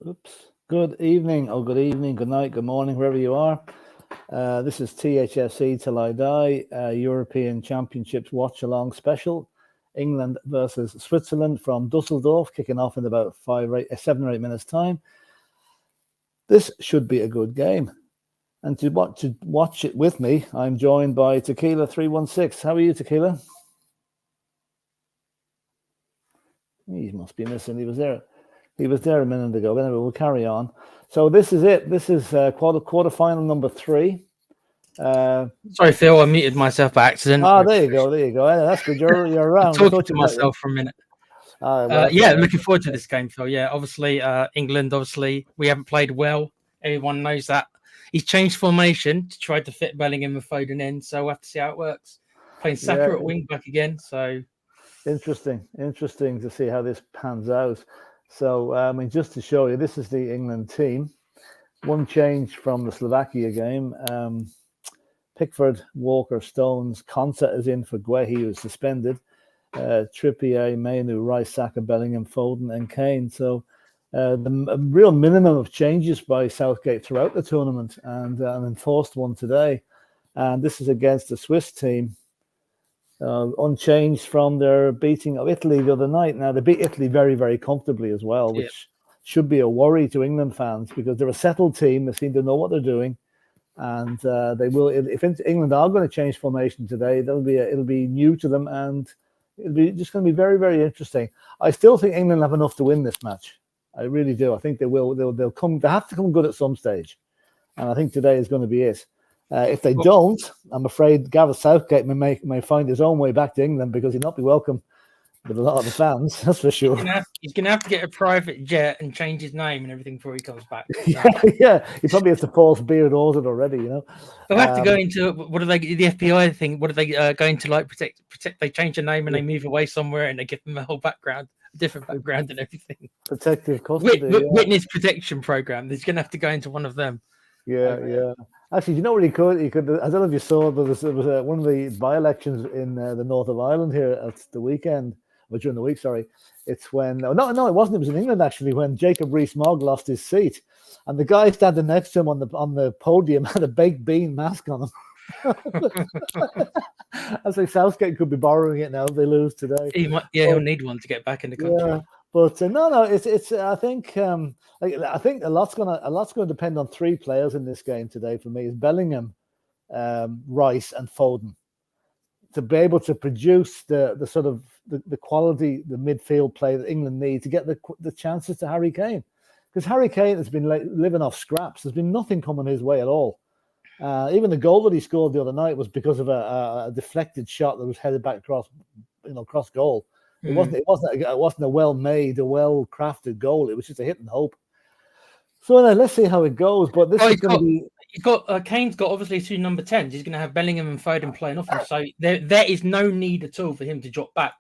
Oops. Good evening, or good evening, good night, good morning, wherever you are. This is THFC Till I Die, European Championships Watchalong special. England versus Switzerland from Dusseldorf, kicking off in about 7 or 8 minutes' time. This should be a good game. And to watch it with me, I'm joined by Tequila316. How are you, Tequila? He must be missing. He was there a minute ago. Anyway, we'll carry on. So this is it. This is quarterfinal number 3. Sorry, Phil. I muted myself by accident. There you go. That's good. You're around. I'm talking to myself for a minute. Looking forward to this game, Phil. Yeah, obviously, England. Obviously, we haven't played well. Everyone knows that. He's changed formation to try to fit Bellingham and Foden in. So we'll have to see how it works. Playing Saka at wing back again. So interesting to see how this pans out. So just to show you, this is the England team. One change from the Slovakia game. Pickford, Walker, Stones, Konsa is in for Guehi, who's suspended. Trippier, Mainu, Rice, Saka, Bellingham, Foden, and Kane. So the real minimum of changes by Southgate throughout the tournament, and an enforced one today. And this is against the Swiss team, unchanged from their beating of Italy the other night. Now, they beat Italy very, very comfortably as well, which should be a worry to England fans because they're a settled team. They seem to know what they're doing. And they will. If England are going to change formation today, it'll be new to them, and it'll be just going to be very, very interesting. I still think England have enough to win this match. I really do. I think they will. They'll come. They have to come good at some stage, and I think today is going to be it. If they don't, I'm afraid Gareth Southgate may find his own way back to England because he'll not be welcome with a lot of the fans. That's for sure. He's going to have to get a private jet and change his name and everything before he comes back. Yeah. He probably has the false beard ordered already. They'll have to go into what are they? The FBI thing. What are they going to like protect? They change the name and they move away somewhere and they give them a whole background, a different background and everything. Protective custody. Witness protection program. He's going to have to go into one of them. Yeah. Actually, you know what he could? I don't know if you saw, but there was one of the by-elections in the north of Ireland here at the weekend, or during the week, sorry. It's when, no, it wasn't. It was in England, actually, when Jacob Rees-Mogg lost his seat. And the guy standing next to him on the podium had a baked bean mask on him. I think Southgate could be borrowing it now if they lose today. He'll need one to get back in the country. Yeah. But no, it's. I think a lot's gonna depend on 3 players in this game today. For me, is Bellingham, Rice, and Foden, to be able to produce the sort of the quality, the midfield play that England need to get the chances to Harry Kane, because Harry Kane has been living off scraps. There's been nothing coming his way at all. Even the goal that he scored the other night was because of a deflected shot that was headed back across goal. It wasn't a well-made, a well-crafted goal. It was just a hit and hope. So let's see how it goes. But this is going to be. Kane's got obviously 2 number 10s. He's going to have Bellingham and Foden playing off him. So there is no need at all for him to drop back.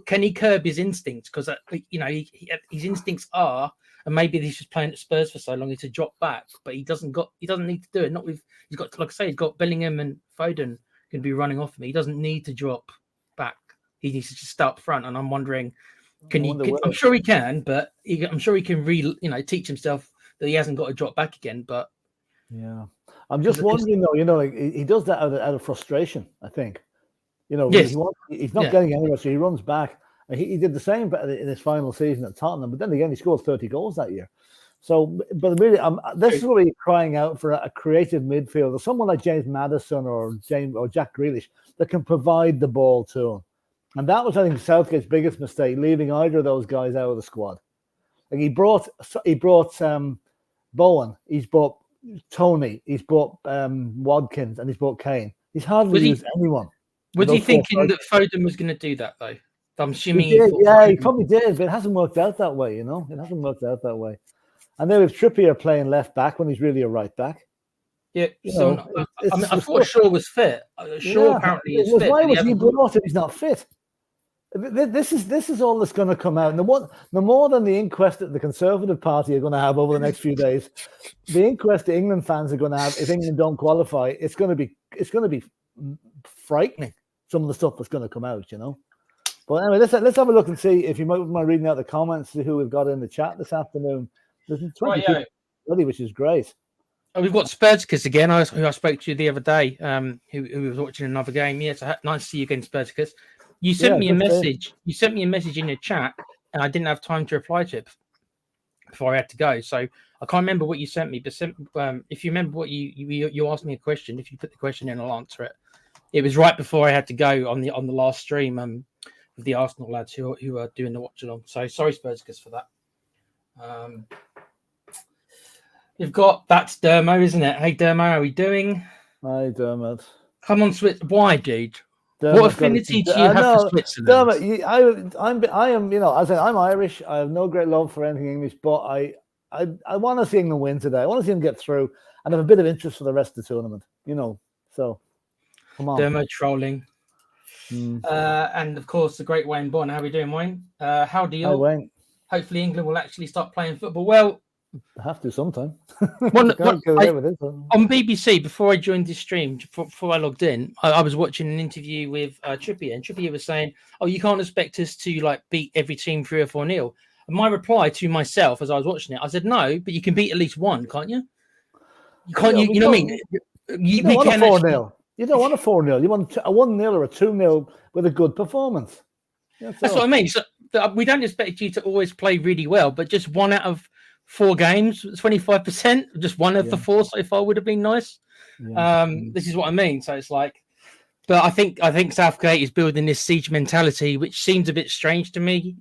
Can he curb his instincts? Because his instincts are, and maybe he's just playing at Spurs for so long, is to drop back. But he doesn't need to do it. Not with he's got Bellingham and Foden going to be running off him. He doesn't need to drop back. He needs to just start up front, and I'm wondering, I'm sure he can, but I'm sure he can teach himself that he hasn't got to drop back again. But yeah, I'm just wondering though. He does that out of frustration. I think, yes. he's not getting anywhere, so he runs back. He did the same in his final season at Tottenham, but then again, he scored 30 goals that year. So, but really, this is really crying out for a creative midfielder, someone like James Maddison or Jack Grealish that can provide the ball to him. And that was, I think, Southgate's biggest mistake, leaving either of those guys out of the squad. Like he brought Bowen, he's brought Tony, he's brought Watkins, and he's brought Kane. He's hardly used anyone. Was he thinking that Foden was going to do that, though? I'm assuming he probably did, but it hasn't worked out that way, It hasn't worked out that way. And then with Trippier playing left back when he's really a right back. Yeah, I thought Shaw was fit. Shaw apparently is fit. Why was he brought if he's not fit? This is all that's going to come out. And no more than the inquest that the Conservative Party are going to have over the next few days, the inquest the England fans are going to have if England don't qualify, it's going to be frightening. Some of the stuff that's going to come out, But anyway, let's have a look and see if you might mind reading out the comments, see who we've got in the chat this afternoon. There's 20 Right, people yeah. already, which is great. Oh, we've got Spursicus again, who I spoke to the other day, who was watching another game. Yeah, so nice to see you again, Spursicus. You sent me a message. You sent me a message in your chat, and I didn't have time to reply to it before I had to go. So I can't remember what you sent me, but if you remember what you asked me a question, if you put the question in, I'll answer it. It was right before I had to go on the last stream with the Arsenal lads who are doing the watch along. So sorry, Spursicus, for that. You've got that's Dermo, isn't it? Hey Dermo, how are we doing? Hi, Dermot. Come on, Switzerland. Why, dude? Dermot, what affinity do you have for Switzerland? Dermot, I am, you know, as I'm Irish. I have no great love for anything English, but I want to see England win today. I want to see them get through and have a bit of interest for the rest of the tournament. You know, so come on. Dermo trolling. And of course, the great Wayne Bond. How are we doing, Wayne? How do you? Hi, Wayne. Hopefully, England will actually start playing football. Well, I have to sometime. On BBC, before I joined this stream, before I logged in, I was watching an interview with Trippier, and Trippier was saying, "Oh, you can't expect us to like beat every team 3 or 4-0." And my reply to myself as I was watching it, I said, "No, but you can beat at least one, can't you? You can't. You know what I mean? You don't want a 4-0. You don't want a 4-0. You want a 1-0 or a 2-0 with a good performance. That's what I mean. So we don't expect you to always play really well, but just 1 out of 4 games, 25%, just 1 of the 4 so far would have been nice. This is what I mean. So it's like, but I think Southgate is building this siege mentality, which seems a bit strange to me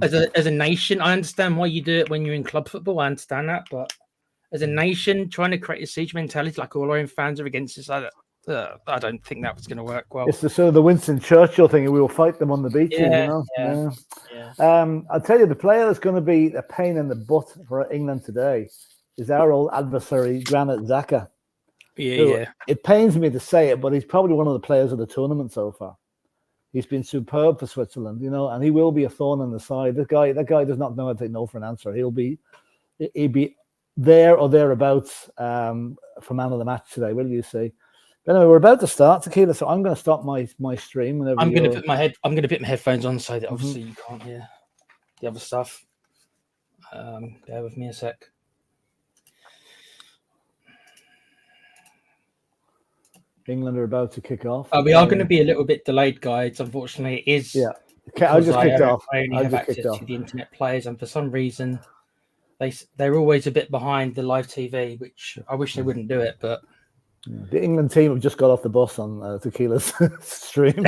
as a nation. I understand why you do it when you're in club football. I understand that, but as a nation, trying to create a siege mentality like all our own fans are against us, I don't think that was going to work well. It's the sort of the Winston Churchill thing. We will fight them on the beaches, you know. I'll tell you, the player that's going to be a pain in the butt for England today is our old adversary, Granit Xhaka. It pains me to say it, but he's probably one of the players of the tournament so far. He's been superb for Switzerland, you know, and he will be a thorn in the side. That guy does not know how to take no for an answer. He'll be there or thereabouts for man of the match today. Will you see? But anyway, we're about to start, Tequila, so I'm going to stop my stream. I'm going to put my headphones on so that obviously you can't hear the other stuff. Bear with me a sec. England are about to kick off. We are going to be a little bit delayed, guys. Unfortunately, it is. Yeah. Okay, I just kicked off. I only have access to the internet players, and for some reason, they're always a bit behind the live TV, which I wish they wouldn't do it, but. The England team have just got off the bus on Tequila's stream.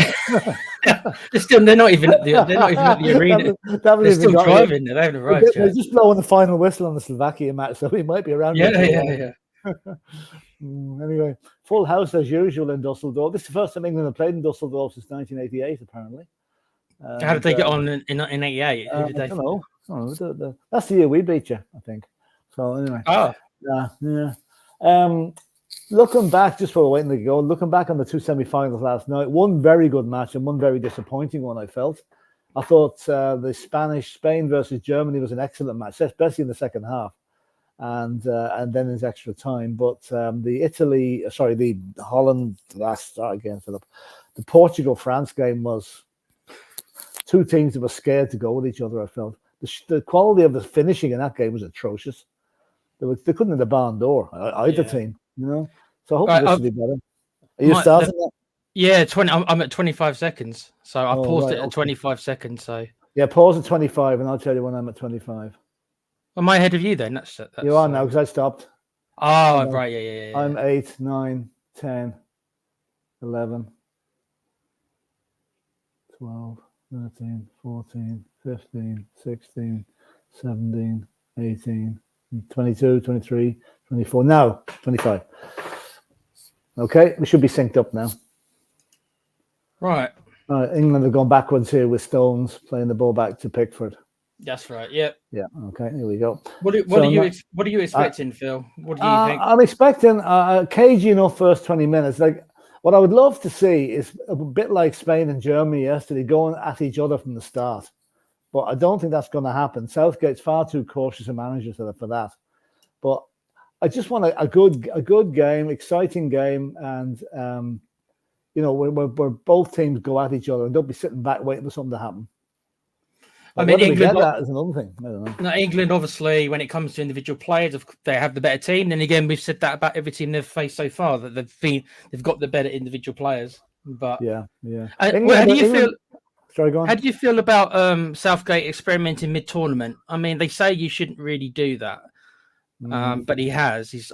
They're not even at the arena. They're still driving. They haven't arrived yet. They're just blowing the final whistle on the Slovakia match, so we might be around. Yeah. Anyway, full house as usual in Dusseldorf. This is the first time England have played in Dusseldorf since 1988, apparently. How did they get on in 88? I don't know. That's the year we beat you, I think. So anyway. Looking back, just for waiting to go, looking back on the 2 semi-finals last night, one very good match and one very disappointing one, I felt. I thought the Spain versus Germany was an excellent match, especially in the second half and then in extra time. But the Holland, start again, Philip. The Portugal-France game was 2 teams that were scared to go with each other, I felt. The quality of the finishing in that game was atrocious. They couldn't hit the barn door, either team. You know, so hopefully this will be better. Are you starting that? Yeah, 20. I'm at 25 seconds, so I paused it at 25 seconds. So yeah, pause at 25, and I'll tell you when I'm at 25. Am I ahead of you then? That's you are now because I stopped. Oh, right, yeah. I'm 8, 9, 10, 11, 12, 13, 14, 15, 16, 17, 18, 22, 23. 24 now, 25. Okay, we should be synced up now. Right. England have gone backwards here with Stones playing the ball back to Pickford. That's right. Yeah. Yeah. Okay. Here we go. What are you expecting, Phil? What do you think? I'm expecting a cagey enough first 20 minutes. Like what I would love to see is a bit like Spain and Germany yesterday, going at each other from the start. But I don't think that's going to happen. Southgate's far too cautious a manager for that. But I just want a good game, exciting game, and where both teams go at each other and don't be sitting back waiting for something to happen. But I mean, whether we England. get that is another thing. I don't know. No, England, obviously, when it comes to individual players, they have the better team. Then again, we've said that about every team they've faced so far, that they've got the better individual players. But Yeah. how do you feel? Sorry, go on. How do you feel about Southgate experimenting mid-tournament? I mean, they say you shouldn't really do that, but he has. He's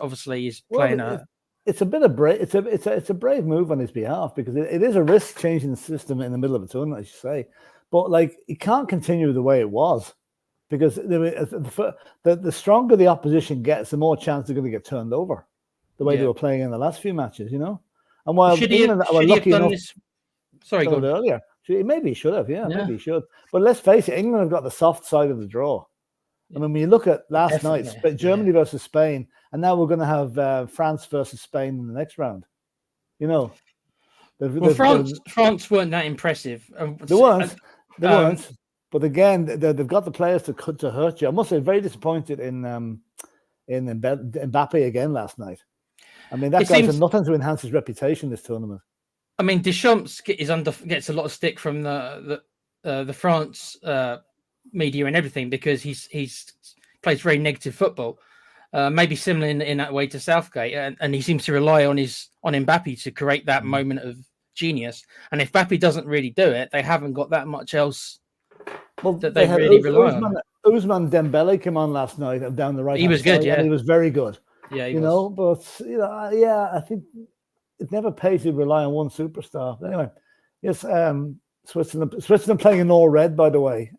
playing a. It's a bit of brave. It's a brave move on his behalf, because it is a risk changing the system in the middle of a tournament, as you say. But like, it can't continue the way it was, because the stronger the opposition gets, the more chance they're going to get turned over. The way they were playing in the last few matches, And while England were lucky enough, sorry, go on. earlier, maybe he should have. Yeah, maybe he should. But let's face it, England have got the soft side of the draw. I mean, when you look at last night, Germany versus Spain, and now we're going to have France versus Spain in the next round. France weren't that impressive. They weren't. But again, they've got the players to hurt you. I must say, very disappointed in Mbappe again last night. I mean, that guy's done nothing to enhance his reputation this tournament. I mean, Deschamps gets a lot of stick from the France media and everything, because he's plays very negative football. Maybe similar in that way to Southgate, and he seems to rely on Mbappe to create that moment of genius. And if Mbappe doesn't really do it, they haven't got that much else that they really rely on. Ousmane Dembele came on last night down the right. He was good, and he was very good. Yeah, but I think it never pays to rely on one superstar. Anyway, yes, Switzerland playing in all red, by the way.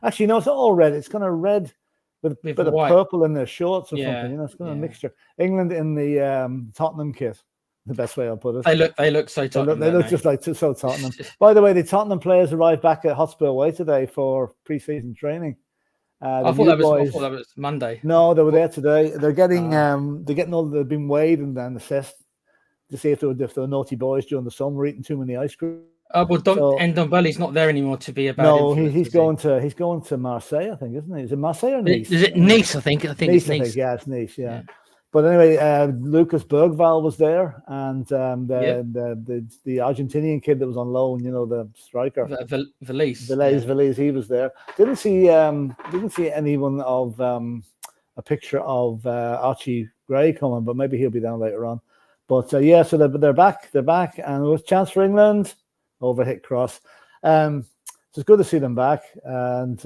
Actually, no, it's not all red. It's kind of red with a bit of purple in their shorts or something. It's kind of a mixture. England in the Tottenham kit. The best way I'll put it. They look so Tottenham. They look just like so Tottenham. By the way, the Tottenham players arrived back at Hotspur Way today for pre-season training. I thought that was Monday. No, they were there today. They're getting they've been weighed and then assessed to see if they were naughty boys during the summer, eating too many ice cream. And Ndombele's not there anymore to be a bad influence. No, he's going to Marseille, I think, isn't he? Is it Marseille or Nice? Is it Nice? I think it's Nice. Yeah, it's Nice. Yeah. But anyway, Lucas Bergvall was there, and the Argentinian kid that was on loan, the striker, Veliz, he was there. Didn't see anyone of a picture of Archie Gray coming, but maybe he'll be down later on. But so they're back, and it was a chance for England over hit cross. So it's good to see them back, and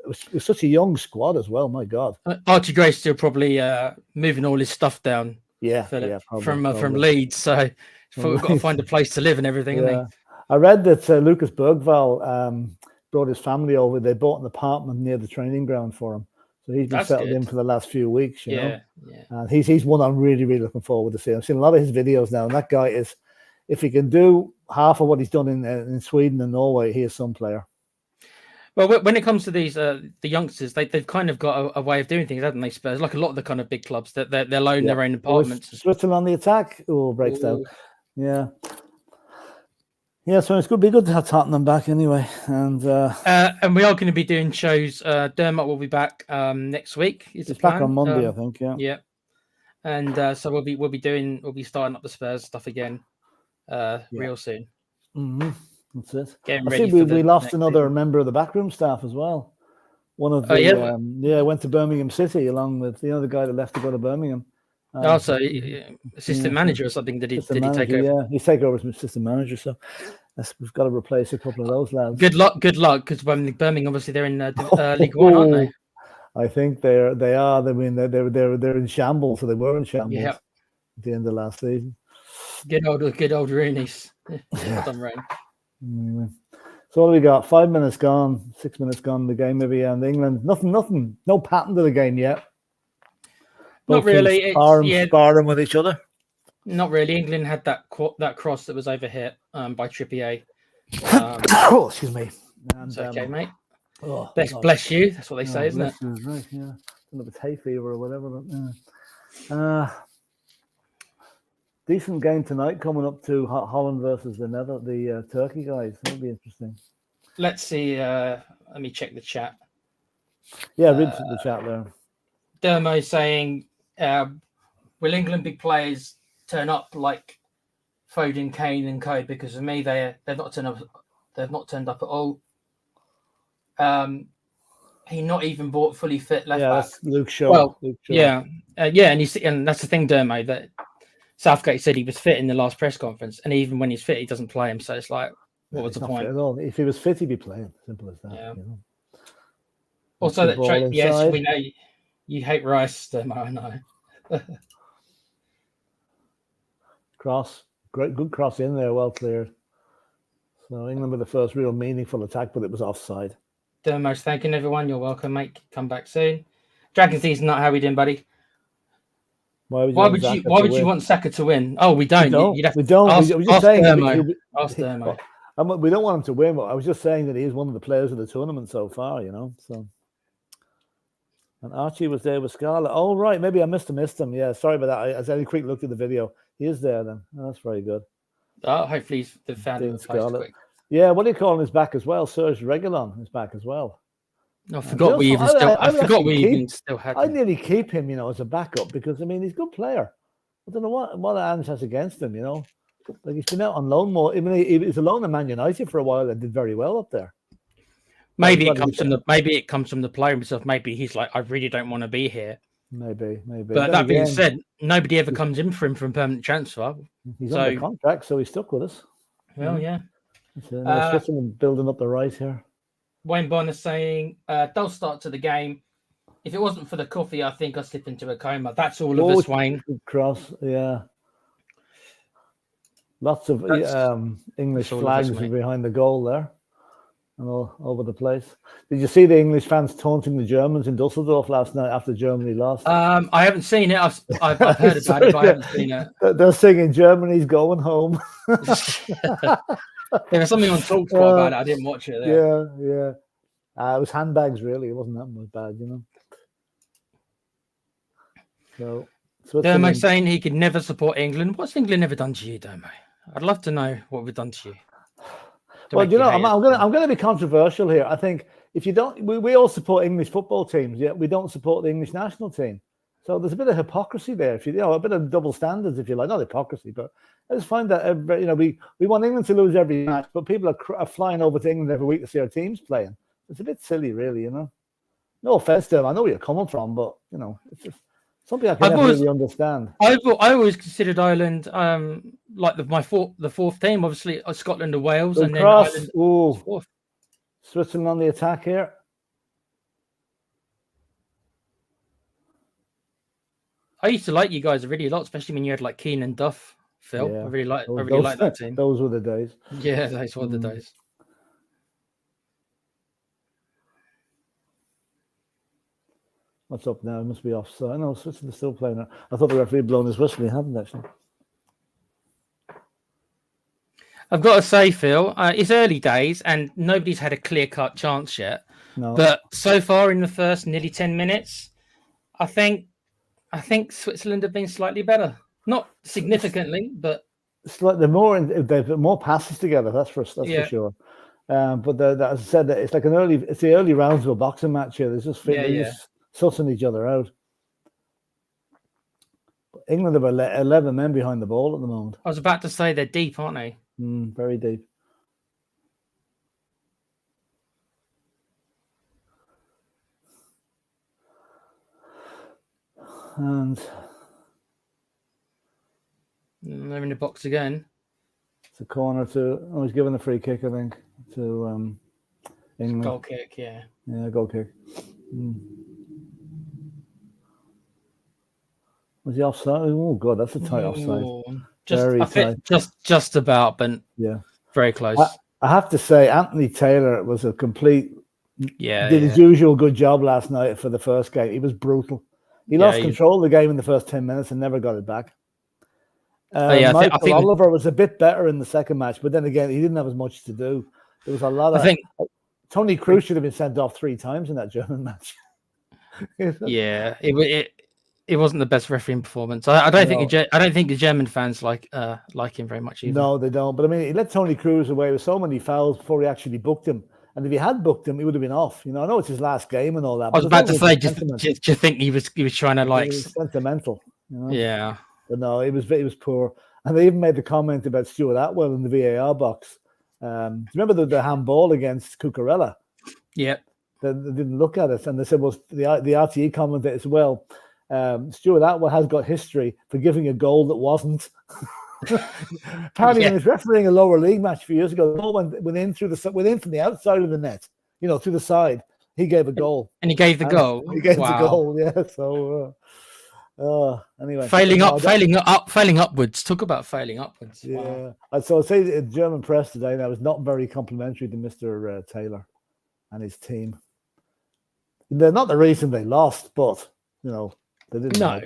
it was such a young squad as well. My God, Archie Gray's still probably moving all his stuff down. From Leeds, so we've got to find a place to live and everything. I read that Lucas Bergvall brought his family over. They bought an apartment near the training ground for him, so he's been settled in for the last few weeks. You know, and he's one I'm really looking forward to seeing. I've seen a lot of his videos now, and that guy is, if he can do half of what he's done in Sweden and Norway, he is some player. Well, when it comes to these the youngsters, they've kind of got a way of doing things, haven't they? Spurs, like a lot of the kind of big clubs, that they're loan their own apartments. Switzerland on the attack, breaks down. Yeah. So it's good. Be good to have Tottenham back anyway, and we are going to be doing shows. Dermot will be back next week. It's back on Monday, I think. Yeah. And so we'll be starting up the Spurs stuff again, real soon. Mm-hmm. That's it. I think we lost another member of the backroom staff as well. One of the went to Birmingham City along with the guy that left to go to Birmingham. Assistant manager or something. Did he take over? Yeah, he's taken over as assistant manager. So we've got to replace a couple of those lads. Good luck, because Birmingham, obviously, they're in League One, aren't they? I think they are. I mean, they're in shambles. So they were in shambles at the end of last season. Good old Rooney's. Well done, Rain. Anyway. So what do we got? 5 minutes gone, 6 minutes gone in the game, maybe, and England. Nothing. No pattern to the game yet. Not really. Sparring with each other. Not really. England had that cross that was overhit by Trippier. Excuse me. And, it's okay, mate. Bless you. That's what they say, isn't it? Right, yeah. A little bit hay fever or whatever. But, decent game tonight coming up to Holland versus the Turkey guys. That'll be interesting. Let's see. Let me check the chat. Yeah, read the chat there. Dermo saying, will England big players turn up like Foden, Kane and Co? Because for me, they've not turned up. They've not turned up at all. He not even bought fully fit left back. That's Luke Shaw. Well, Luke Shaw. yeah, and that's the thing, Dermo, that Southgate said he was fit in the last press conference, and even when he's fit, he doesn't play him. So it's like, what was the point? At all. If he was fit, he'd be playing. Simple as that. Yeah. You know? Also, that yes, we know you hate Rice, Dermo. I know. Cross, good cross in there, well cleared. So England with the first real meaningful attack, but it was offside. Dermo's thanking everyone. You're welcome, mate. Come back soon. Dragon season, not how we doing, buddy. Why would you want Saka to win? Oh, we don't. We don't. I was just saying. Ask Dermo. We don't want him to win, but I was just saying that he is one of the players of the tournament so far. You know, so. And Archie was there with Scarlett. Oh, right. Maybe I missed him. Yeah, sorry about that. I had a quick look at the video. He is there then. Oh, that's very good. Oh, hopefully they've found him quick. Yeah, what do you call him is back as well. Serge Reguilon is back as well. I forgot we even still had him. I'd nearly keep him, as a backup because, I mean, he's a good player. I don't know what Ange has against him, Like, he's been out on loan more. I mean, he was alone in Man United for a while and did very well up there. Maybe it comes from the player himself. Maybe he's like, I really don't want to be here. Maybe. But that being said, nobody ever comes in for him from permanent transfer. He's under contract, so he's stuck with us. Well, yeah. Switzerland building up the right here. Wayne Bonner saying, dull start to the game. If it wasn't for the coffee, I think I'd slip into a coma. That's all of us, Wayne. Cross, yeah. Lots of English flags behind the goal there. And all over the place. Did you see the English fans taunting the Germans in Dusseldorf last night after Germany lost? I haven't seen it. I've heard about it, but I haven't seen it. They're singing "Germany's going home." There was something on TalkSport about it. I didn't watch it. Yeah. It was handbags, really. It wasn't that much bad, So, Dermo saying he could never support England. What's England ever done to you, Dermo? I'd love to know what we've done to you. Well, I'm going to be controversial here. I think if you don't, we all support English football teams, yet we don't support the English national team. So there's a bit of hypocrisy there. If a bit of double standards, if you like, not hypocrisy, but I just find that we want England to lose every match, but people are flying over to England every week to see our teams playing. It's a bit silly, really. No offense to them. I know where you're coming from, but it's just something I can never really understand. I always considered Ireland like the fourth team. Obviously, Scotland and Wales, and then Ireland. Fourth. Switzerland on the attack here. I used to like you guys really a lot, especially when you had like Keane and Duff. Phil, yeah. I really like that team. Those were the days. Yeah, those were the days. What's up now? It must be offside. No, Switzerland's still playing it. I thought the referee had blown his whistle. He hadn't, actually. I've got to say, Phil, it's early days and nobody's had a clear-cut chance yet. No. But so far in the first nearly 10 minutes, I think Switzerland have been slightly better. Not significantly, but it's like they've got more passes together. That's for sure. But as I said, it's like it's the early rounds of a boxing match here. There's just just sussing each other out. England have 11 men behind the ball at the moment. I was about to say they're deep, aren't they? Very deep. And they're in the box again. It's a corner to. He's given a free kick, I think, to England. Goal kick, yeah. Yeah, goal kick. Was he offside? Oh God, that's a tight offside. Just about, but yeah, very close. I have to say, Anthony Taylor was a complete. Did his usual good job last night for the first game. He was brutal. He lost control of the game in the first 10 minutes and never got it back. Michael Oliver was a bit better in the second match, but then again, he didn't have as much to do. There was a lot of. Tony Kroos should have been sent off 3 times in that German match. Yeah, it wasn't the best refereeing performance. I don't think the German fans like him very much either. No, they don't. But I mean, he let Tony Kroos away with so many fouls before he actually booked him. And if he had booked him, he would have been off. I know it's his last game and all that. I was about to say, do you think he was trying to like sentimental? Yeah. But no, it was poor. And they even made the comment about Stuart Atwell in the VAR box. Do you remember the handball against Cucurella? Yep. They didn't look at it, and they said, well, the RTE commented as well. Stuart Atwell has got history for giving a goal that wasn't. Apparently, when he was refereeing a lower league match a few years ago, the ball went in from the outside of the net, through the side. He gave a goal, and he gave the goal. He gave the goal, yeah. So, anyway, failing upwards. Talk about failing upwards. Yeah. Wow. So I'd say the German press today now is not very complimentary to Mr. Taylor and his team. They're not the reason they lost, but they didn't. No.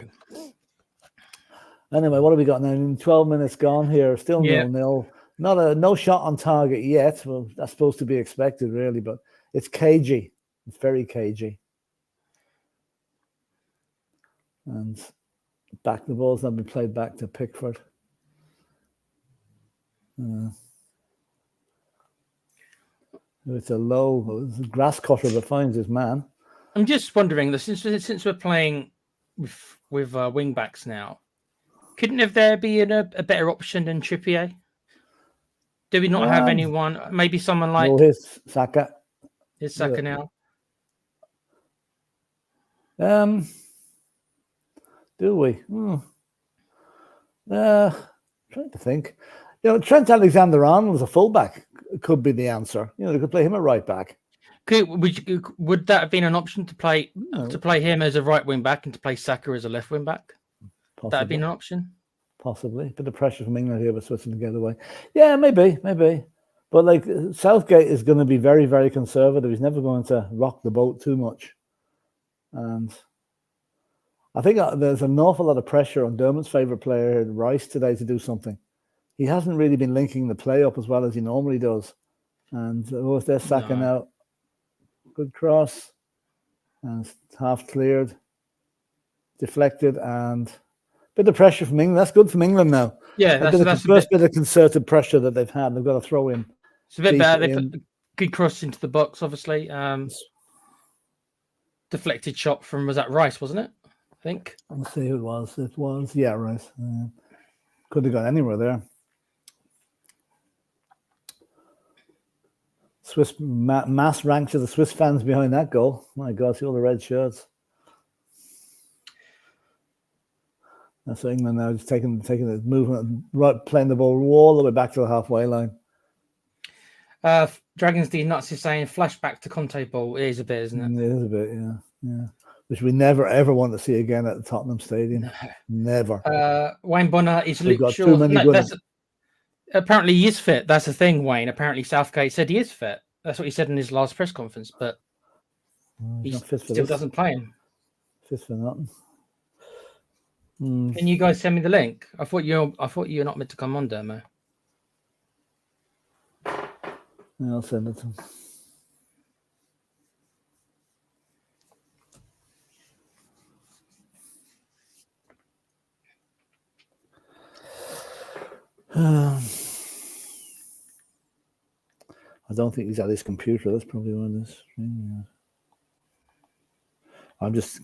Anyway, what have we got now? 12 minutes gone here. Still 0-0. No shot on target yet. Well, that's supposed to be expected, really, but it's cagey. It's very cagey. And the ball's now been played back to Pickford. It's a grass cutter that finds his man. I'm just wondering, since we're playing with wing backs now, couldn't there be a better option than Trippier? Do we not have anyone? Maybe someone like his Saka. Is Saka now? Do we? Trying to think. Trent Alexander-Arnold as a fullback could be the answer. They could play him at right back. Would that have been an option to play him as a right wing back and to play Saka as a left wing back? Possibly. That would be an option. Possibly. Bit of pressure from England here, but Switzerland to get away. Yeah, maybe. But Southgate is going to be very, very conservative. He's never going to rock the boat too much. And I think there's an awful lot of pressure on Dermot's favourite player, Rice, today to do something. He hasn't really been linking the play up as well as he normally does. And they're sacking out. Good cross. And half cleared. Deflected. And bit of pressure from England. That's good from England now. Yeah, that's the first bit of concerted pressure that they've had. They've got to throw in. It's a bit better. They put a good cross into the box, obviously. Deflected shot from, was that Rice, wasn't it? I think. Let's see who it was. It was, Rice. Could have gone anywhere there. Swiss mass ranks of the Swiss fans behind that goal. My God, see all the red shirts. That's England now, just taking the movement, right, playing the ball all the way back to the halfway line. Dragons D Nuts is saying flashback to Conte ball. It is a bit, isn't it? It is a bit, yeah. Which we never ever want to see again at the Tottenham Stadium. No. Never. Wayne Bonner is sure. Apparently he is fit. That's the thing, Wayne. Apparently Southgate said he is fit. That's what he said in his last press conference, but he still doesn't play him. Fit for nothing. Can you guys send me the link? I thought you were not meant to come on, Dermo. Yeah, I'll send it to him. I don't think he's at his computer. That's probably one of this. Yeah. I'm just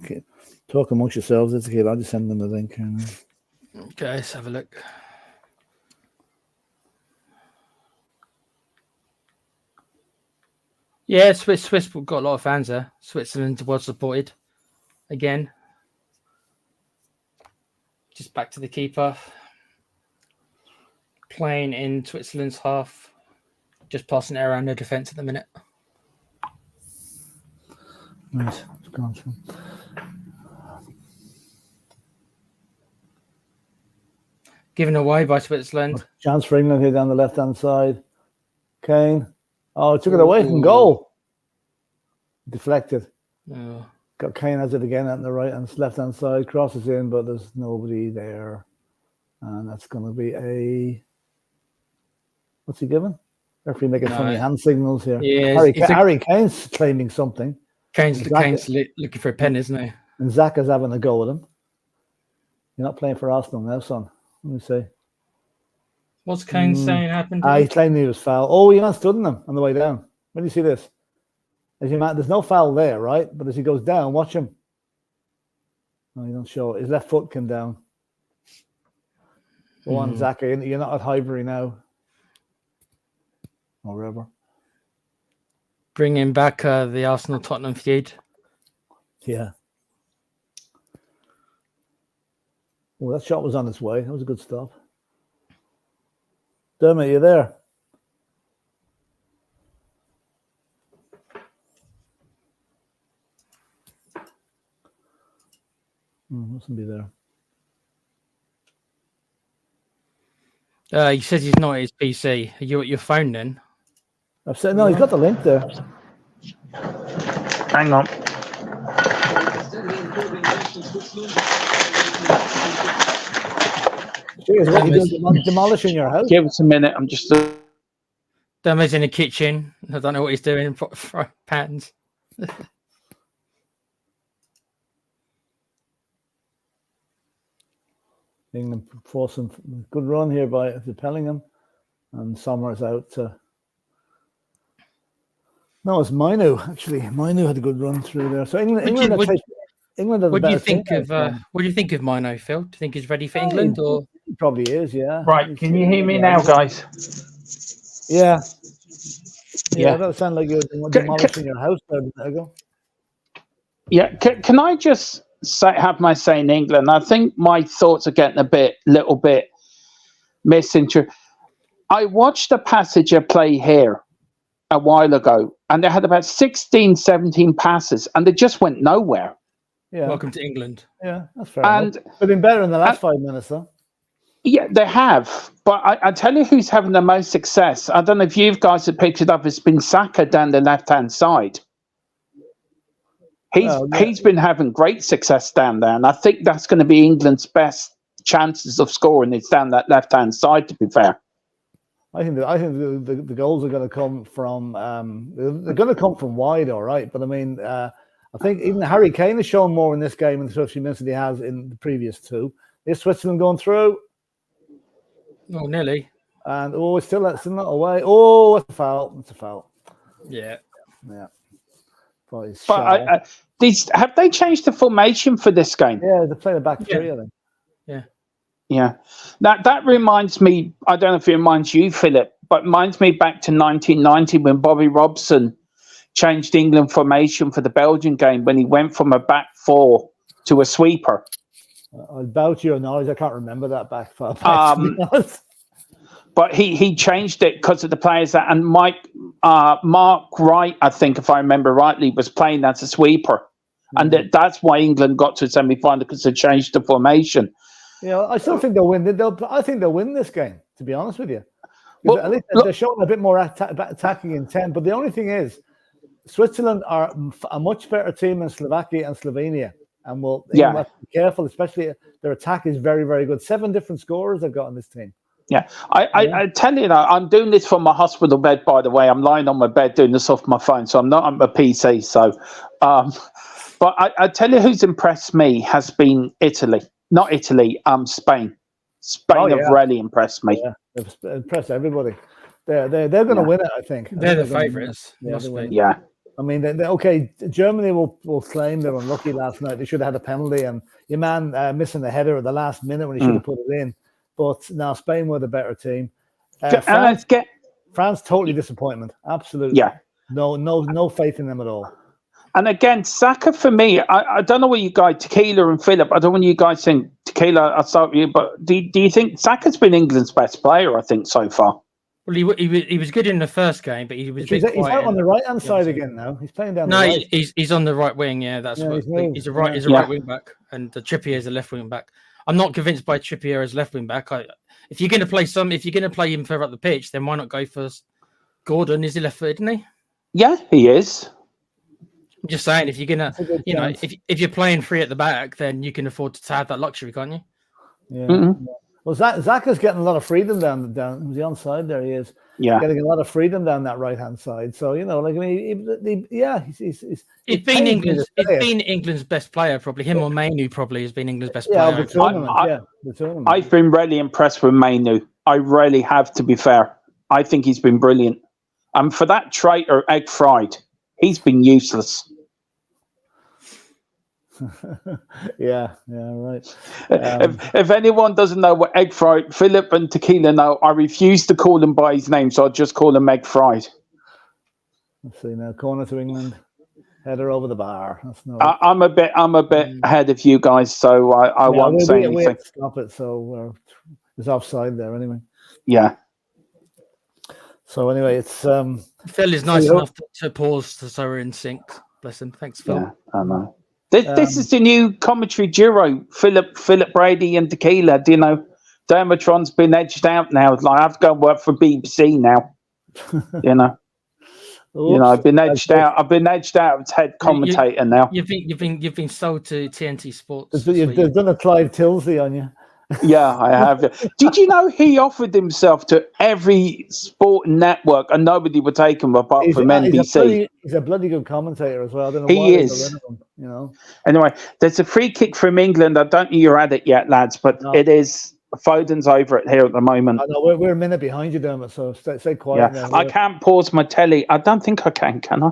talk amongst yourselves. It's okay. I'll just send them the link. Okay, let's have a look. Yeah, Swiss got a lot of fans there. Switzerland was supported again. Just back to the keeper. Playing in Switzerland's half. Just passing it around their defence at the minute. Right, it's gone through. Given away by Switzerland. Chance for England here down the left-hand side. Kane. Oh, took it away from goal. Deflected. Oh. Got Kane has it again on the right and left-hand side. Crosses in, but there's nobody there. And that's going to be a... What's he given? Referee making funny hand signals here. Yeah, Harry Kane's claiming something. Kane's looking for a pen, isn't he? And Zaka's having a go with him. You're not playing for Arsenal now, son. Let me see. What's Kane saying happened? He claimed he was foul. Oh, he not stood him on the way down. When do you see this? There's no foul there, right? But as he goes down, watch him. No, you don't show it. His left foot came down. Go on, Zaka. You're not at Highbury now. Or wherever. Bringing back the Arsenal-Tottenham feud. Yeah. Well, that shot was on its way. That was a good stop. Dermot, you there? Mustn't be there. He says he's not at his PC. Are you at your phone then? I've said no. He's got the link there. Hang on. Cheers, what are you doing? Demolishing your house? Give us a minute. I'm just. Dermot's in the kitchen. I don't know what he's doing. Frying pans. England forcing good run here by Bellingham, and Sommer's out. No, it's Mainu actually. Mainu had a good run through there. So England. What do you think of Mainu, Phil? Do you think he's ready for England? Or he probably is, yeah. Right, can you hear me now, guys? Yeah. Yeah, that would sound like you're demolishing your house there a ago. Yeah, can I just have my say in England? I think my thoughts are getting a little bit misinterpreted. I watched a passage of play here a while ago, and they had about 16, 17 passes, and they just went nowhere. Yeah. Welcome to England. Yeah, that's fair enough. They've been better in the last 5 minutes, though. Yeah, they have. But I tell you who's having the most success. I don't know if you guys have picked it up. It's been Saka down the left-hand side. He's been having great success down there, and I think that's going to be England's best chances of scoring. It's down that left-hand side, to be fair. I think the goals are going to come from they're going to come from wide, all right. But I mean, I think even Harry Kane has shown more in this game in the 50 minutes than he has in the previous two. Is Switzerland going through? Oh, nearly. And it's still not away. Oh, it's a foul. It's a foul. Yeah. But have they changed the formation for this game? Yeah, they play the back three, I think. Yeah. That reminds me, I don't know if it reminds you, Philip, but it reminds me back to 1990 when Bobby Robson changed England formation for the Belgian game when he went from a back four to a sweeper. About your knowledge, I can't remember that back far. But he changed it because of the players that, and Mark Wright, I think, if I remember rightly, was playing as a sweeper. And that's why England got to the semi-final, because they changed the formation. Yeah, I still think they'll win. I think they'll win this game, to be honest with you. Well, at least they're showing a bit more attacking intent. But the only thing is, Switzerland are a much better team than Slovakia and Slovenia. And England have to be careful, especially their attack is very, very good. 7 different scorers they've got on this team. Yeah, I tell you now, I'm doing this from my hospital bed, by the way. I'm lying on my bed doing this off my phone, so I'm not on my PC. So, but I tell you who's impressed me has been Italy. Not Italy, Spain. Spain have really impressed me. Yeah, they've impressed everybody. They're going to win it, I think. They're the favourites. Yeah. I mean, okay, Germany will claim they were unlucky last night. They should have had a penalty, and your man missing the header at the last minute when he should have put it in. But now Spain were the better team. France totally disappointment. Absolutely. Yeah. No faith in them at all. And again, Saka for me, I don't know what you guys, Tequila and Philip, I don't want you guys think, Tequila, I'll start with you, but do you think Saka's been England's best player, I think, so far? Well, he was good in the first game, but he's out on the right-hand side again now. He's playing down the right. No, he's on the right wing, that's what he's a right wing back, and Trippier is a left wing back. I'm not convinced by Trippier as left wing back. If you're going to play him further up the pitch, then why not go for Gordon? Is he left-footed, isn't he? Yeah, he is. I'm just saying, if you're gonna, if you're playing free at the back, then you can afford to have that luxury, can't you? Yeah. Mm-hmm. Well, Zaka's getting a lot of freedom down. Was he onside? There he is. Yeah, getting a lot of freedom down that right-hand side. So he's been England's best player, probably. Him or Mainu probably has been England's best player. The tournament. I've been really impressed with Mainu. I really have, to be fair. I think he's been brilliant. And for that traitor egg fried, he's been useless. Right. If anyone doesn't know what egg fried, Philip and Tequila know. I refuse to call him by his name, so I'll just call him egg fried. Let's see now. Corner to England. Header over the bar. That's no. I'm a bit ahead of you guys, so I won't say anything. We have to stop it, so it's offside there anyway. Yeah. So anyway, it's Phil is nice enough to pause, so we're in sync. Bless him. Thanks, Phil. Yeah, I know. This is the new commentary duo, Philip Brady and Tequila. Do you know? Dermatron's been edged out now. Like I have to go work for BBC now. You know. I've been edged out. I've been edged out as head commentator now. You've been sold to TNT Sports. They've done a Clive Tilsley on you. Yeah, I have. Did you know he offered himself to every sport network and nobody would take him apart from NBC? He's a bloody good commentator as well. I don't know he is. Anyway, there's a free kick from England. I don't think you're at it yet, lads, but it is. Foden's over it here at the moment. I know we're a minute behind you, Dermot. So stay quiet. Yeah, I can't pause my telly. I don't think I can I?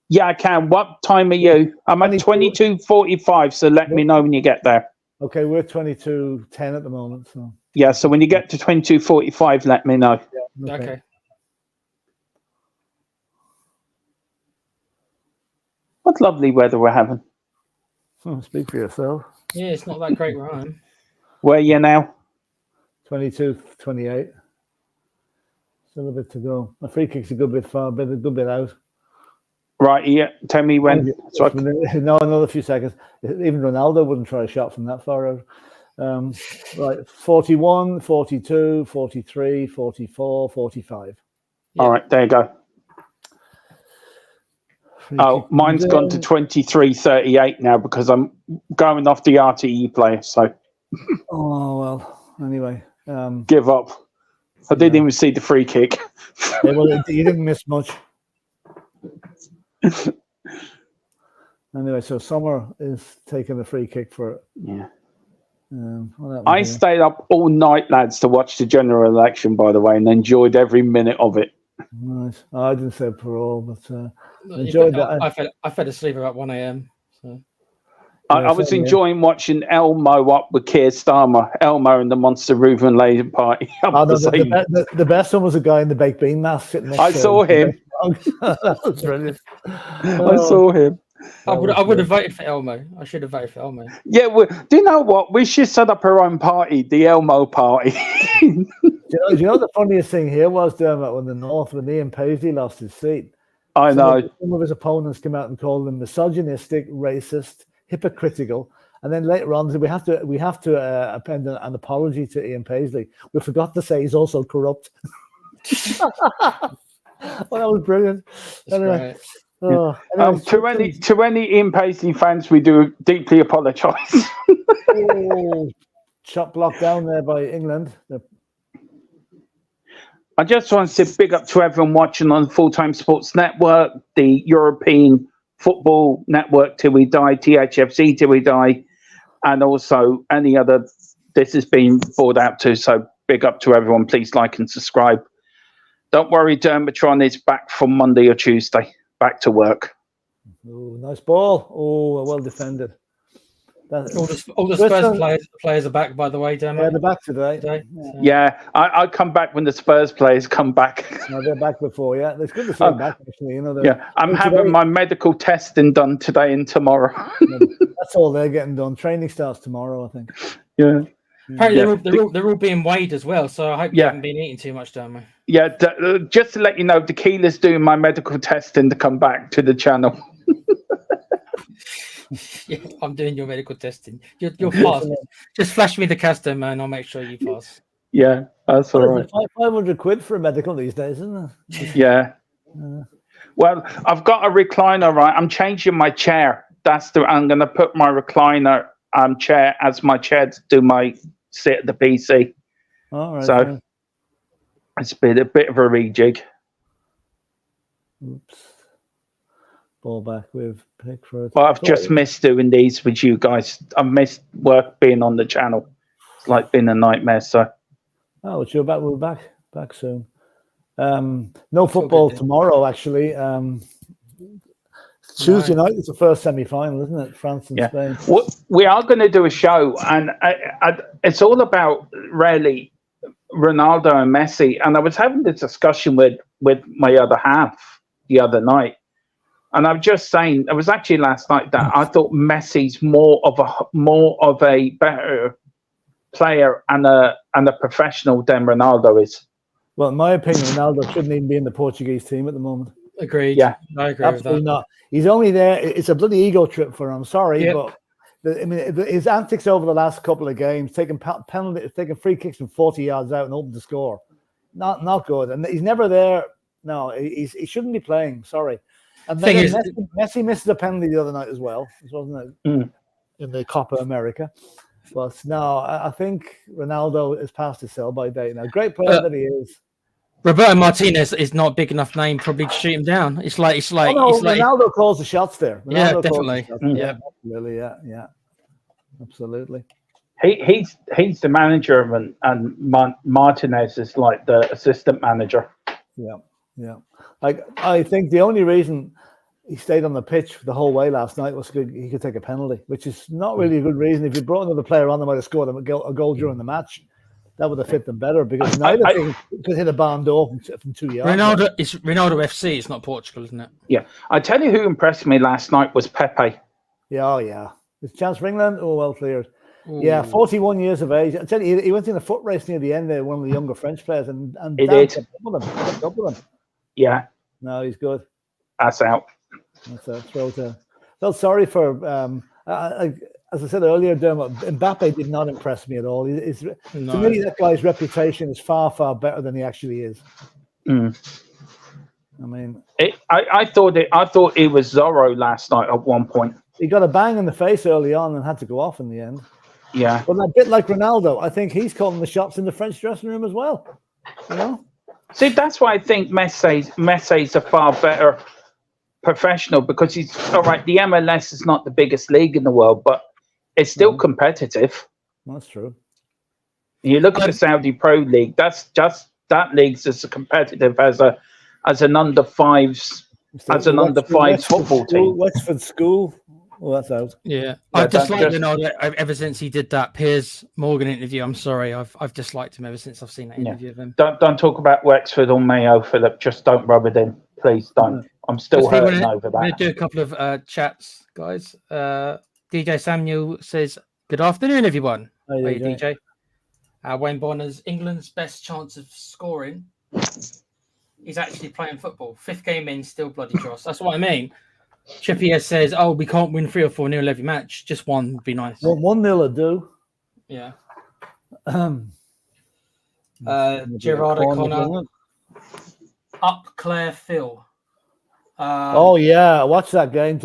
Yeah, I can. What time are you? I'm at 22:45. So let me know when you get there. Okay, we're 22:10 at the moment. So yeah, so when you get to 22:45, let me know. Yeah, okay. What lovely weather we're having. Speak for yourself. Yeah, it's not that great where I am. Where are you now? 22-28. Still a bit to go. My free kick's a good bit far, but a good bit out. Right, yeah. Tell me when. No, another few seconds. Even Ronaldo wouldn't try a shot from that far out. Right, 41, 42, 43, 44, 45. Yeah. All right, there you go. Mine's gone to 23:38 now because I'm going off the RTE player. So. Oh well. Anyway, give up. I didn't even see the free kick. Yeah, well, you didn't miss much. Anyway, so Sommer is taking a free kick for. Yeah. I stayed up all night, lads, to watch the general election, by the way, and enjoyed every minute of it. Nice. I didn't say parole, but enjoyed that. I fell asleep about 1 a.m. So. I was enjoying watching Elmo up with Keir Starmer, Elmo and the Monster Reuven Labour Party. The best one was a guy in the baked bean mask sitting next to him. I saw him. That was brilliant. I saw him. I would have voted for Elmo. I should have voted for Elmo. Yeah, well, do you know what? We should set up our own party, the Elmo Party. Do you know the funniest thing here was, Dermot, when Ian Paisley lost his seat? I know. Some of his opponents came out and called him misogynistic, racist, hypocritical, and then later on we have to append an apology to Ian Paisley. We forgot to say he's also corrupt. Well, that was brilliant. Anyway, to any Ian Paisley fans, we do deeply apologise. Shot blocked down there by England. I just want to say big up to everyone watching on Full Time Sports Network, the European Football Network Till We Die, THFC Till We Die, and also any other this has been brought out to. So big up to everyone. Please like and subscribe. Don't worry, Dermatron is back from Monday or Tuesday. Back to work. Oh, nice ball. Oh, well defended. All the Spurs players are back, by the way, Dermot. Yeah, they're back today. Yeah, I come back when the Spurs players come back. No, they're back before, yeah. It's good to see them back, actually. I'm having my medical testing done today and tomorrow. That's all they're getting done. Training starts tomorrow, I think. Yeah. Apparently they're all being weighed as well, so I hope you haven't been eating too much, Dermot. Yeah, just to let you know, Tequila's doing my medical testing to come back to the channel. Yeah, I'm doing your medical testing. You'll pass. Just flash me the cast, man. I'll make sure you pass. Yeah, that's all right. 500 quid for a medical these days, isn't it? Yeah. Well, I've got a recliner, right? I'm changing my chair. I'm going to put my recliner chair as my chair to do my sit at the PC. All right. So it's been a bit of a rejig. Oops. Ball back with Pickford. Well, I've just missed doing these with you guys. I've missed work being on the channel. It's like been a nightmare. So. Oh, but you're back. We're back soon. No football tomorrow, actually. Tuesday night is the first semi-final, isn't it? France and Spain. We are going to do a show, and it's all about really Ronaldo and Messi, and I was having this discussion with my other half the other night, and I was just saying, it was actually last night, that I thought Messi's more of a better player and a professional than Ronaldo is. Well, in my opinion, Ronaldo shouldn't even be in the Portuguese team at the moment. Agreed. Yeah, I agree Absolutely with that. not. He's only there. It's a bloody ego trip for him. Sorry, Yep. but his antics over the last couple of games, taking penalty, taking free kicks from 40 yards out and hoping to score, not good. And he's never there. No, he shouldn't be playing. Sorry. And then Messi misses a penalty the other night as well. This wasn't in the Copa America. But no, I think Ronaldo is past his sell-by date now. Great player that he is. Roberto Martinez is not a big enough name probably to shoot him down. It's like Ronaldo calls the shots there. Ronaldo definitely. Yeah, absolutely. Yeah, absolutely. He's the manager, and Martinez is like the assistant manager. Yeah. I think the only reason he stayed on the pitch the whole way last night was he could take a penalty, which is not really a good reason. If you brought another player on, they might have scored a goal during the match. That would have fit them better, because neither thing could hit a barn door from 2 yards. Ronaldo FC. It's not Portugal, isn't it? Yeah. I tell you who impressed me last night was Pepe. Yeah. His chance for England? Oh, well cleared. Ooh. Yeah, 41 years of age. I tell you, he went in a foot race near the end there, one of the younger French players, and he did. Kept up with him. Yeah. No, he's good. That's out. That's a throw to. Felt sorry for. As I said earlier, Dermot, Mbappe did not impress me at all. To me, that guy's reputation is far, far better than he actually is. I mean, I thought it was Zorro last night at one point. He got a bang in the face early on and had to go off in the end. Yeah. But a bit like Ronaldo, I think he's calling the shots in the French dressing room as well. You know? See, that's why I think Messi's a far better professional, because he's all right. The MLS is not the biggest league in the world, but it's still competitive. That's true. You look at the Saudi Pro League. That league's as competitive as an under fives football team. Wexford School. Well, that's out. Yeah, I've disliked Ronaldo ever since he did that Piers Morgan interview. I'm sorry, I've disliked him ever since I've seen that interview of him. Don't talk about Wexford or Mayo, Philip. Just don't rub it in, please. Don't. I'm still hurting over that. I'm going to do a couple of chats, guys. DJ Samuel says, "Good afternoon, everyone." Hey, DJ. Wayne Bonner's England's best chance of scoring is actually playing football. 5th game in, still bloody dross. That's what I mean. Trippier says, "Oh, we can't win 3 or 4-0 every match. Just one would be nice." 1-0 would do. Yeah. Gerard O'Connor. Up Claire Phil. Oh yeah, watch that game.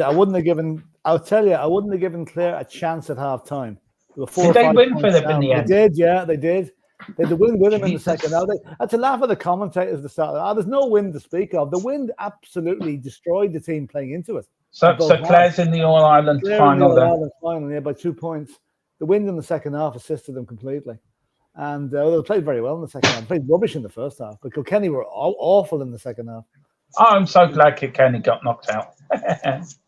I'll tell you, I wouldn't have given Claire a chance at half time. Did they win Philip in the end? They did, yeah, they did. They had the wind with him in the second. Now, I had to laugh at the commentators at the start. There's no wind to speak of. The wind absolutely destroyed the team playing into it. So Claire's in the All-Ireland final. Yeah, by 2 points. The wind in the second half assisted them completely. And they played very well in the second half. They played rubbish in the first half. But Kilkenny were awful in the second half. Oh, I'm so glad Kilkenny got knocked out.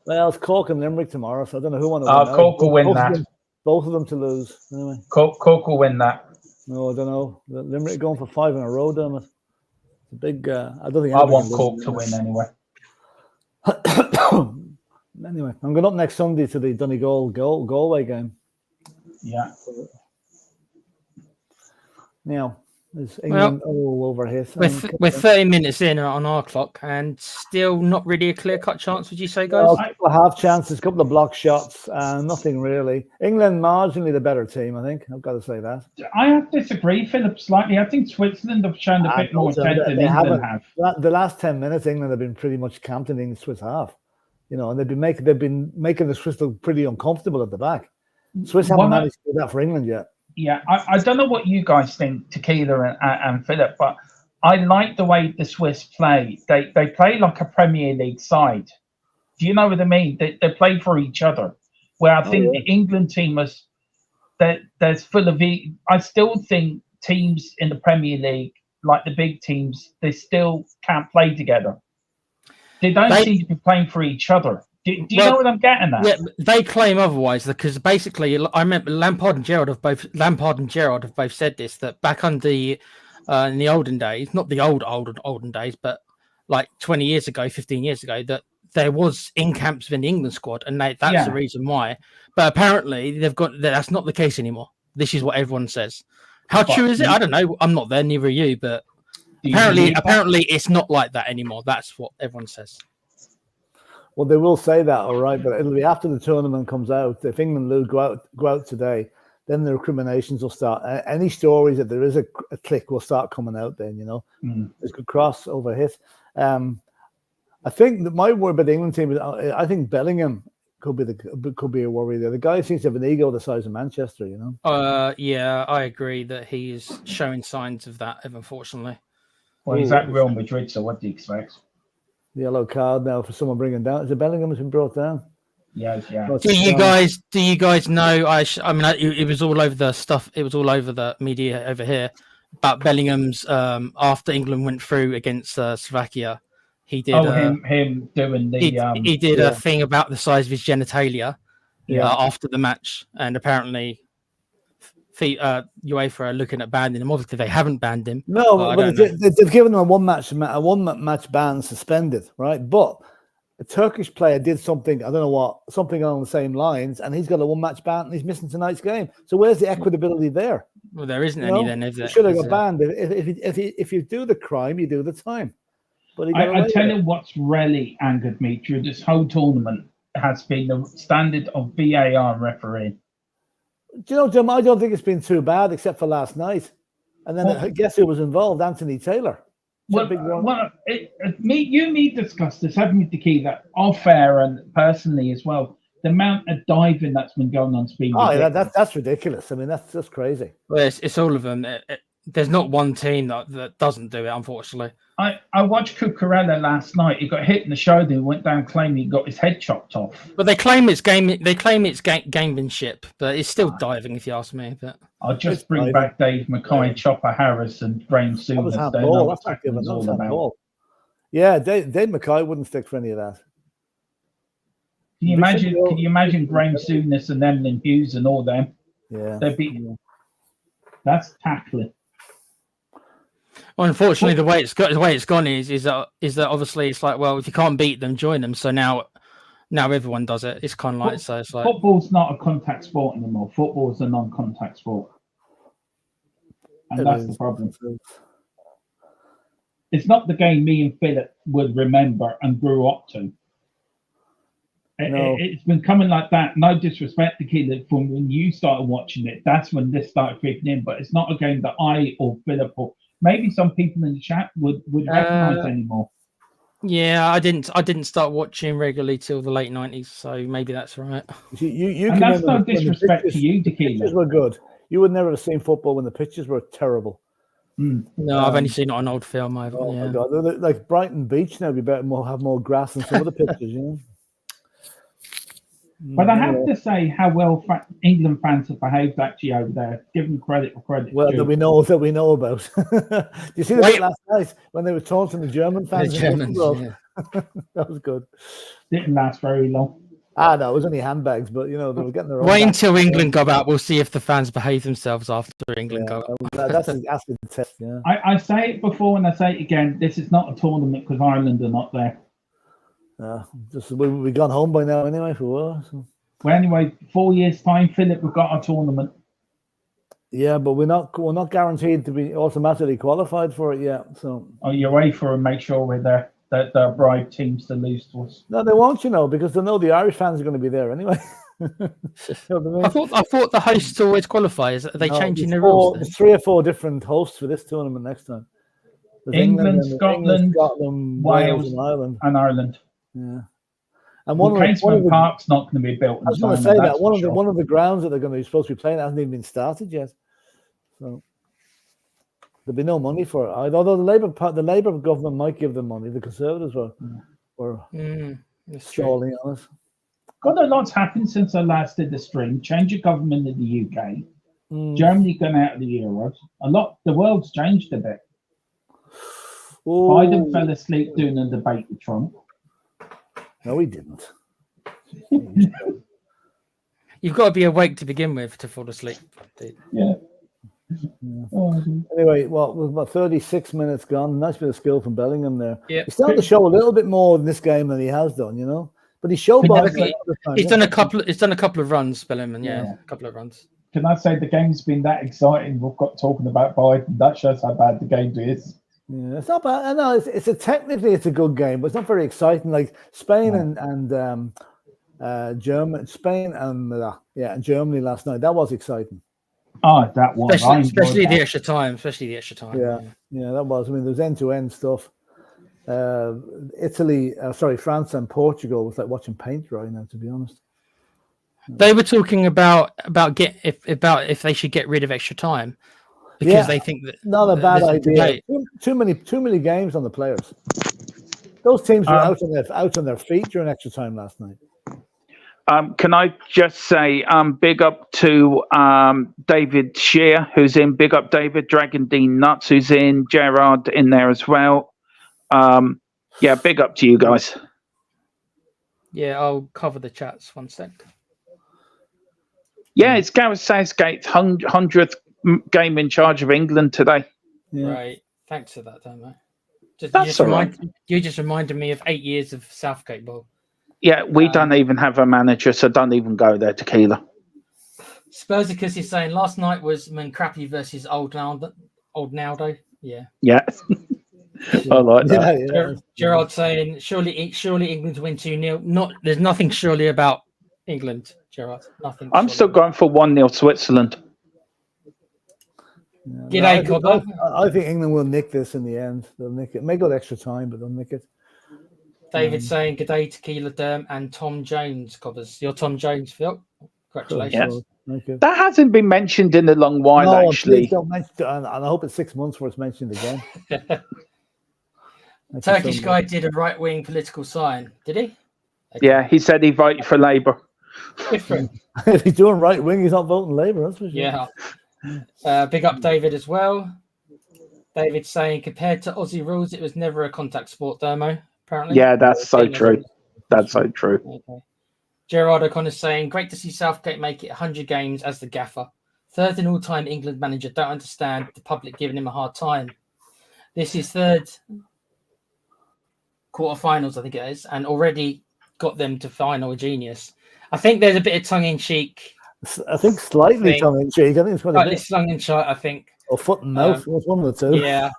Well, it's Cork and Limerick tomorrow, so I don't know who won. Cork will win that. Both of them to lose. Anyway. Cork will win that. No, I don't know. Limerick going for 5 in a row, damn it. It's a big. I don't think. I want Cork to win anyway. Anyway, I'm going up next Sunday to the Donegal Galway game. Yeah. Now, is England all over here? We're 30 minutes in on our clock, and still not really a clear-cut chance. Would you say, guys? Well, a couple of half chances, a couple of block shots, and nothing really. England marginally the better team, I think. I've got to say that. I disagree, Philip, slightly. I think Switzerland have shown a bit more intent than England have. The last 10 minutes, England have been pretty much camped in the Swiss half. You know, and they've been making the Swiss look pretty uncomfortable at the back. Swiss haven't managed to do that for England yet. Yeah, I don't know what you guys think, Tequila and Philip, but I like the way the Swiss play. They play like a Premier League side. Do you know what I mean? They play for each other. Where I think the England team there's full of. I still think teams in the Premier League, like the big teams, they still can't play together. They don't seem to be playing for each other. Do you know what I'm getting at? Yeah, they claim otherwise because basically, I remember Lampard and Gerrard have both said this, that back under in the olden days, not the olden days, but like 20 years ago, 15 years ago, that there was in camps within the England squad, and that's the reason why. But apparently, that's not the case anymore. This is what everyone says. How true is it? I don't know. I'm not there, neither are you. But apparently, it's not like that anymore. That's what everyone says. Well, they will say that, all right, but it'll be after the tournament comes out. If England lose, go out today, then the recriminations will start. Any stories that there is a click will start coming out. Then It's a good crossover hit. I think that my worry about the England team is I think Bellingham could be a worry there. The guy seems to have an ego the size of Manchester. Yeah, I agree that he is showing signs of that. Unfortunately, well, he's at Real Madrid, so what do you expect? Yellow card now for someone bringing down. Is it Bellingham has been brought down? Yeah. Do you guys know? It was all over the stuff. It was all over the media over here about Bellingham's. After England went through against Slovakia, he did. Him doing the. He did a thing about the size of his genitalia. After the match, and apparently, UEFA are looking at banning him. Obviously, they haven't banned him. No, but they've given him a one match ban suspended, right? But a Turkish player did something, I don't know what, something along the same lines, and he's got a one match ban and he's missing tonight's game. So where's the equitability there? Well, there isn't any then, is there? Should have got banned. If you do the crime, you do the time. But I tell you what's really angered me through this whole tournament has been the standard of VAR refereeing. Do you know, Jim, I don't think it's been too bad except for last night. And then guess who was involved? Anthony Taylor. Me discussed this, haven't we, Tequila, off air and personally as well. The amount of diving that's been going on has been ridiculous. That's ridiculous. I mean, that's just crazy. Well, it's all of them. There's not one team that doesn't do it, unfortunately. I watched Cucurella last night. He got hit in the shoulder and went down claiming he got his head chopped off. But they claim it's gamemanship, but it's still diving, if you ask me. But I'll just bring back Dave Mackay, Chopper Harris, and Graham Souness. That was handball. That's not given. That was handball. Yeah, Dave Mackay wouldn't stick for any of that. Can you imagine Graham Souness and Emlyn Hughes and all them? Yeah, that's tackling. Well, unfortunately, the way it's gone is that obviously it's like, well, if you can't beat them, join them. So now everyone does it. It's kind of like so. It's like football's not a contact sport anymore. Football is a non-contact sport, and that's the problem. It's not the game me and Philip would remember and grew up to. It's been coming like that. No disrespect to Kid, from when you started watching it, that's when this started creeping in. But it's not a game that I or Philip or maybe some people in the chat would recognize anymore. Yeah, I didn't start watching regularly till the late 90s, so maybe that's right. You and that's no disrespect to you, Tequila. The pitches were good. You would never have seen football when the pitches were terrible. No, I've only seen it on old film. My God, like Brighton Beach now, have more grass than some of the pitches, you know. But I have to say how well England fans have behaved actually over there. Give them credit for credit. Well, that we know about. Do you see the bit last night when they were taunting the German fans? The Germans, that was good. Didn't last very long. No, it was only handbags, but they were getting their own. Wait until England go out. We'll see if the fans behave themselves after England go out. That's the test. Yeah. I say it before and I say it again. This is not a tournament because Ireland are not there. We gone home by now anyway for a while. So. Well, anyway, 4 years time, Philip, we've got our tournament. Yeah, but we're not guaranteed to be automatically qualified for it yet. So you're away for and make sure we're there. That they'll bribe teams to lose to us. No, they won't. Because they know the Irish fans are going to be there anyway. You know what I mean? I thought the hosts always qualify. Are they changing the rules? There's 3 or 4 different hosts for this tournament next time. England, Scotland, Wales, and Ireland. Yeah. And Casement Park's not going to be built. I was going to say that one of the grounds that they're going to be supposed to be playing hasn't even been started yet. So there'll be no money for it. Although the Labour government might give them money, the Conservatives were stalling on us. God, a lot's happened since I last did the stream. Change of government in the UK. Germany gone out of the Euros. The world's changed a bit. Biden fell asleep doing a debate with Trump. No, he didn't. You've got to be awake to begin with to fall asleep. Yeah. Anyway, well, with about 36 minutes gone, nice bit of skill from Bellingham there. Yeah. He's starting to show a little bit more in this game than he has done, you know. But he showed He's done a couple of runs, Bellingham. Yeah, a couple of runs. Can I say the game's been that exciting? We've got talking about Biden. That shows how bad the game is. Yeah, it's not bad. I know technically it's a good game, but it's not very exciting. Like Spain and Germany, and Germany last night. That was exciting. Oh, that was especially the extra time. Yeah, that was. I mean, there's end-to-end stuff. France and Portugal was like watching paint dry now, to be honest. They were talking about if they should get rid of extra time because they think that not a bad idea. Too many games on the players. Those teams were out on their feet during extra time last night. Can I just say big up to David Shear, who's in. Big up David. Dragon Dean Nuts, who's in. Gerard in there as well. Big up to you guys. Yeah, I'll cover the chats 1 sec. Yeah, it's Gareth Southgate's 100th game in charge of England today. Yeah. Right. Thanks for that, Damo. You just reminded me of 8 years of Southgate ball. Yeah, we don't even have a manager, so don't even go there, Tequila. Spursicus is saying last night was Mancrappy versus Old Naldo. Yeah. Yeah. I like that. Yeah. Gerard saying surely England win 2-0. There's nothing surely about England, Gerard. Nothing. I'm still going for 1-0 Switzerland. I think England will nick this in the end. They'll nick it. May go extra time, but they'll nick it. David saying good day, Tequila Derm and Tom Jones covers. You're Tom Jones, Phil. Congratulations. Yes. That hasn't been mentioned in a long while, actually. Don't mention it, and I hope it's 6 months before it's mentioned again. Turkish guy did a right-wing political sign, did he? Okay. Yeah, he said he voted for Labour. Different. If he's doing right-wing, he's not voting Labour, that's for sure. Yeah. Big up David as well. David saying, compared to Aussie rules, it was never a contact sport, Dermo, apparently. Yeah, that's so true. That's so true. Okay. Gerard O'Connor saying, great to see Southgate make it 100 games as the gaffer. Third in all-time England manager. Don't understand the public giving him a hard time. This is third quarterfinals, I think it is, and already got them to final. Genius. I think there's a bit of tongue-in-cheek. I think slightly tongue-in-cheek. I think it's quite a bit tongue-in-cheek, I think. Or foot and mouth. What's one of the two? Yeah.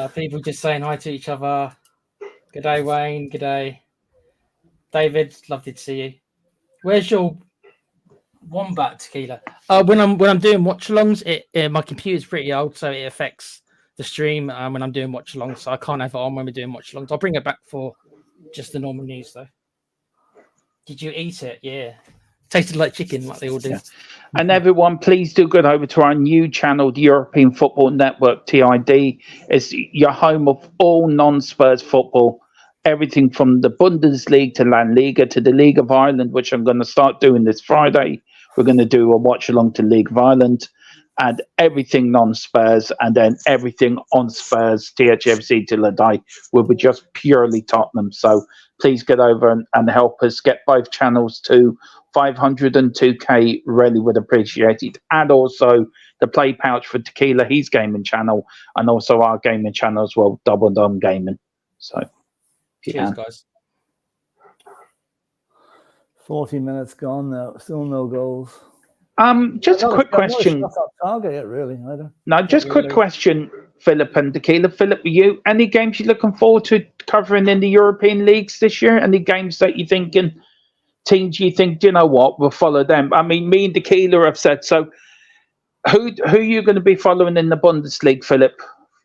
People just saying hi to each other. Good day, Wayne. Good day. David, lovely to see you. Where's your Wombat, Tequila? When I'm doing watch-alongs, my computer's pretty old, so it affects the stream when I'm doing watch-alongs, so I can't have it on when we're doing watch-alongs. I'll bring it back for just the normal news, though. Did you eat it? Yeah. Tasted like chicken, like they all do. Yeah. And everyone, please do go over to our new channel, the European Football Network, TID. It's your home of all non-Spurs football. Everything from the Bundesliga to La Liga to the League of Ireland, which I'm going to start doing this Friday. We're going to do a watch-along to League of Ireland and everything non-Spurs, and then everything on Spurs, THFC till I die, will be just purely Tottenham. So please get over and help us get both channels to 502k. Really would appreciate it. And also the Play Pouch for Tequila, his gaming channel, and also our gaming channel as well, Double Dum Gaming. So, cheers, guys. 40 minutes gone now, still no goals. Just a quick question. Not target yet, really, either. No, just quick question, Philip and Tequila. Philip, you any games you're looking forward to covering in the European leagues this year? Any games that you thinking, teams you think, you know what, we'll follow them? I mean, me and Tequila have said so. Who are you going to be following in the Bundesliga, Philip?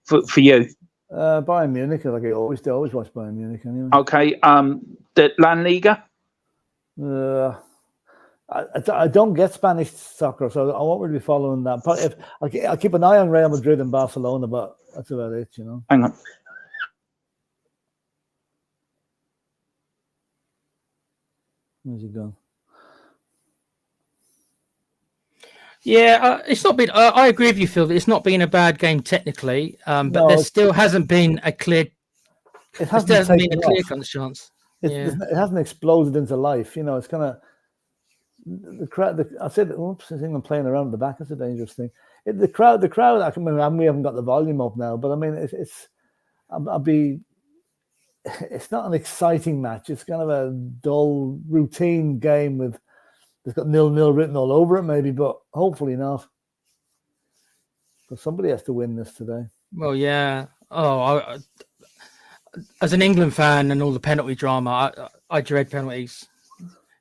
For you, Bayern Munich. Like I always watch Bayern Munich anyway. Okay, the La Liga. I don't get Spanish soccer, so I won't really be following that. But if I'll keep an eye on Real Madrid and Barcelona, but that's about it, you know. Hang on. Where's he gone? Yeah, it's not been. I agree with you, Phil. It's not been a bad game technically, but there still hasn't been a clear. It hasn't been a clear chance. It hasn't exploded into life. You know, it's kind of. I said, oops, I think I'm playing around at the back. That's a dangerous thing. the crowd. I mean, we haven't got the volume up now, but I mean, it's not an exciting match. It's kind of a dull, routine game with it's got 0-0 written all over it, maybe, but hopefully not. Because somebody has to win this today. Well, yeah. Oh, as an England fan and all the penalty drama, I dread penalties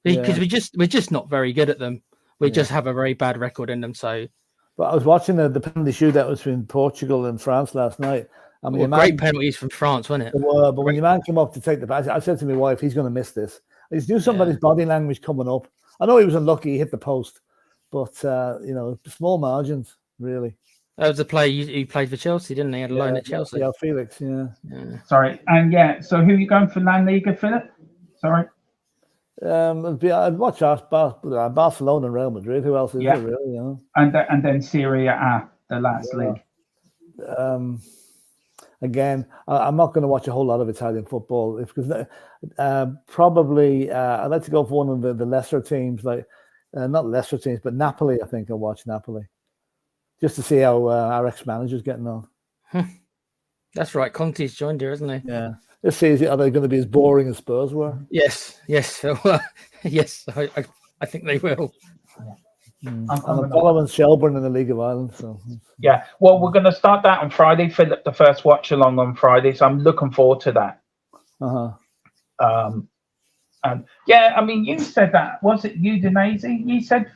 because we're just not very good at them. We just have a very bad record in them. So, but I was watching the penalty shootout between Portugal and France last night. I mean, great penalties from France, wasn't it? But when your man came up to take the pass, I said to my wife, "He's going to miss this." I just knew somebody's body language coming up. I know he was unlucky; he hit the post, but small margins, really. That was the player he played for Chelsea, didn't he? Had a loan at Chelsea. Yeah, Felix. Yeah. Sorry, and so who are you going for La Liga, Philip? Sorry. I'd watch Barcelona and Real Madrid. Who else is there, really? You know? And then Serie A, the last league. Again, I'm not going to watch a whole lot of Italian football because probably I'd like to go for one of the lesser teams, like not lesser teams, but Napoli. I think I'll watch Napoli just to see how our ex-manager's getting on. That's right. Conte's joined here, isn't he? Yeah. Let's see, are they going to be as boring as Spurs were? Yes. Yes. Yes. I think they will. I'm following Shelburne in the League of Ireland. So yeah, well, we're going to start that on Friday, Philip. The first watch along on Friday, so I'm looking forward to that. And yeah, I mean, you said that, was it Udinese? You said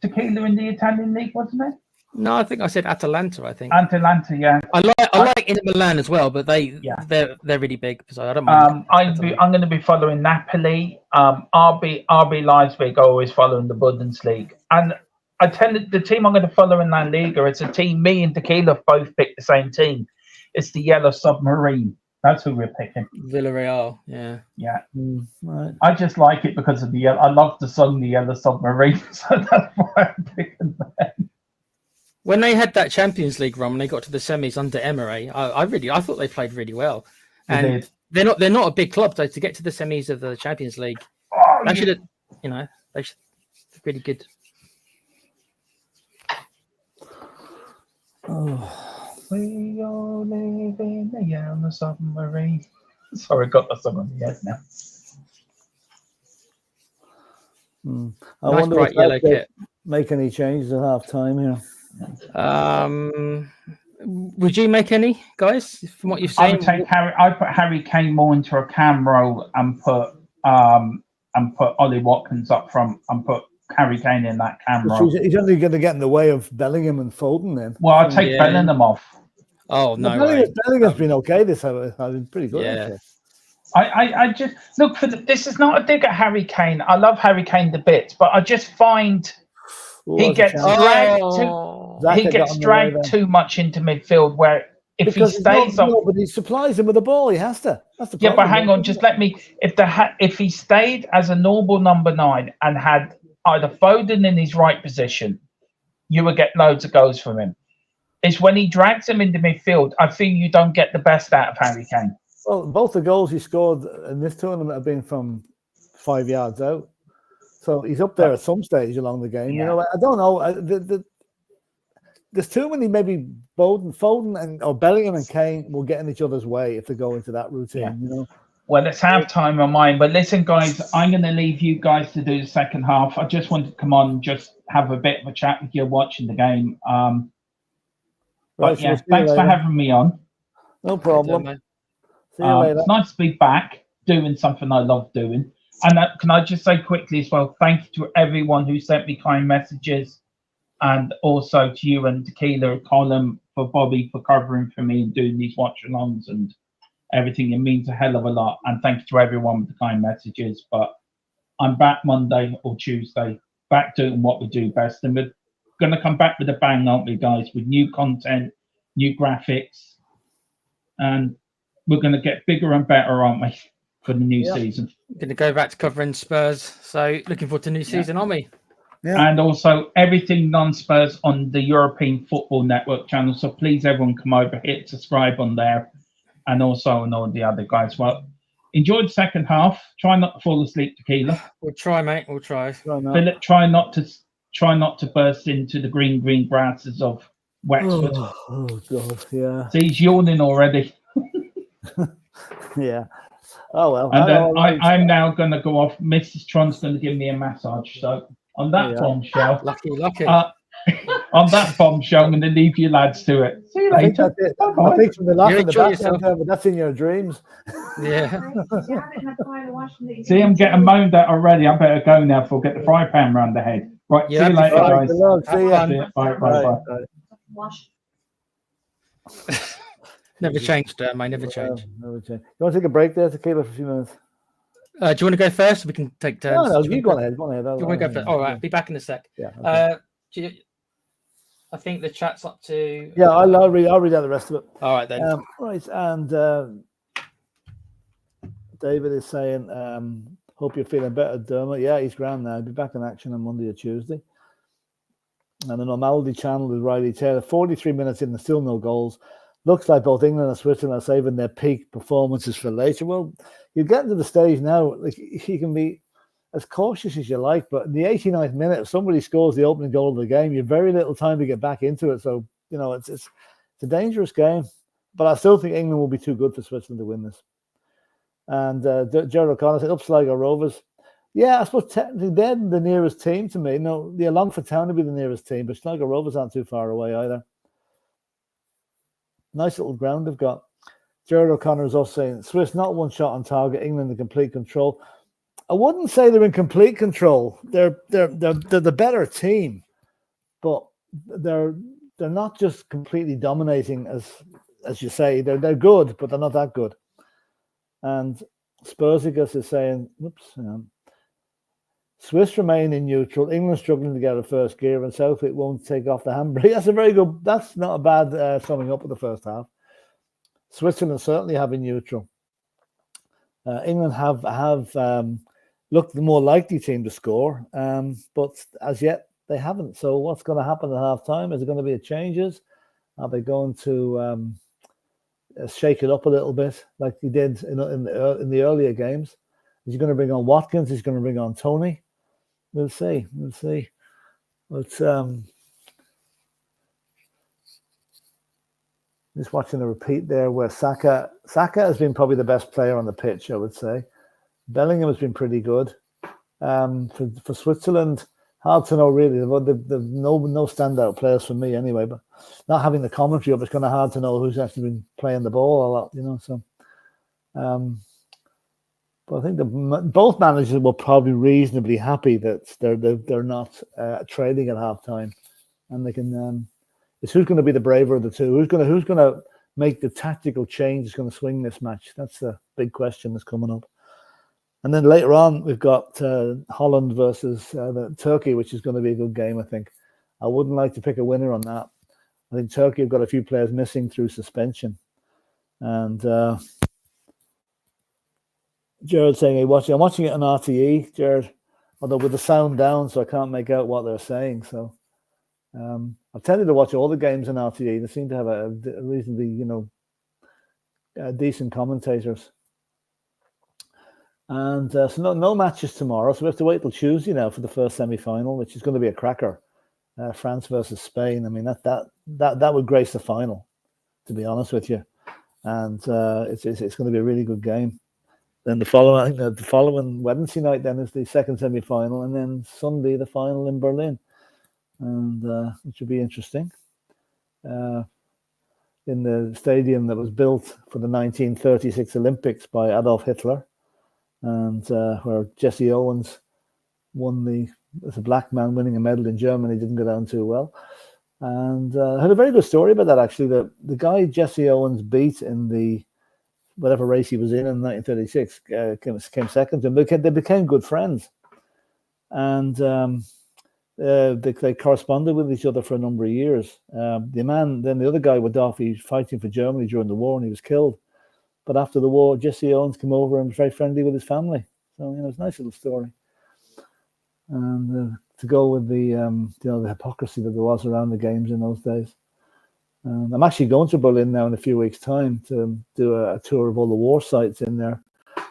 Tequila in the Italian league, wasn't it? No, I think I said Atalanta. I think Atalanta, yeah. I like Inter Milan as well, but they're really big, so I don't mind. I'm going to be following Napoli. RB Leipzig. Always following the Bundesliga, and I tell you, the team I'm going to follow in La Liga. It's a team. Me and Tequila both picked the same team. It's the Yellow Submarine. That's who we're picking. Villarreal. Yeah. Right. I just like it because of the yellow. I love the song, The Yellow Submarine, so that's why I'm picking them. When they had that Champions League run, when they got to the semis under Emery, I thought they played really well. And they're not a big club, though. To get to the semis of the Champions League, they should really good. Oh, we all live in the Yellow Submarine. Sorry, got the song on the head now. I wonder if yellow kit. Make any changes at half time here. Would you make any, guys, from what you've seen? I put Harry Kane more into a cam role and put Ollie Watkins up front and put Harry Kane in that cam role. He's only going to get in the way of Bellingham and Foden then. Well, I'll take Bellingham off. Oh no, Bellingham's been okay. This has been pretty good. Yeah. I just look for this is not a dig at Harry Kane. I love Harry Kane to bits, but I just find he gets dragged too much into midfield. Where if he stays up, but he supplies him with the ball. He has to. That's the problem. Yeah, but hang on, just let me. If he stayed as a normal number 9 and had either Foden in his right position, you would get loads of goals from him. It's when he drags him into midfield, I feel you don't get the best out of Harry Kane. Well, both the goals he scored in this tournament have been from 5 yards out. So he's up there at some stage along the game. Yeah. You know, I don't know. There's too many. Maybe Foden or Bellingham and Kane will get in each other's way if they go into that routine. Yeah. You know. Well, it's half-time on mine. But listen, guys, I'm going to leave you guys to do the second half. I just wanted to come on and just have a bit of a chat with you watching the game. But yeah, thanks for having me on. No problem. See you later. It's nice to be back doing something I love doing. And can I just say quickly as well, thank you to everyone who sent me kind messages, and also to you and Tequila, Colin, for Bobby for covering for me and doing these watch-alongs and everything. It means a hell of a lot. And thank you to everyone with the kind messages. But I'm back Monday or Tuesday, back doing what we do best. And we're going to come back with a bang, aren't we, guys, with new content, new graphics. And we're going to get bigger and better, aren't we, for the new season? Going to go back to covering Spurs. So looking forward to new season, aren't we? Yeah. And also everything non-Spurs on the European Football Network channel. So please, everyone, come over, hit subscribe on there, and also on all the other guys. Well, enjoy the second half. Try not to fall asleep, Tequila. We'll try, mate. We'll try. Philip, try not to burst into the green grasses of Wexford. Oh God, yeah, See, he's yawning already. yeah. Oh well. And then all right. I'm now going to go off. Mrs. Tron's going to give me a massage. So on that Yeah. bombshell, Lucky. on that bombshell, I'm going to leave you lads to it. See you I think later. that's it. Bye-bye. I think from the laugh You in the enjoy background yourself. there, but that's in your dreams. Yeah. See, I'm getting moaned at already. I better go now before I get the fry pan round the head. Right, Yeah, see you that'd be later, fine. Right, guys. good luck. Have See fun. ya. See ya. Bye, bye, Right, bye. right. Never changed, mate. Never changed. Never change. You want to take a break there, Tequila, for a few minutes? Do you want to go first? We can take turns. No, Do you you go ahead. Go ahead. want to go first? All right, be back in a sec. Yeah. Okay. I think the chat's up to. Yeah, I'll read out the rest of it. All right then. Right, and David is saying, hope you're feeling better, Dermot. Yeah, he's grand now. He'll be back in action on Monday or Tuesday. And the Normality channel is Riley Taylor. 43 minutes in and still no goals. Looks like both England and Switzerland are saving their peak performances for later. Well, you're getting to the stage now, like you can be as cautious as you like, but in the 89th minute, if somebody scores the opening goal of the game, you've very little time to get back into it. So, you know, it's a dangerous game. But I still think England will be too good for Switzerland to win this. And Gerald O'Connor said, Sligo Rovers. Yeah, I suppose technically they're the nearest team to me. No, the Longford Town would be the nearest team, but Sligo Rovers aren't too far away either. Nice little ground they've got. Gerald O'Connor is also saying, Swiss not one shot on target, England in complete control. I wouldn't say they're in complete control. They're the better team, but they're not just completely dominating as you say. They're good, but they're not that good. And Spursigus is saying, Swiss remain in neutral. England struggling to get a first gear, and Southwick won't take off the handbrake. That's a very good. That's not a bad summing up of the first half. Switzerland certainly have in neutral. England have looked the more likely team to score, but as yet they haven't. So what's going to happen at half time? Is it going to be a changes? Are they going to shake it up a little bit like he did in the earlier games? Is he going to bring on Watkins? Is he going to bring on Tony? We'll see. But just watching a repeat there where Saka has been probably the best player on the pitch, I would say. Bellingham has been pretty good. For Switzerland, hard to know really. They've no standout players for me anyway. But not having the commentary up, it's kind of hard to know who's actually been playing the ball a lot, you know. So, but I think both managers were probably reasonably happy that they're not trading at halftime, and they can. It's who's going to be the braver of the two. Who's going to make the tactical change that's going to swing this match? That's the big question that's coming up. And then later on, we've got Holland versus Turkey, which is going to be a good game, I think. I wouldn't like to pick a winner on that. I think Turkey have got a few players missing through suspension. And Jared saying, I'm watching it on RTE, Jared, although with the sound down, so I can't make out what they're saying. So I've tended to watch all the games on RTE. They seem to have a reasonably, decent commentators. And so no matches tomorrow. So we have to wait till Tuesday now for the first semi-final, which is going to be a cracker. France versus Spain. I mean, that would grace the final, to be honest with you. And it's going to be a really good game. Then the following Wednesday night then is the second semi-final, and then Sunday the final in Berlin, and which will be interesting. In the stadium that was built for the 1936 Olympics by Adolf Hitler, and where Jesse Owens won as a black man winning a medal in Germany didn't go down too well. And I had a very good story about that, actually. The guy Jesse Owens beat in the whatever race he was in 1936 came second to him. They became good friends, and they corresponded with each other for a number of years. The other guy went off. He was fighting for Germany during the war, and he was killed. But after the war, Jesse Owens came over and was very friendly with his family. So it's a nice little story. And to go with the hypocrisy that there was around the games in those days. I'm actually going to Berlin now in a few weeks' time to do a tour of all the war sites in there.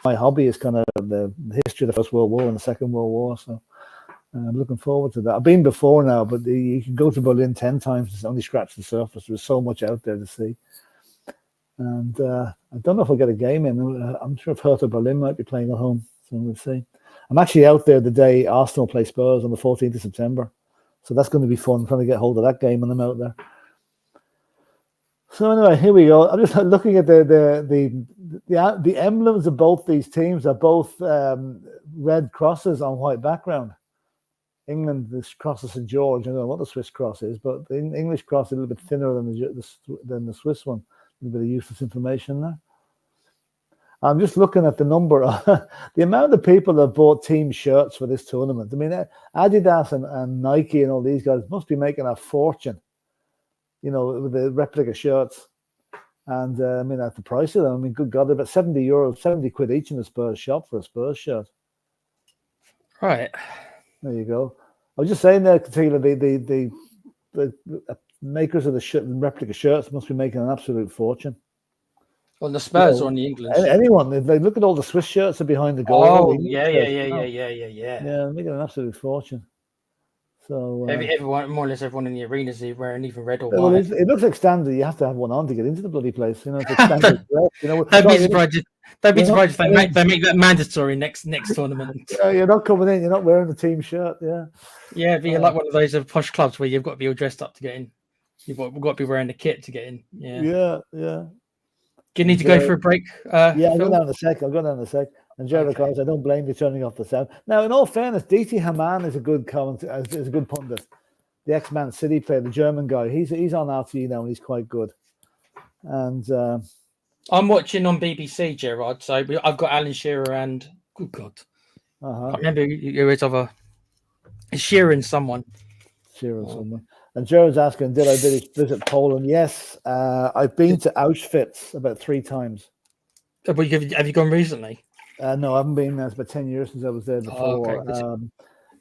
My hobby is kind of the history of the First World War and the Second World War. So I'm looking forward to that. I've been before now, but you can go to Berlin 10 times. It's only scratched the surface. There's so much out there to see. And I don't know if I'll get a game in. I'm sure if Hertha Berlin might be playing at home. So we'll see. I'm actually out there the day Arsenal play Spurs on the 14th of September. So that's going to be fun, trying to get hold of that game when I'm out there. So anyway, here we go. I'm just looking at the emblems of both these teams are both red crosses on white background. England, this cross of St. George. I don't know what the Swiss cross is, but the English cross is a little bit thinner than the Swiss one. A little bit of useless information there. I'm just looking at the number, the amount of people that bought team shirts for this tournament. I mean, Adidas and Nike and all these guys must be making a fortune, you know, with the replica shirts. And I mean, at the price of them, I mean, good God, they're about €70, 70 quid each in the Spurs shop for a Spurs shirt. Right. There you go. I was just saying there, Katila, the makers of the replica shirts must be making an absolute fortune. On the Spurs or on the England? Anyone. They look at all the Swiss shirts are behind the goal. Oh, yeah. Yeah, they're making an absolute fortune. So everyone, more or less everyone in the arenas is wearing either red or well, white. it looks like standard. You have to have one on to get into the bloody place. You know, it's like standard dress, you know. Don't be surprised if they make that mandatory next tournament. You're not coming in. You're not wearing the team shirt. Yeah. Yeah, but you're like one of those posh clubs where you've got to be all dressed up to get in. You've got to be wearing the kit to get in. Yeah. Do you need to go for a break? I'll go down in a sec. And Jared Collins, I don't blame you turning off the sound. Now, in all fairness, DT Hamann is a good is a good pundit. The ex-Man City player, the German guy. He's on RTE now, and he's quite good. And I'm watching on BBC, Gerard. So I've got Alan Shearer and good God, I remember who is other Shearer and someone. And Jared's asking, did I visit Poland? Yes, I've been to Auschwitz about 3 times. Have you gone recently? No, I haven't been there. It's about 10 years since I was there before. Okay.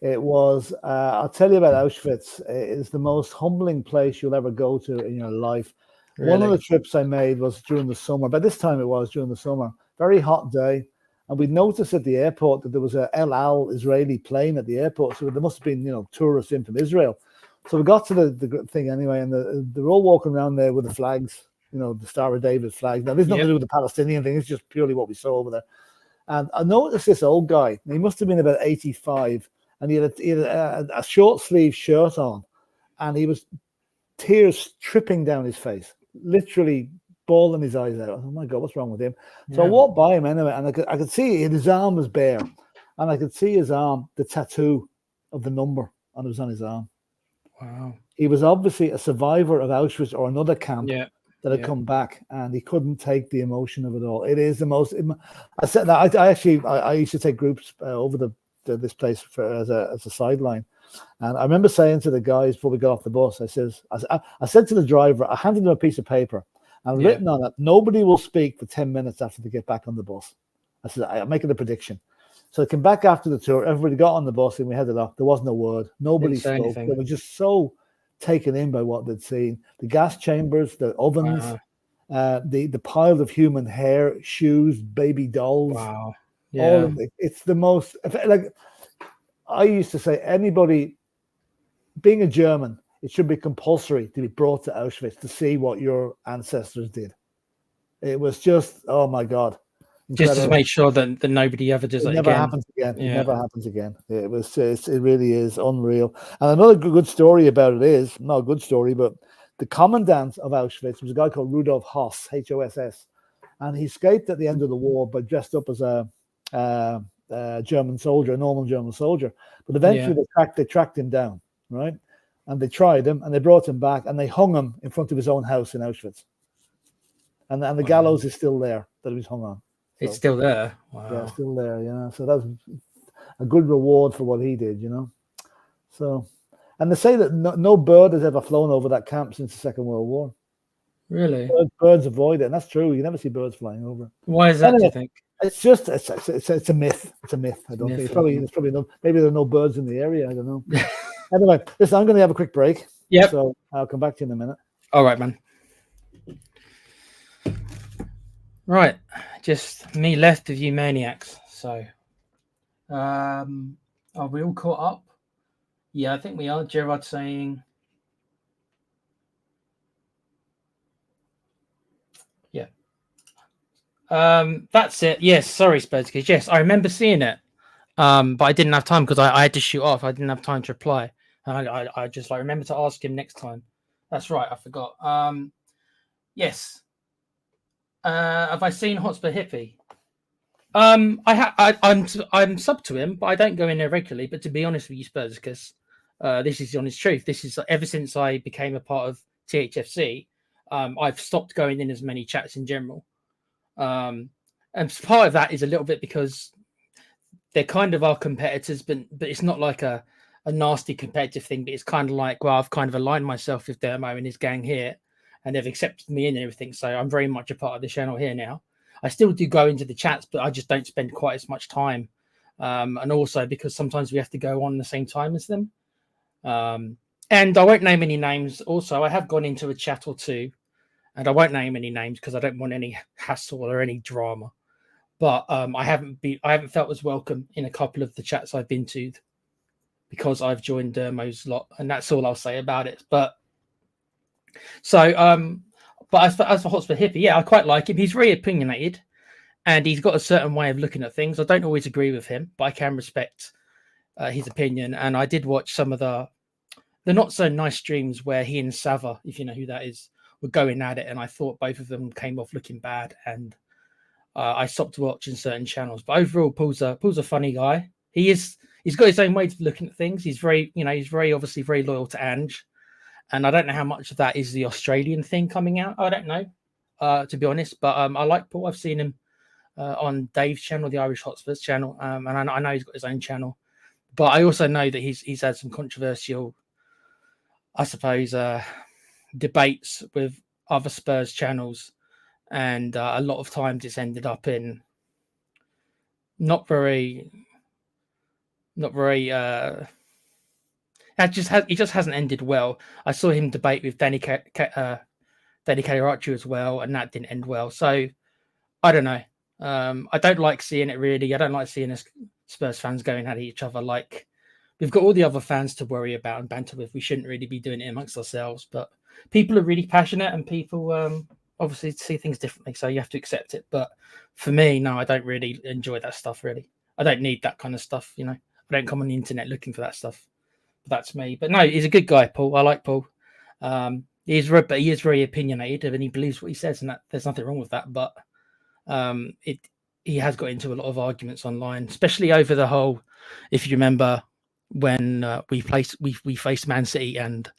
It was, I'll tell you about Auschwitz. It's the most humbling place you'll ever go to in your life. Really? One of the trips I made was during the summer. By this time it was during the summer. Very hot day. And we noticed at the airport that there was a El Al Israeli plane at the airport. So there must have been, tourists in from Israel. So we got to the thing anyway, and they're all walking around there with the flags, the Star of David flag. Now, there's nothing to do with the Palestinian thing. It's just purely what we saw over there. And I noticed this old guy. He must have been about 85, and he had a short sleeve shirt on, and he was tears tripping down his face, literally bawling his eyes out. Oh my God, what's wrong with him? Yeah. So I walked by him anyway, and I could see his arm was bare, and I could see his arm, the tattoo of the number, and it was on his arm. Wow. He was obviously a survivor of Auschwitz or another camp that had come back, and he couldn't take the emotion of it all. It is the most. I said that I used to take groups over this place as a sideline, and I remember saying to the guys before we got off the bus, I said to the driver, I handed him a piece of paper and written on it, nobody will speak for 10 minutes after they get back on the bus. I said, I'm making a prediction. So I came back after the tour. Everybody got on the bus and we headed off. There wasn't a word. Nobody spoke. They were just so taken in by what they'd seen. The gas chambers, the ovens, the piles of human hair, shoes, baby dolls. Wow. Yeah. All of it. It's the most, like I used to say, anybody, being a German, it should be compulsory to be brought to Auschwitz to see what your ancestors did. It was just, oh my God. Incredible. Just to make sure that nobody ever does that again. It never happens again. Yeah. It never happens again. It really is unreal. And another good story about it is, not a good story, but the commandant of Auschwitz was a guy called Rudolf Hoss, H-O-S-S. And he escaped at the end of the war, but dressed up as a German soldier, a normal German soldier. But eventually they tracked him down, right? And they tried him and they brought him back and they hung him in front of his own house in Auschwitz. And the gallows is still there that he was hung on. So, it's still there. Wow. Yeah, still there, So that's a good reward for what he did, So, and they say that no bird has ever flown over that camp since the Second World War. Really? Birds avoid it, and that's true. You never see birds flying over. Why is that, do you think? It's just, it's a myth. It's a myth. I don't think. It's probably no, maybe there are no birds in the area. I don't know. Anyway, listen, I'm going to have a quick break. Yeah. So I'll come back to you in a minute. All right, man. Right, just me left of you maniacs. So, are we all caught up? Yeah, I think we are. Gerard saying, yeah. That's it. Yes, sorry, Spurs Kids. Yes, I remember seeing it. But I didn't have time because I had to shoot off. I didn't have time to reply. And I just like remember to ask him next time. That's right, I forgot. Yes. Have I seen Hotspur Hippie? I'm sub to him, but I don't go in there regularly. But to be honest with you, Spurs, because this is the honest truth. This is ever since I became a part of THFC, I've stopped going in as many chats in general. And part of that is a little bit because they're kind of our competitors, but it's not like a nasty competitive thing. But it's kind of like, well, I've kind of aligned myself with Dermo and his gang here, and they've accepted me in and everything. So I'm very much a part of the channel here now. I still do go into the chats, but I just don't spend quite as much time. And also because sometimes we have to go on the same time as them. And I won't name any names. Also, I have gone into a chat or two, and I won't name any names because I don't want any hassle or any drama. But I haven't felt as welcome in a couple of the chats I've been to because I've joined Dermo's lot, and that's all I'll say about it. But so, but as for Hotspur Hippie, yeah, I quite like him. He's very opinionated, and he's got a certain way of looking at things. I don't always agree with him, but I can respect his opinion. And I did watch some of the not so nice streams where he and Sava, if you know who that is, were going at it, and I thought both of them came off looking bad, and I stopped watching certain channels. But overall, Paul's a funny guy. He's got his own way of looking at things. He's very obviously very loyal to Ange. And I don't know how much of that is the Australian thing coming out. I don't know, to be honest. But I like Paul. I've seen him on Dave's channel, the Irish Hotspurs channel. And I know he's got his own channel. But I also know that he's had some controversial, I suppose, debates with other Spurs channels. And a lot of times it's ended up in not very it just hasn't ended well. I saw him debate with Danny Caliracci as well, and that didn't end well. So I don't know. I don't like seeing it really. I don't like seeing us Spurs fans going at each other. Like we've got all the other fans to worry about and banter with. We shouldn't really be doing it amongst ourselves. But people are really passionate, and people obviously see things differently. So you have to accept it. But for me, no, I don't really enjoy that stuff. Really, I don't need that kind of stuff. You know, I don't come on the internet looking for that stuff. That's me. But no, he's a good guy, Paul. I like Paul. He is very opinionated, and he believes what he says, and there's nothing wrong with that. But he has got into a lot of arguments online, especially over the whole. If you remember when we faced Man City, and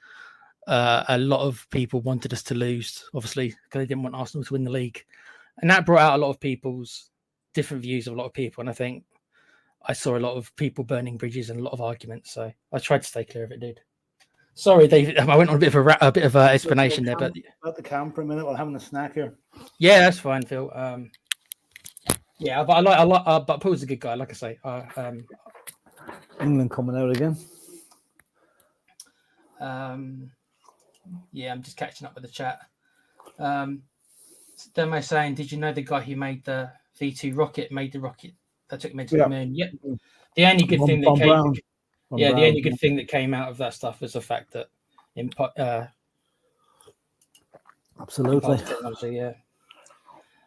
a lot of people wanted us to lose, obviously because they didn't want Arsenal to win the league, and that brought out a lot of people's different views of a lot of people. And I think I saw a lot of people burning bridges and a lot of arguments. So I tried to stay clear of it, dude. Sorry, David. I went on a bit of an explanation there, but about the camp for a minute while having a snack here. Yeah, that's fine, Phil. Yeah, but I like. But Paul's a good guy, like I say. England coming out again. Yeah, I'm just catching up with the chat. Demo saying, did you know the guy who made the V2 rocket made the rocket that took me to the moon? Yep. The only good thing that came, the only good thing that came out of that stuff was the fact that absolutely technology,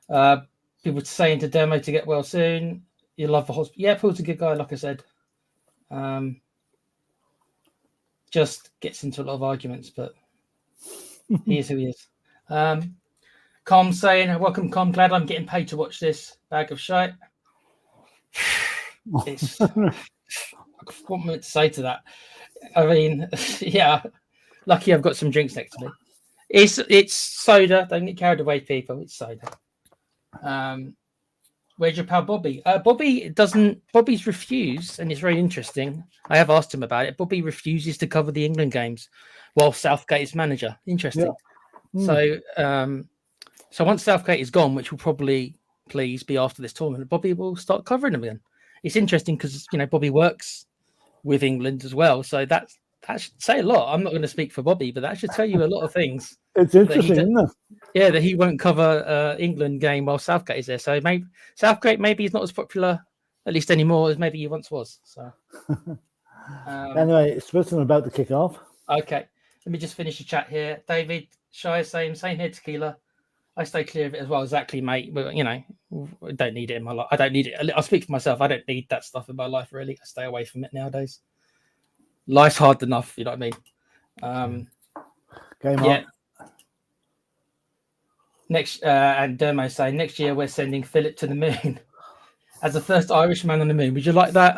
yeah. People saying to Demo to get well soon. You love the hospital. Yeah, Paul's a good guy, like I said. Just gets into a lot of arguments, but he is who he is. Com saying, welcome, Com. Glad I'm getting paid to watch this bag of shite. It's what am I to say to that? I mean, yeah, lucky I've got some drinks next to me. It's soda. Don't get carried away, people. It's soda. Where's your pal Bobby? Bobby's refused, and it's very interesting. I have asked him about it. Bobby refuses to cover the England games while Southgate is manager. Interesting. Yeah. So once Southgate is gone, which will probably please be after this tournament, Bobby will start covering them again. It's interesting because Bobby works with England as well, so that should say a lot. I'm not going to speak for Bobby, but that should tell you a lot of things. It's interesting, isn't it? Yeah, that he won't cover England game while Southgate is there. So maybe Southgate is not as popular, at least anymore, as maybe he once was. So Anyway, Switzerland about to kick off. Okay, let me just finish the chat here. David Shy same here, Tequila. I stay clear of it as well, exactly, mate. But I don't need it in my life. I don't need it. I'll speak for myself. I don't need that stuff in my life, really. I stay away from it nowadays. Life's hard enough, you know what I mean? Game on. Next, and Dermo saying next year we're sending Philip to the moon as the first Irishman on the moon. Would you like that?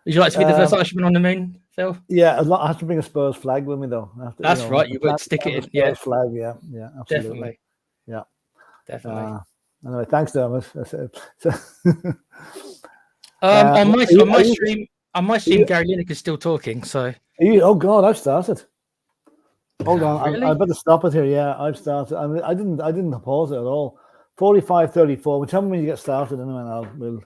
Would you like to be the first Irishman on the moon, Phil? Yeah, I have to bring a Spurs flag with me though. That's right. You would stick it in. Yeah, flag. Yeah, absolutely. Definitely. Yeah, definitely. Anyway, thanks, Dermot. On my stream, Gary Lineker is still talking. So. Oh God, I've started. Hold on, really? I better stop it here. Yeah, I've started. I didn't pause it at all. 45-34. Tell me when you get started, anyway.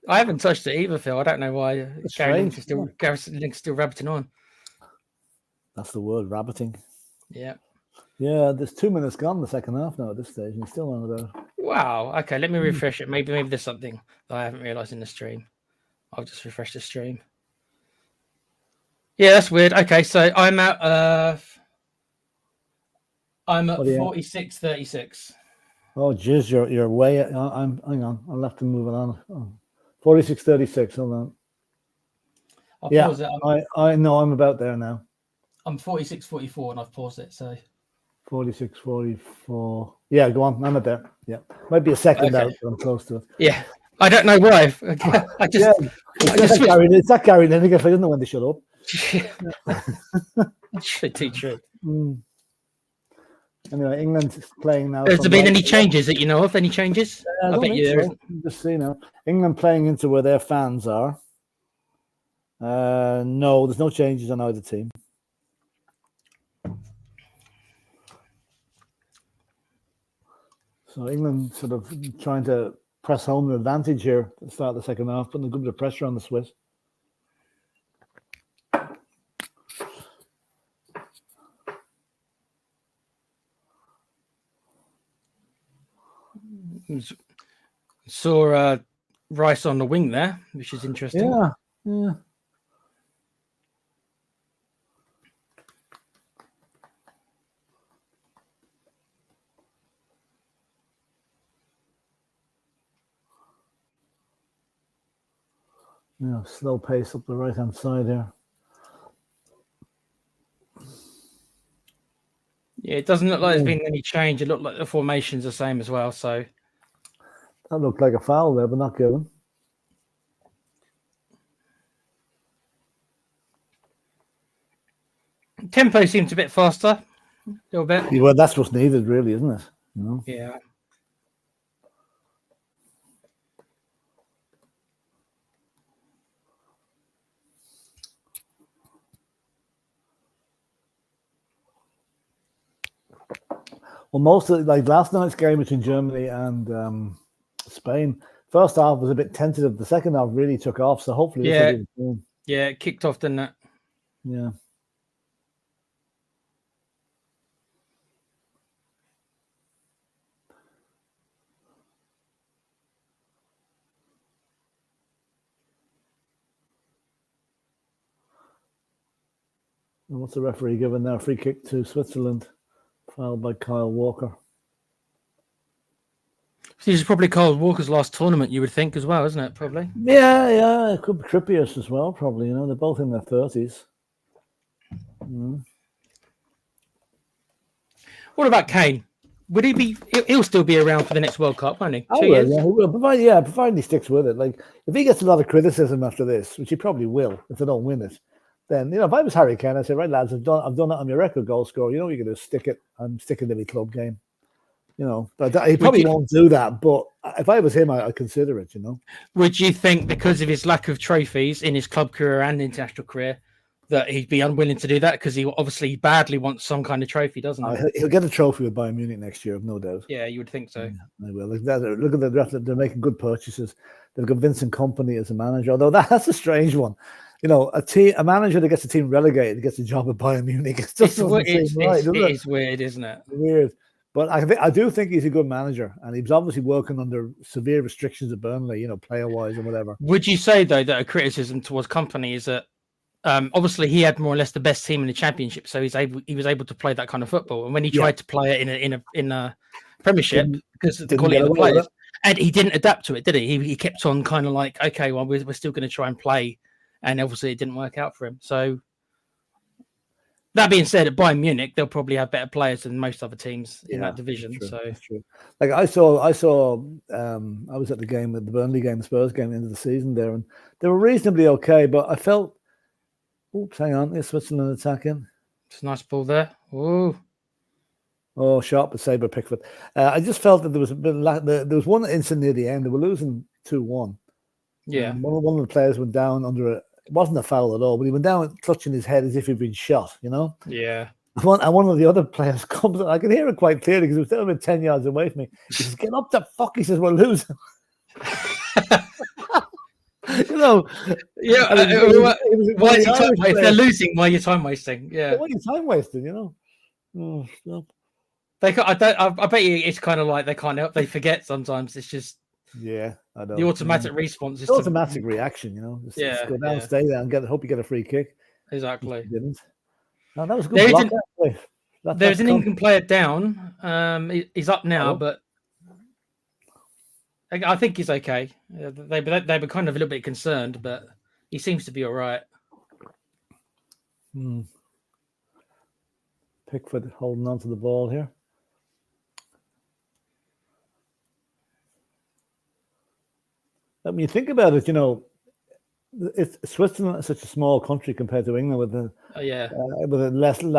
I haven't touched it either, Phil. I don't know why Gary Lineker's still rabbiting on. That's the word, rabbiting. Yeah. Yeah, there's 2 minutes gone in the second half now at this stage, and he's still on about. Wow. Okay, let me refresh it. Maybe there's something that I haven't realised in the stream. I'll just refresh the stream. Yeah, that's weird. Okay, so I'm at 46-36. Oh, jizz, you're way. Hang on. I'll have to move it on. 46-36. Hold on. I'll pause it. I know I'm about there now. I'm 46-44, and I've paused it. So 46-44. Yeah, go on. I'm at there. Yeah, might be a second out, but I'm close to it. Yeah, I don't know why. It's that Gary Lineker. I don't know when they shut up. Should teach it. Anyway, England is playing now. Has there been any changes that you know of? Any changes? I bet you there isn't. Just so you know, England playing into where their fans are. No, there's no changes on either team. So England sort of trying to press home their advantage here at the start of the second half, putting a good bit of pressure on the Swiss. Saw Rice on the wing there, which is interesting. Yeah. Slow pace up the right-hand side here. Yeah, it doesn't look like there's been any change. It looked like the formation's the same as well. So that looked like a foul there, but not given. Tempo seems a bit faster, a little bit. Yeah, well, that's what's needed, really, isn't it? Yeah. Well, most of last night's game between Germany and Spain, first half was a bit tentative. The second half really took off. So hopefully, it kicked off, didn't it? Yeah. And what's the referee giving now? Free kick to Switzerland, fouled by Kyle Walker. This is probably Kyle Walker's last tournament, you would think, as well, isn't it? Probably. Yeah. It could be Trippier's as well, probably. They're both in their 30s. What about Kane? Would he be? He'll still be around for the next World Cup, won't he? Yeah, he will. Provided he sticks with it. Like, if he gets a lot of criticism after this, which he probably will, if they don't win it, then if I was Harry Kane, I'd say, right, lads, I've done it. I'm your record goal scorer. You know what you're going to stick it. I'm sticking to the club game. But he probably won't do that. But if I was him, I'd consider it. Would you think, because of his lack of trophies in his club career and international career, that he'd be unwilling to do that? Because he obviously badly wants some kind of trophy, doesn't he? He'll get a trophy with Bayern Munich next year, no doubt. Yeah, you would think so. Yeah, they will. Look at the rest. They're making good purchases. They've got Vincent Kompany as a manager, although that's a strange one. A manager that gets a team relegated gets a job at Bayern Munich. It is weird, isn't it? Weird. But I do think he's a good manager, and he's obviously working under severe restrictions at Burnley, player-wise and whatever. Would you say, though, that a criticism towards Kompany is that obviously he had more or less the best team in the championship, so he was able to play that kind of football. And when he tried to play it in a Premiership, because of the quality of the players, and he didn't adapt to it, did he? He kept on kind of like, okay, well, we're still going to try and play, and obviously it didn't work out for him. So that being said, at Bayern Munich, they'll probably have better players than most other teams in that division. That's true, So that's true. Like I was at the game, at the Burnley game, the Spurs game, end of the season there, and they were reasonably okay, but I felt, oops, hang on, is Switzerland attacking? It's a nice ball there. Ooh. Oh, sharp but Saber Pickford. I just felt that there was a bit. There was one instant near the end. They were losing 2-1. Yeah. One of the players went down under it. It wasn't a foul at all, but he went down clutching his head as if he'd been shot. You know. Yeah. And one of the other players comes. I can hear it quite clearly because it was still about 10 yards away from me. He says, "Get up the fuck!" He says, "We're losing." You know. Yeah. Why is if they're losing, why are you time wasting? Yeah. Why are you time wasting? You know. Oh, stop. I bet you it's kind of like they can't help. They forget sometimes. It's just I know. The automatic response is automatic reaction. You know, just go down, stay there, and hope you get a free kick. Exactly. Didn't. No, that was a good block. There's an England player down. He's up now, but I think he's okay. They were kind of a little bit concerned, but he seems to be all right. Pickford holding on to the ball here. When you think about it, you know, Switzerland is such a small country compared to England with a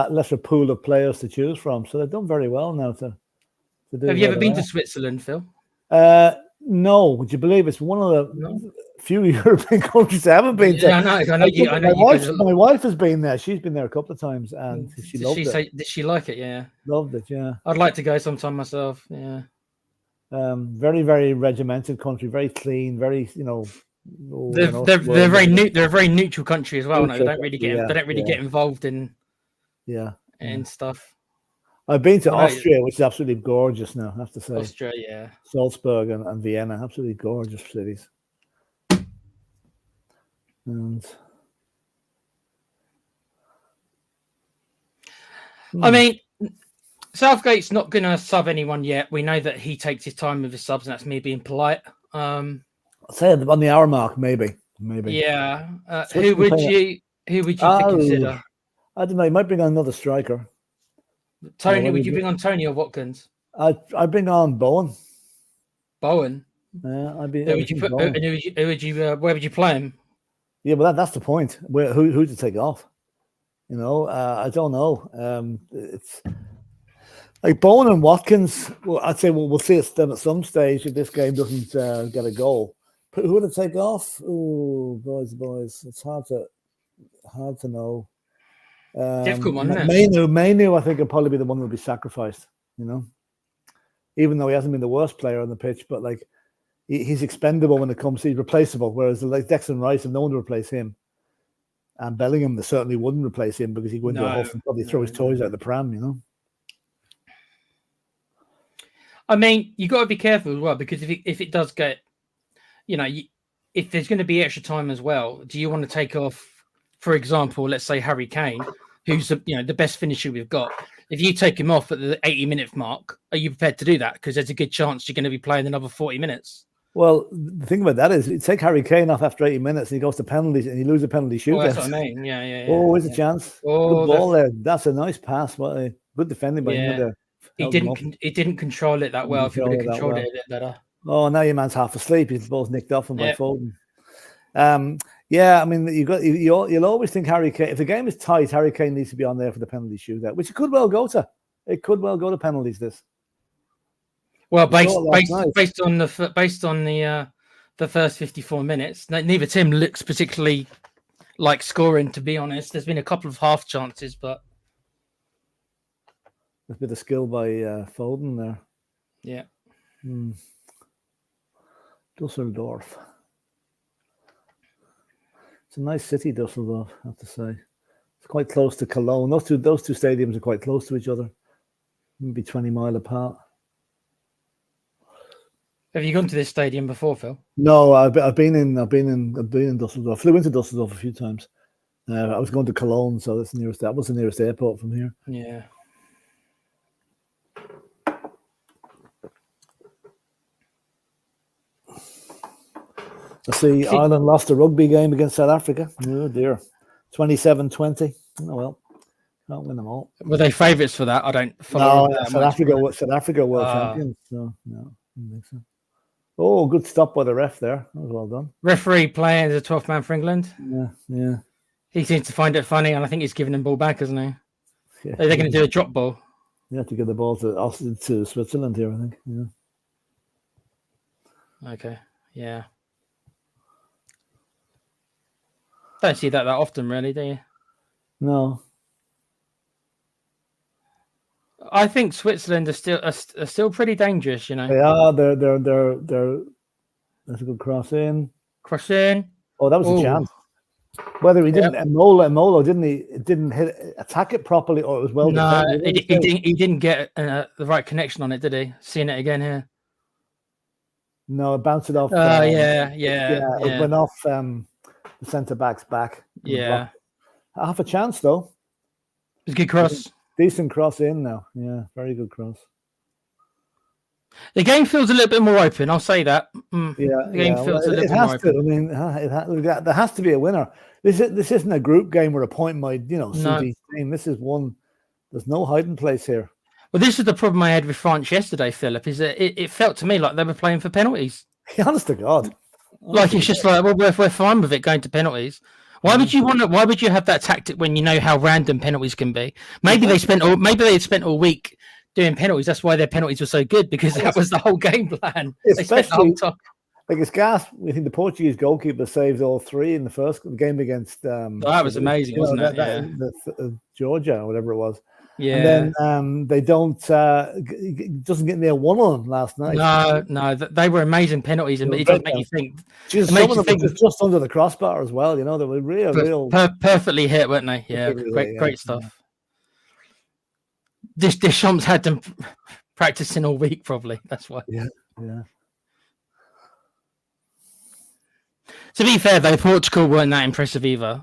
lesser pool of players to choose from. So they've done very well now to do. Have you ever been to Switzerland, Phil? No. Would you believe it's one of the few European countries I haven't been to? I know. My wife has been there. She's been there a couple of times, and she loved it. Did she like it? Yeah, loved it. Yeah, I'd like to go sometime myself. Yeah. Very, very regimented country, very clean, very, you know. They're a very neutral country as well. No, they don't really get involved in stuff. I've been to Austria, which is absolutely gorgeous now, I have to say. Austria, yeah. Salzburg and Vienna, absolutely gorgeous cities. And I mean, Southgate's not going to sub anyone yet. We know that he takes his time with his subs, and that's me being polite. I'd say on the hour mark, maybe. Yeah. Who would you consider? I don't know. He might bring on another striker. Tony, would you bring on Tony or Watkins? I'd bring on Bowen. Bowen. Yeah, I'd be. Who would you put? Where would you play him? Yeah, well, that's the point. Who to take off? You know, I don't know. It's like Bowen and Watkins. Well, I'd say we'll see them at some stage if this game doesn't get a goal. But who would it take off? Oh, boys, it's hard to know. Difficult one, isn't it? Mainu, I think, will probably be the one who will be sacrificed. You know, even though he hasn't been the worst player on the pitch, but like he's expendable when it comes. He's replaceable. Whereas like Declan Rice, if no one to replace him, and Bellingham, they certainly wouldn't replace him because he'd go into a huff and probably throw his toys out the pram. You know. I mean, you got to be careful as well because if it does get, you know, if there's going to be extra time as well, do you want to take off, for example, let's say Harry Kane, who's the best finisher we've got? If you take him off at the 80-minute mark, are you prepared to do that? Because there's a good chance you're going to be playing another 40 minutes. Well, the thing about that is, you take Harry Kane off after 80 minutes and he goes to penalties and he loses a penalty shootout. Well, that's what I mean. Yeah. Oh, there's a chance. Good ball there. That's a nice pass. Good defending by him there. He didn't control it that well. If he would have controlled it a bit better. Oh, now your man's half asleep. His ball's nicked off him by Foden. Yeah, I mean, you'll always think Harry Kane. If the game is tight, Harry Kane needs to be on there for the penalty shootout, which it could well go to. It could well go to penalties. This. Well, based on the first 54 minutes, neither team looks particularly like scoring. To be honest, there's been a couple of half chances, but a bit of skill by Foden there. Yeah. Dusseldorf. It's a nice city, Dusseldorf, I have to say. It's quite close to Cologne. Those two stadiums are quite close to each other. Maybe 20 miles apart. Have you gone to this stadium before, Phil? No, I've been in Dusseldorf. Flew into Dusseldorf a few times. I was going to Cologne, so that's the nearest. That was the nearest airport from here. Yeah. I see Ireland lost a rugby game against South Africa. Oh dear, 27-20. Oh well, can't win them all. Were they favourites for that? I don't follow. No, South Africa world champions. So no, I don't think so. Oh, good stop by the ref there. That was well done. Referee playing as a 12th man for England. Yeah. He seems to find it funny, and I think he's giving them ball back, isn't he? Yeah. They're going to do a drop ball. You have to give the ball to Switzerland here, I think. Yeah. Okay. Yeah. Don't see that often, really, do you? No. I think Switzerland are still pretty dangerous. You know. They are. They're. That's a good cross in. Cross in. Oh, that was a chance. Whether he didn't, Molo didn't attack it properly, or it was well defended. No, he didn't get the right connection on it, did he? Seeing it again here. No, it bounced it off. It went off the centre back's back. Yeah, half a chance though. It's a good cross. Decent cross in now. Yeah, very good cross. The game feels a little bit more open. I'll say that. The game feels a little bit more open. I mean, there has to be a winner. This isn't a group game where a point might, suit each team. This is one. There's no hiding place here. Well, this is the problem I had with France yesterday, Philip. Is that it felt to me like they were playing for penalties. Honest to God. Like it's just like, well, we're fine with it going to penalties. Why would you have that tactic when you know how random penalties can be? Maybe they spent all week doing penalties. That's why their penalties were so good, because that was the whole game plan. Especially, like it's gas. We think the Portuguese goalkeeper saved all three in the first game against. That was amazing, wasn't it? Georgia or whatever it was. Yeah. And then they don't. Doesn't get near one on them last night. No, they were amazing penalties, and it does make you think. Some of them were just under the crossbar as well. They were real, perfectly hit, weren't they? Yeah, great stuff. Deschamps had them practicing all week, probably. That's why. Yeah. To be fair, though, Portugal weren't that impressive either.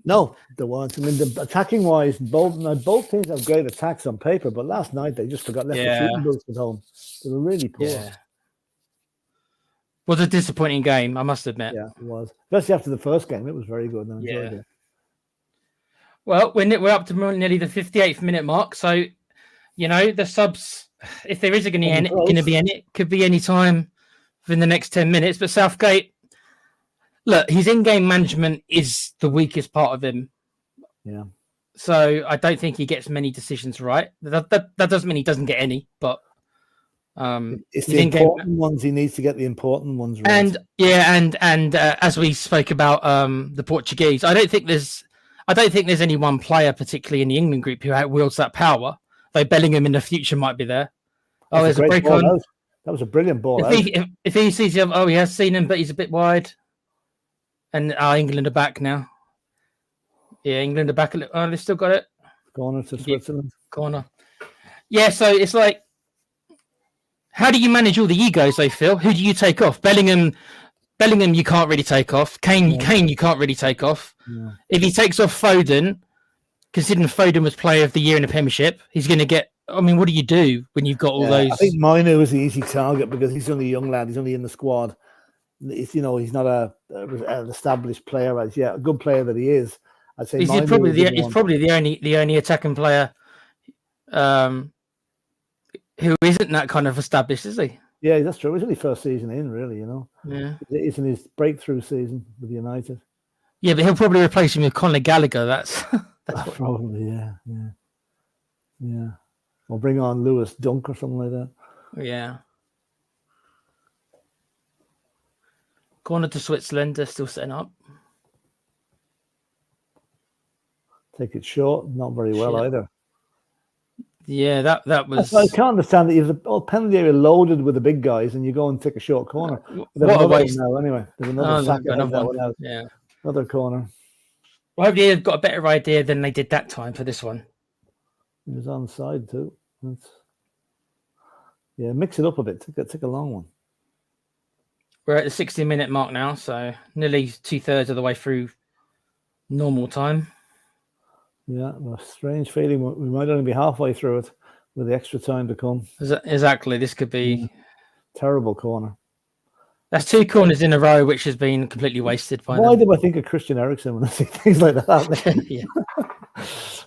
No, they weren't. I mean, attacking wise, both teams have great attacks on paper, but last night they just forgot the shooting boots at home. They were really poor. Yeah. Was a disappointing game, I must admit. Yeah, it was. Especially after the first game, it was very good. I enjoyed it. Well, we're up to nearly the 58th minute mark, so the subs, if there is going to be any, it could be any time within the next 10 minutes. But Southgate, look, his in-game management is the weakest part of him. Yeah. So I don't think he gets many decisions right. That doesn't mean he doesn't get any, but it's the important ones. He needs to get the important ones right. And as we spoke about the Portuguese, I don't think there's any one player, particularly in the England group, who wields that power. Though Bellingham in the future might be there. There's a break on. That was a brilliant ball. If he sees him, he has seen him, but he's a bit wide. And England are back now. Yeah, England are back. They've still got it. Corner to Switzerland. Corner. Yeah, so it's like, how do you manage all the egos, though, Phil? Who do you take off? Bellingham, you can't really take off. Kane, you can't really take off. Yeah. If he takes off Foden, considering Foden was Player of the Year in the Premiership, he's going to get. I mean, what do you do when you've got all those? I think Mino is the easy target because he's only a young lad. He's only in the squad. He's not an established player as yet. A good player that he is. I'd say he's probably the only attacking player who isn't that kind of established, is he? Yeah, that's true. He's only first season in, really. Yeah, it's in his breakthrough season with United. Yeah, but he'll probably replace him with Conor Gallagher. That's probably yeah. Or bring on Lewis Dunk or something like that. Yeah. Corner to Switzerland. They're still setting up. Take it short. Not very well either. Yeah, that was. I can't understand that you have the penalty area loaded with the big guys, and you go and take a short corner. What a waste! Now, anyway, there's another sack out. Yeah, another corner. Well, hopefully they've got a better idea than they did that time for this one. He was onside too. Mix it up a bit. Take a long one. We're at the 60-minute mark now, so nearly 2/3 of the way through Normal time. Yeah, a strange feeling. We might only be halfway through it with the extra time to come. Exactly. This could be terrible corner. That's 2 corners in a row, which has been completely wasted by Why them. do I think of Christian Eriksen when I see things like that happening? Yeah.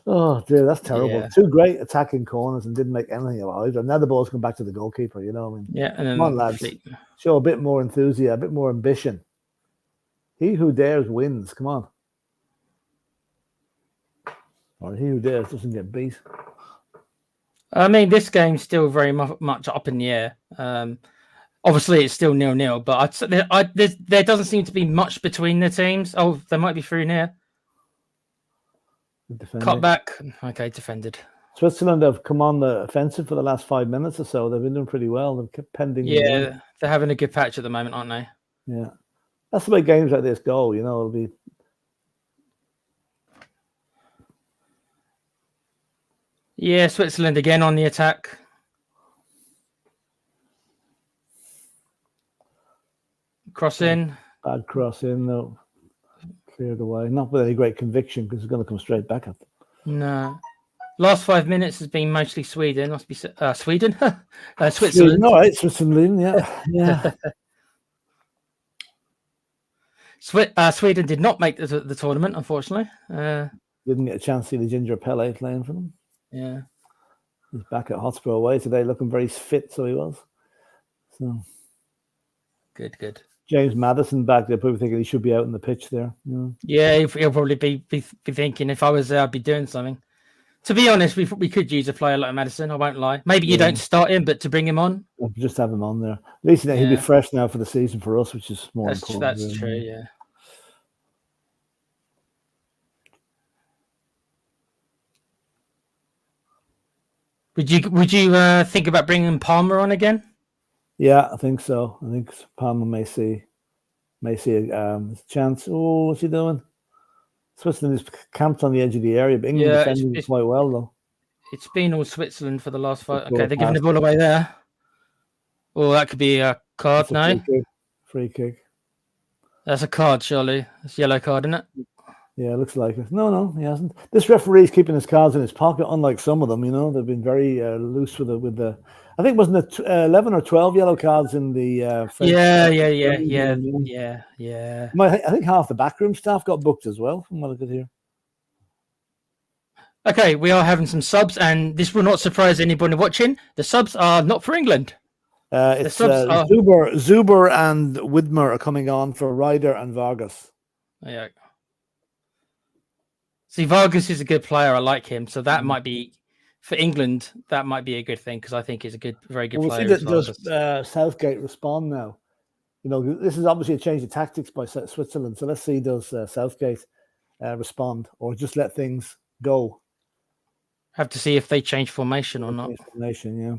Oh dear, that's terrible. Yeah. 2 great attacking corners and didn't make anything of it either. Now the ball's come back to the goalkeeper. You know, I mean, Yeah, and then come on, lads, show a bit more enthusiasm, a bit more ambition. He who dares wins. Come on, or he who dares doesn't get beat. I mean, this game's still very much up in the air. Obviously, it's still 0-0, but there doesn't seem to be much between the teams. Oh, there might be through here. Cut back. Okay, defended. Switzerland have come on the offensive for the last 5 minutes or so. They've been doing pretty well. They've kept pending. Yeah, they're having a good patch at the moment, aren't they? Yeah, that's the way games like this go. You know, it'll be. Yeah, Switzerland again on the attack. Cross in. Bad cross in, though. Cleared away. Not with any great conviction because it's going to come straight back at them. No. Last 5 minutes has been mostly Sweden. Must be Sweden? Switzerland. All right, Switzerland, yeah. Yeah. Sweden did not make the tournament, unfortunately. Didn't get a chance to see the Ginger Pele playing for them. Yeah. He's back at Hotspur away today, looking very fit, so he was. So Good. James Maddison back there, probably thinking he should be out in the pitch there. Yeah, he'll probably be thinking if I was there, I'd be doing something. To be honest, we could use a player like Maddison. I won't lie. Maybe you don't start him, but to bring him on, we'll just have him on there. At least he'll be fresh now for the season for us, which is more important. That's really. true. Yeah. Would you think about bringing Palmer on again? Yeah, I think so. I think Palmer may see a chance. Oh, what's he doing? Switzerland is camped on the edge of the area, but England defending quite well though. It's been all Switzerland for the last 5. Okay, they're giving the ball away there. Oh, that could be a card now. Free kick. That's a card, surely. It's a yellow card, isn't it? Yeah, it looks like it. No, he hasn't. This referee's keeping his cards in his pocket, unlike some of them. You know, they've been very loose with the. I think wasn't it 11 or 12 yellow cards in the. French Yeah. I think half the backroom staff got booked as well, from what I could hear. Okay, we are having some subs, and this will not surprise anybody watching. The subs are not for England. It's Zuber and Widmer are coming on for Ryder and Vargas. Yeah. See, Vargas is a good player. I like him, so that might be for England. That might be a good thing because I think he's a very good player. We'll see does Southgate respond now? You know, this is obviously a change of tactics by Switzerland. So let's see, does Southgate respond or just let things go? Have to see if they change formation or not. Formation, yeah.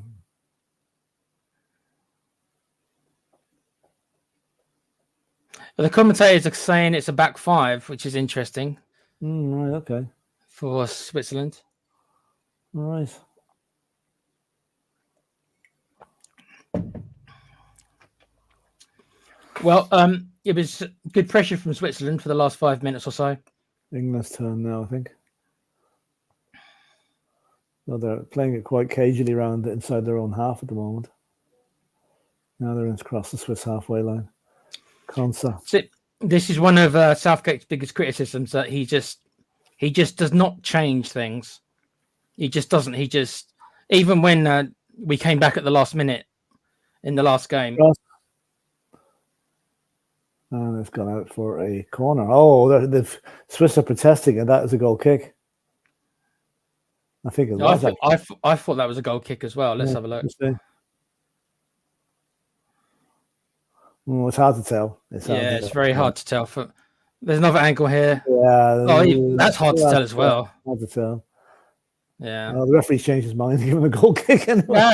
But the commentators are saying it's a back 5, which is interesting. Right, okay. For Switzerland. All right. Well, it was good pressure from Switzerland for the last 5 minutes or so. England's turn now, I think. No, they're playing it quite cagily around inside their own half at the moment. Now they're across the Swiss halfway line. Konsa. This is one of Southgate's biggest criticisms, that he just does not change things. He just doesn't. He just, even when we came back at the last minute in the last game. And it's gone out for a corner. Oh, the Swiss are protesting, and that is a goal kick. I think it was. I thought that was a goal kick as well. Let's have a look. It's hard to tell. It's very hard to tell. There's another angle here. Yeah. That's hard to tell as well. Hard to tell. Yeah. The referee's changed his mind, give him a goal kick anyway.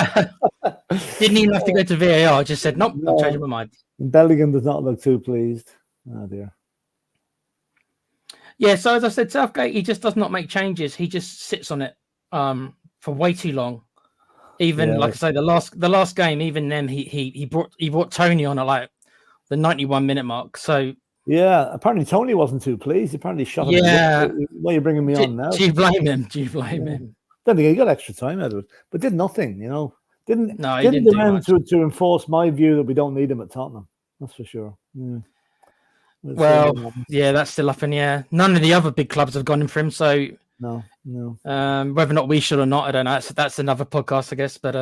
Didn't even have to go to VAR. Just said, nope, I'm changing my mind. Bellingham does not look too pleased. Oh, dear. Yeah, so as I said, Southgate, he just does not make changes. He just sits on it for way too long. Even like I say, the last game, even then he brought Tony on at like the 91-minute mark. So Yeah, apparently Tony wasn't too pleased. He apparently shot him. Yeah. Why are you bringing me on now? Do you blame him? Do you blame him? Don't think he got extra time out of it, but did nothing. Didn't do do anything much. to enforce my view that we don't need him at Tottenham. That's for sure. Yeah. Well, yeah, that's still up in the air. None of the other big clubs have gone in for him, so no. Whether or not we should or not, I don't know. That's another podcast, I guess. But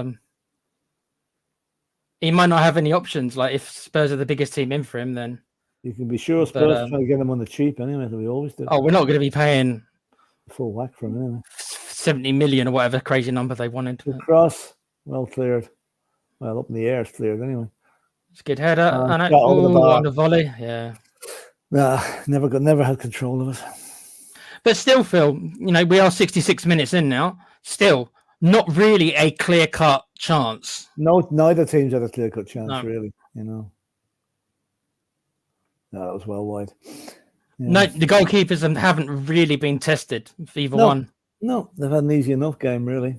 he might not have any options. Like if Spurs are the biggest team in for him, then you can be sure Spurs trying to get him on the cheap anyway, as we always do. Oh, we're not going to be paying full whack for him anyway. 70 million or whatever crazy number they wanted. The cross, well cleared. Well, up in the air, it's cleared anyway. It's a good header. On the volley. Yeah. Nah, never had control of it. But still, Phil, we are 66 minutes in now. Still, not really a clear-cut chance. No, neither team's had a clear-cut chance, really. No, that was well wide. Yeah. No, the goalkeepers haven't really been tested for either one. No, they've had an easy enough game, really.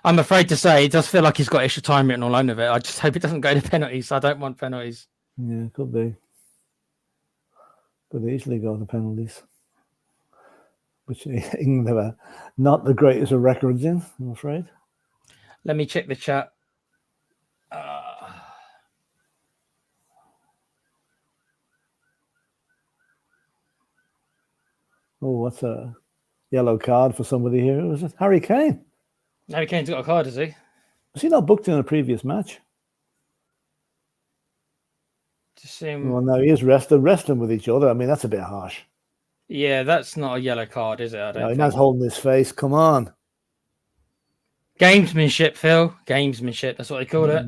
I'm afraid to say, it does feel like he's got extra time written all over it. I just hope it doesn't go to penalties. I don't want penalties. Yeah, could be. Could easily go to penalties. Which England have not the greatest of records in, I'm afraid. Let me check the chat. What's a yellow card for somebody here? Was it Harry Kane? Harry Kane's got a card, has he? Was he not booked in a previous match? Well, no, he is wrestling with each other. I mean, that's a bit harsh. Yeah, that's not a yellow card, is it? I don't think. He's not holding his face. Come on. Gamesmanship, Phil. Gamesmanship. That's what they call it.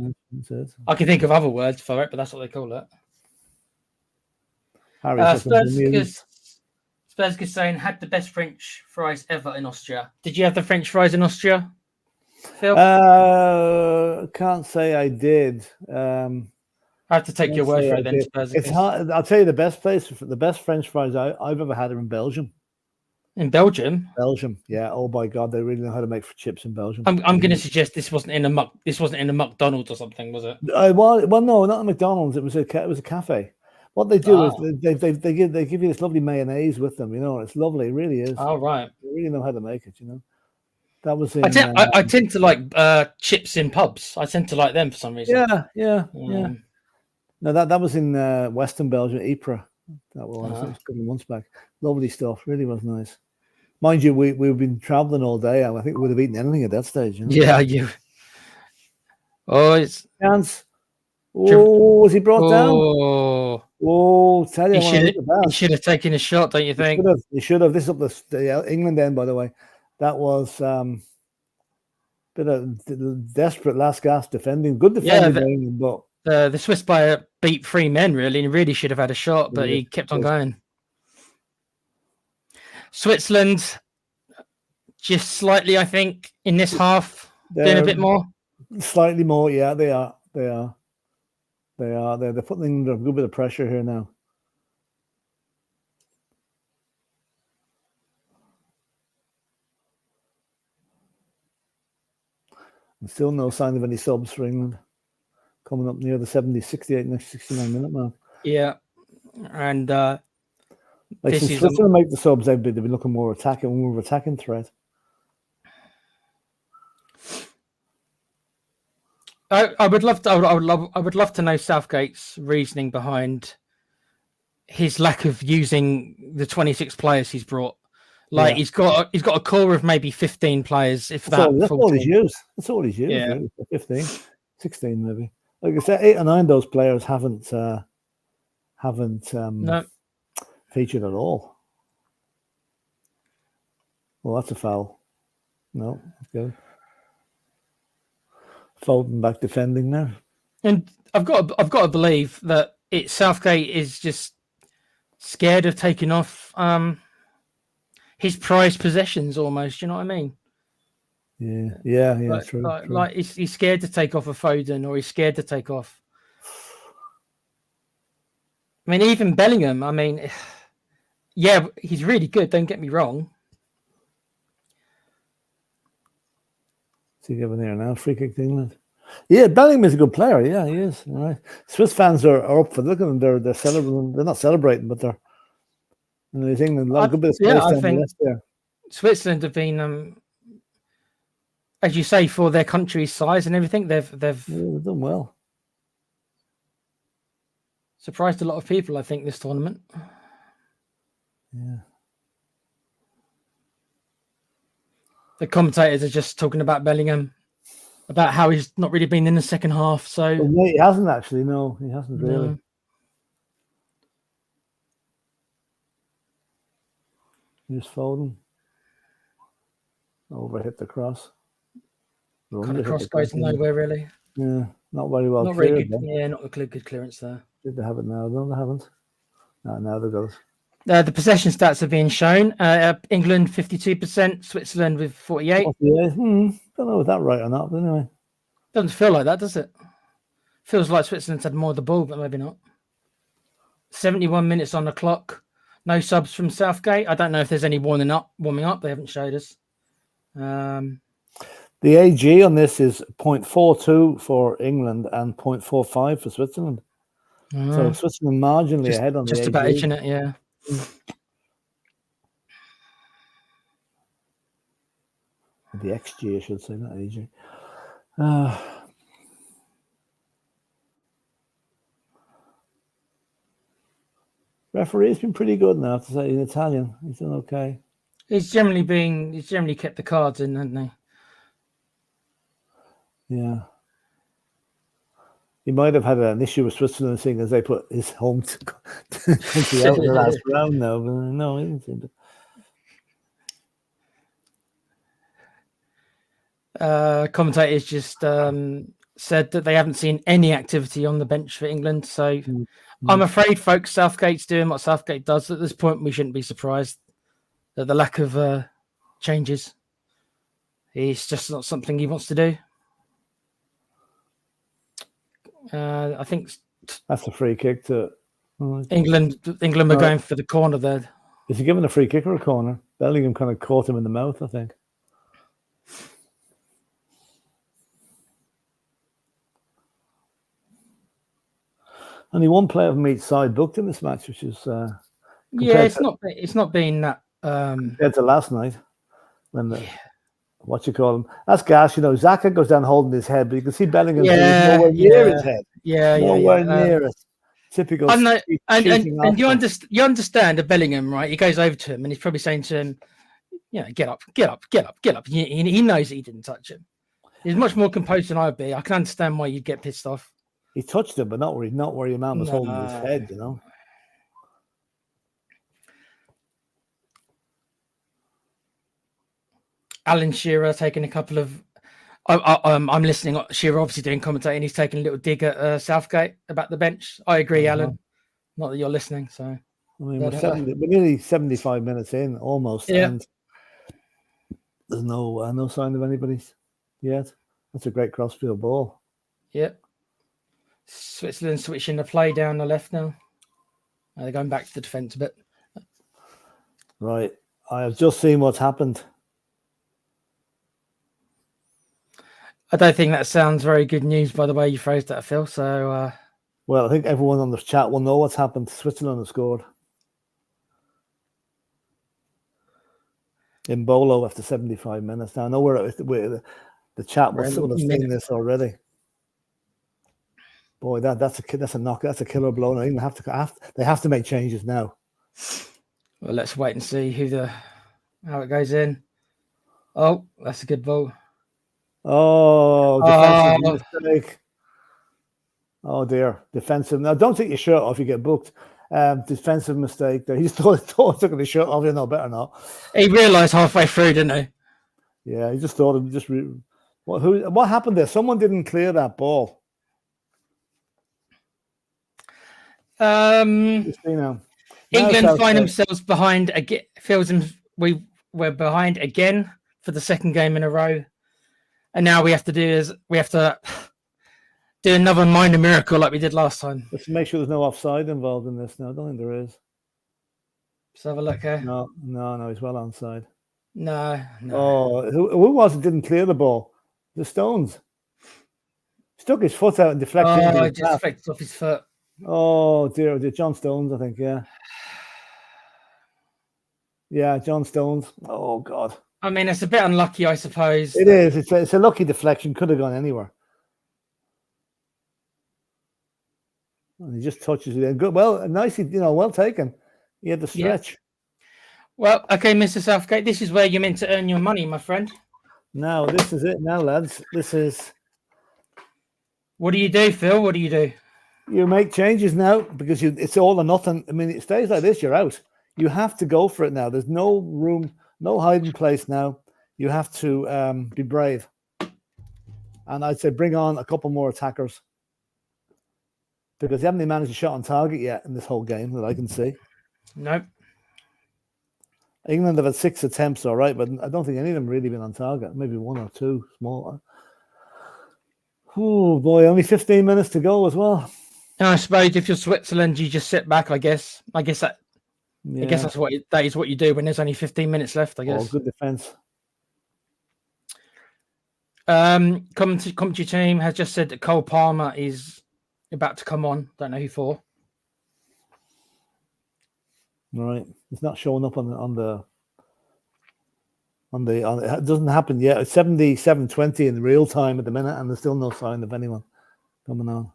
I can think of other words for it, but that's what they call it. Spurs is saying had the best French fries ever in Austria. Did you have the French fries in Austria, Phil? Can't say I did. I have to take your word for it then. Spurs. It's hard. I'll tell you the best French fries I've ever had are in Belgium. In Belgium? Belgium, yeah. Oh my God, they really know how to make chips in Belgium. I'm going to suggest this wasn't in a McDonald's or something, was it? Well, no, not a McDonald's. It was a cafe. What they do is they give you this lovely mayonnaise with them. It's lovely. It really is. Oh right. They really know how to make it. That was. I tend to like chips in pubs. I tend to like them for some reason. Yeah. No, that was in Western Belgium, Ypres. That was a couple of months back. Lovely stuff. Really was nice. Mind you, we've been traveling all day, and I think we would have eaten anything at that stage. Yeah, you. Oh, it's chance. Oh, was he brought down? Tell you, he should have taken a shot, don't you think? He should have. This is up the England end, by the way. That was bit of desperate last gasp defending. Good defending, but the Swiss player beat 3 men really, and really should have had a shot, but he kept on going. Switzerland, just slightly, I think, in this half, doing a bit more. Slightly more, yeah. They are. They're putting a good bit of pressure here now. And still no sign of any subs for England. Coming up near the 68, 69 minute mark. Yeah. And since Switzerland make the subs, they've been looking more attacking threat. I would love to know Southgate's reasoning behind his lack of using the 26 players he's brought. He's got a core of maybe 15 players, if that. That's all he's used. That's all he's used. Yeah. Really. 15, 16 maybe. Like I said, 8 or 9 of those players haven't featured at all. Well, that's a foul. No, okay. Foden back defending now. And I've got to believe that Southgate is just scared of taking off his prized possessions almost. You know what I mean? Yeah. True. Like he's scared to take off a Foden, or he's scared to take off. I mean, even Bellingham. I mean, yeah, he's really good. Don't get me wrong. See, given there now, free kick to England. Yeah, Bellingham is a good player. Yeah, he is. All right. Swiss fans are up for look at them. They're celebrating. They're not celebrating, but they're. There's England. A lot of good bit of space I down the think left there. Switzerland have been, as you say, for their country's size and everything, they've done well. Surprised a lot of people, I think, this tournament. Yeah. The commentators are just talking about Bellingham, about how he's not really been in the second half. So no, he hasn't actually. No, he hasn't really. No. Here's Foden. Overhit the cross. Kind of cross goes nowhere really. Yeah, not very well. Not cleared, very good. Yeah, not a good clearance there. Did they have it now? No, they haven't. No, now they've got it. The possession stats are being shown. England 52%, Switzerland with 48. Don't know if that's right or not, but anyway. Doesn't feel like that, does it? Feels like Switzerland's had more of the ball, but maybe not. 71 minutes on the clock. No subs from Southgate. I don't know if there's any warming up. They haven't showed us. The AG on this is 0.42 for England and 0.45 for Switzerland. So Switzerland marginally ahead on the AG. Just about edging it, yeah. The XG, I should say, not AG. Referee's been pretty good now, I have to say, in Italian. He's done okay. He's generally kept the cards in, hasn't he? Yeah. He might have had an issue with Switzerland, seeing as they put his home country out in the last round now, but no, he didn't seem to. Commentators just said that they haven't seen any activity on the bench for England. So I'm afraid, folks, Southgate's doing what Southgate does. At this point, we shouldn't be surprised at the lack of changes. It's just not something he wants to do. I think that's a free kick to England. England are going for the corner there. Is he giving a free kick or a corner? Bellingham kind of caught him in the mouth, I think. Only one player from each side booked in this match, which is it's not been that compared to last night when the what you call him. That's gas, Xhaka goes down holding his head, but you can see Bellingham nowhere near his head. Nowhere near it. Typical. I know, and you understand that Bellingham, right? He goes over to him and he's probably saying to him, get up. He knows that he didn't touch him. He's much more composed than I'd be. I can understand why you'd get pissed off. He touched him, but not where your man was holding his head, Alan Shearer taking a couple of. I'm listening. Shearer obviously doing commentating. He's taking a little dig at Southgate about the bench. I agree, Alan. Not that you're listening, so. I mean, we're nearly 75 minutes in, almost, and there's no sign of anybody yet. That's a great crossfield ball. Yep. Switzerland switching the play down the left now. They're going back to the defence a bit. Right. I have just seen what's happened. I don't think that sounds very good news by the way you phrased that, Phil. So, well, I think everyone on the chat will know what's happened. Switzerland have scored. In Bolo after 75 minutes. Now, I know where the chat will have seen this already. Boy, that's a knock. That's a killer blow. They have to make changes now. Well, let's wait and see how it goes in. Oh, that's a good ball. Oh, defensive mistake. Oh dear, defensive. Now, don't take your shirt off. You get booked. Defensive mistake there. He just thought took his shirt off. Better not. He realised halfway through, didn't he? Yeah, he just thought of just. What happened there? Someone didn't clear that ball. England find themselves behind again. We're behind again for the second game in a row, and now we have to do another minor miracle like we did last time. Let's make sure there's no offside involved in this. No, I don't think there is. Let's have a look here. No, he's well onside. No. Oh, who was it didn't clear the ball? The Stones. Stuck his foot out and deflected into Oh, the it just path. flicked off his foot. Oh dear, John Stones, I think, yeah. Yeah, John Stones. Oh God. I mean, it's a bit unlucky, I suppose. It is. It's a lucky deflection. Could have gone anywhere. And he just touches it. Good. Well, nicely, well taken. He had the stretch. Yeah. Well, okay, Mr. Southgate, this is where you're meant to earn your money, my friend. Now, this is it now, lads. This is... What do you do, Phil? What do you do? You make changes now because it's all or nothing. I mean, it stays like this, you're out. You have to go for it now. There's no room, no hiding place now. You have to be brave. And I'd say bring on a couple more attackers. Because they haven't even managed a shot on target yet in this whole game that I can see. Nope. England have had 6 attempts, all right, but I don't think any of them really been on target. Maybe 1 or 2 small. Oh boy, only 15 minutes to go as well. I suppose if you're Switzerland, you just sit back. I guess that. Yeah. I guess that is what you do when there's only 15 minutes left. I guess. Oh, good defense. Commentary team has just said that Cole Palmer is about to come on. Don't know who for. All right, it's not showing up on the. It doesn't happen yet. It's 77:20 in real time at the minute, and there's still no sign of anyone coming on.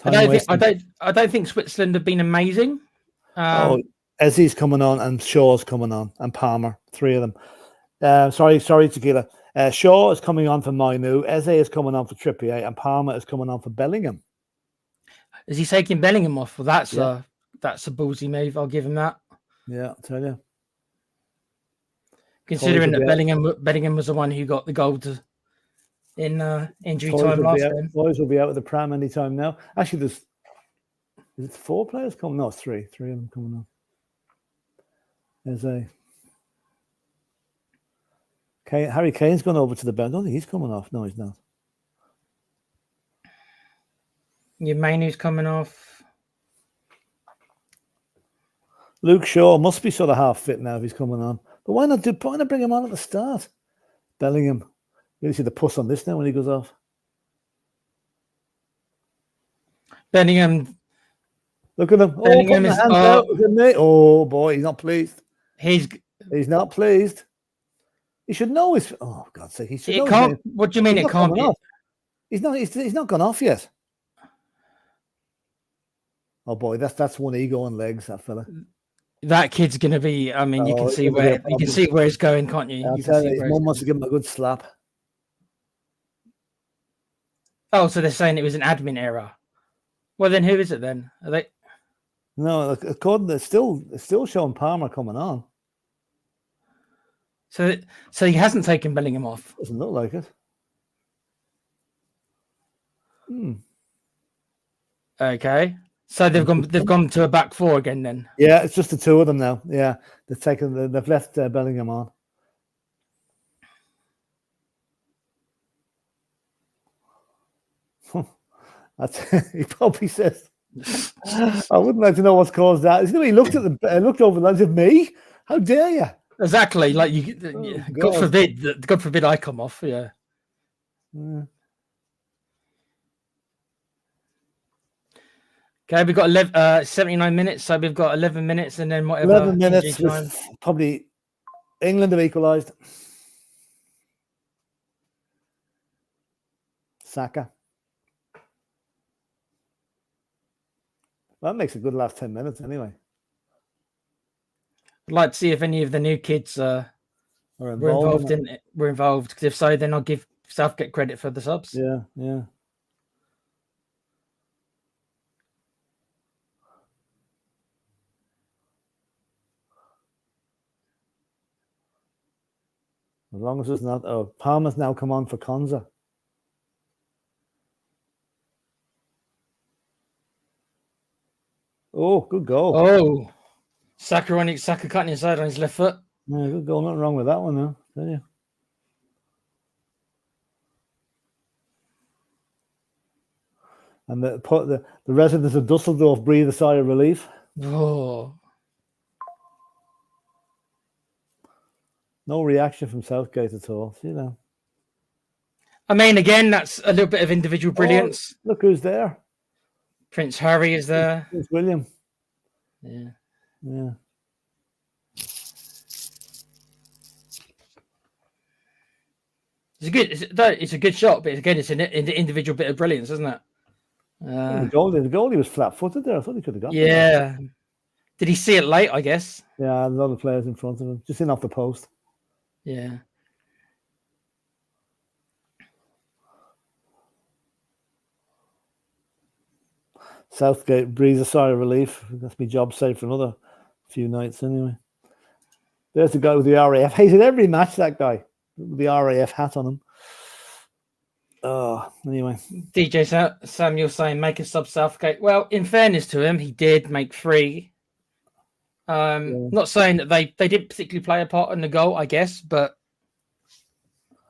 I don't think Switzerland have been amazing. Ezzy's coming on, and Shaw's coming on, and Palmer, 3 of them. Sorry, Tequila. Shaw is coming on for Mainu, Eze is coming on for Trippier, and Palmer is coming on for Bellingham. Is he taking Bellingham off? Well, that's a ballsy move. I'll give him that. Yeah, I'll tell you. Considering that Bellingham was the one who got the goal in injury time last time. Boys will be out with the pram anytime now. Actually, is it 4 players coming? No, it's 3. 3 of them coming on. Eze. Harry Kane's gone over to the bench. I don't think he's coming off. No, he's not. Your Mainu's coming off. Luke Shaw must be sort of half fit now if he's coming on. But why not bring him on at the start? Bellingham. Really see the puss on this now when he goes off. Bellingham. Look at him. Bellingham is out. Oh boy, he's not pleased. He's not pleased. He should know his. Oh God's sake, he should know. Can't. What do you mean it can't be? Off. He's not gone off yet. Oh boy, that's one ego and legs. That fella. That kid's gonna be. I mean, you can see where it's going, can't you? I'll tell you, his mum wants to give him a good slap. Oh, so they're saying it was an admin error. Well, then who is it then? Are they? No, according to it's still showing Palmer coming on. So he hasn't taken Bellingham off. Doesn't look like it. Okay, so they've gone to a back 4 again then. Yeah, it's just the 2 of them now. Yeah, they've left Bellingham on. He probably says, "I wouldn't like to know what's caused that." He looked over the lens of me. How dare you? Exactly. Like you, God forbid I come off. Yeah. Okay, we've got 79 minutes, so we've got 11 minutes, and then whatever. 11 minutes. Probably England have equalised. Saka. That makes a good last 10 minutes anyway. I'd like to see if any of the new kids were involved in it. Were involved, because if so, then I'll give Southgate credit for the subs. Yeah, yeah. As long as it's not. Oh, Palmer's now come on for Konza. Oh, good goal. Oh, Saka cutting inside on his left foot. Yeah, good goal. Nothing wrong with that one, though. Tell you. And the residents of Dusseldorf breathe a sigh of relief. Oh, No reaction from Southgate at all. I mean, again, that's a little bit of individual brilliance. Oh, look who's there. Prince Harry is there. It's William. Yeah. Yeah. It's a good shot, but again, it's an individual bit of brilliance, isn't it? The goalie was flat-footed there. I thought he could have got Yeah. Did he see it late, I guess? Yeah, a lot of players in front of him. Just in off the post. Yeah. Southgate breathes a sigh of relief. That's my job safe for another few nights anyway. There's the guy with the RAF. Hated every match, that guy. With the RAF hat on him. Oh, anyway. DJ Samuel saying make a sub Southgate. Well, in fairness to him, he did make 3. Not saying that they didn't particularly play a part in the goal, I guess, but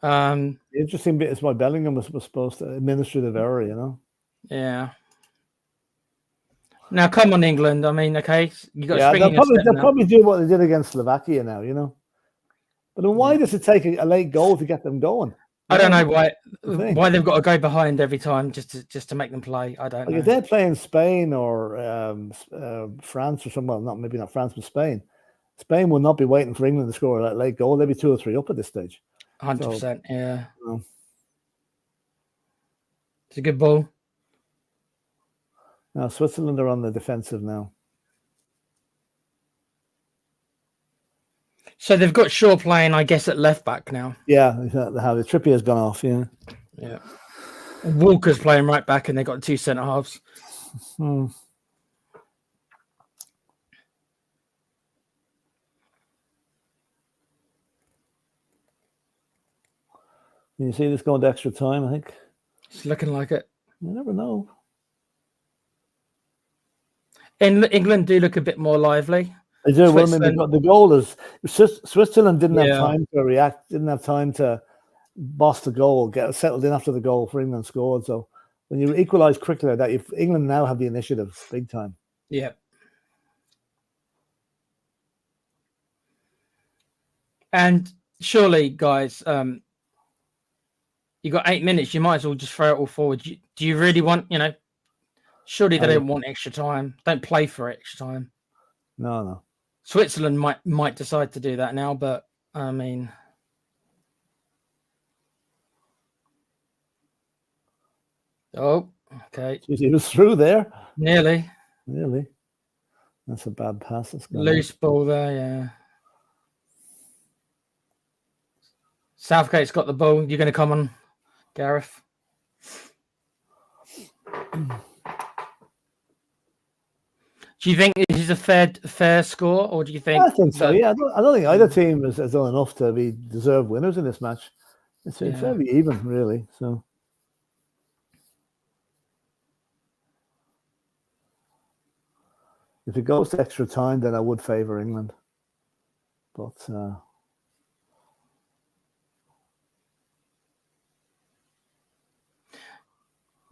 the interesting bit is why Bellingham was supposed to administrative error, Yeah. Now, come on, England. I mean, okay, you got to spring they'll probably do what they did against Slovakia now, But then why does it take a late goal to get them going? I don't know why they've got to go behind every time just to make them play. I don't know. If they're playing Spain or France or something, maybe not France, but Spain. Spain will not be waiting for England to score that late goal. They'll be 2 or 3 up at this stage. 100%, yeah. It's a good ball. Now Switzerland are on the defensive now. So they've got Shaw playing, I guess, at left back now. Yeah, how the Trippier's gone off. Yeah. Walker's playing right back, and they've got 2 centre halves. Hmm. You see this going to extra time, I think. It's looking like it. You never know. England do look a bit more lively. They do. Well, I mean, the goal is Switzerland didn't have time to react, didn't have time to boss the goal, get settled in after the goal for England scored. So when you equalise quickly like that, England now have the initiative big time. Yeah. And surely, guys, you got 8 minutes. You might as well just throw it all forward. Do you really want, surely they don't want extra time. Don't play for extra time. No. Switzerland might decide to do that now, but I mean, oh, okay. He was through there. Nearly. That's a bad pass. Loose ball there, yeah. Southgate's got the ball. You're going to come on, Gareth. Do you think this is a fair score, or do you think? I think so. Yeah, I don't think either team has done enough to be deserved winners in this match. It's fairly even, really. So, if it goes to extra time, then I would favour England. But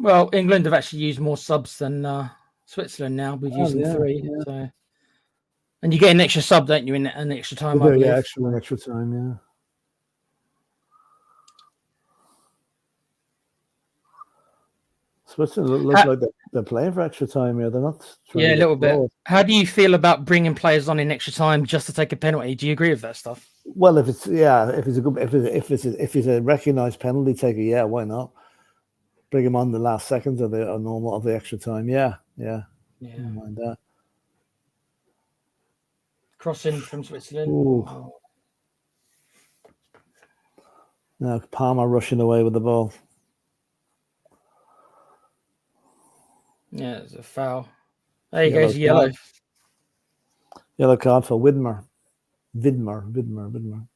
well, England have actually used more subs than Switzerland now. We're using 3. Yeah. So, and you get an extra sub, don't you, in an extra time? Extra time, yeah. Switzerland looks like they're playing for extra time here. They're not. Yeah, a little bit. How do you feel about bringing players on in extra time just to take a penalty? Do you agree with that stuff? Well, if it's a recognised penalty taker, yeah, why not? Bring him on the last seconds of the extra time. Yeah. I don't mind that. Crossing from Switzerland. Ooh. Now Palmer rushing away with the ball. Yeah, it's a foul. There he goes, yellow. Yellow card for Widmer. Widmer.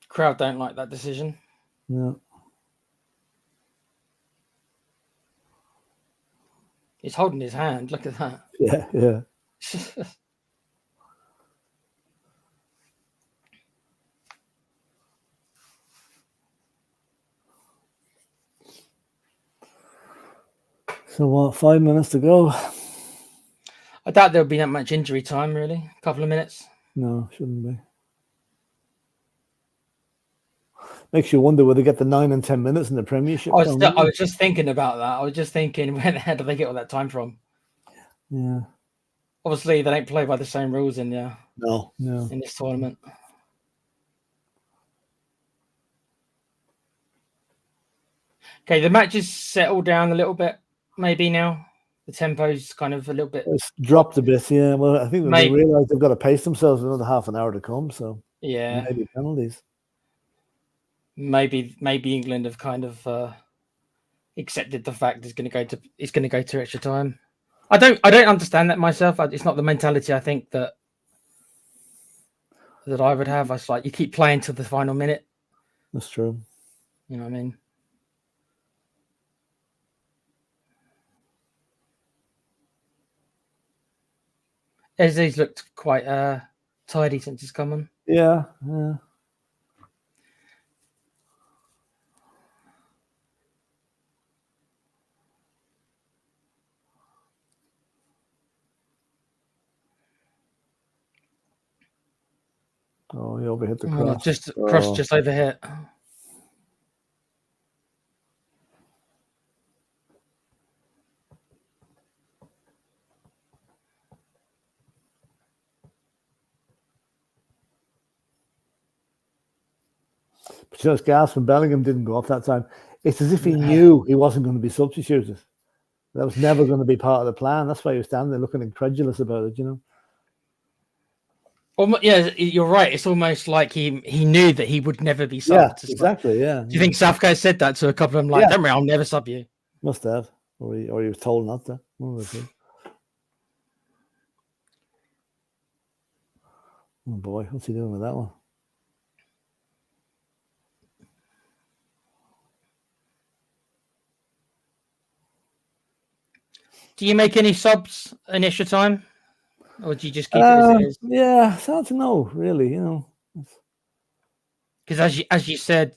Crowd don't like that decision. Yeah. He's holding his hand. Look at that. Yeah. So what? 5 minutes to go. I doubt there'll be that much injury time. Really, a couple of minutes. No, shouldn't be. Makes you wonder whether they get the 9 and 10 minutes in the Premiership. I was just thinking about that. I was just thinking, where the hell do they get all that time from? Yeah. Obviously, they don't play by the same rules in No. in this tournament. Okay, the match is settled down a little bit. Maybe now the tempo's kind of a little bit. It's dropped a bit. Yeah. Well, I think they Maybe. realise they've got to pace themselves another half an hour to come. So Yeah, maybe penalties. maybe England have kind of accepted the fact it's going to go to extra time. I don't understand that myself. It's not the mentality I think that I would have. It's like you keep playing till the final minute. That's true. You know what I mean? Eze's looked quite tidy since he's come on. Yeah. Oh, he overhit the cross. Just overhit. But just gas when Bellingham didn't go off that time. It's as if he knew he wasn't going to be substituted. That was never going to be part of the plan. That's why he was standing there looking incredulous about it, you know. Yeah, you're right. It's almost like he knew that he would never be subbed. Yeah, exactly. Yeah. Do you think Southgate said that to a couple of them? Like, don't worry, I'll never sub you. Must have, or he was told not to. One of the two. Oh boy, what's he doing with that one? Do you make any subs in extra time, or do you just keep it as it is? Yeah, it's hard to know, really. You know, because as you said,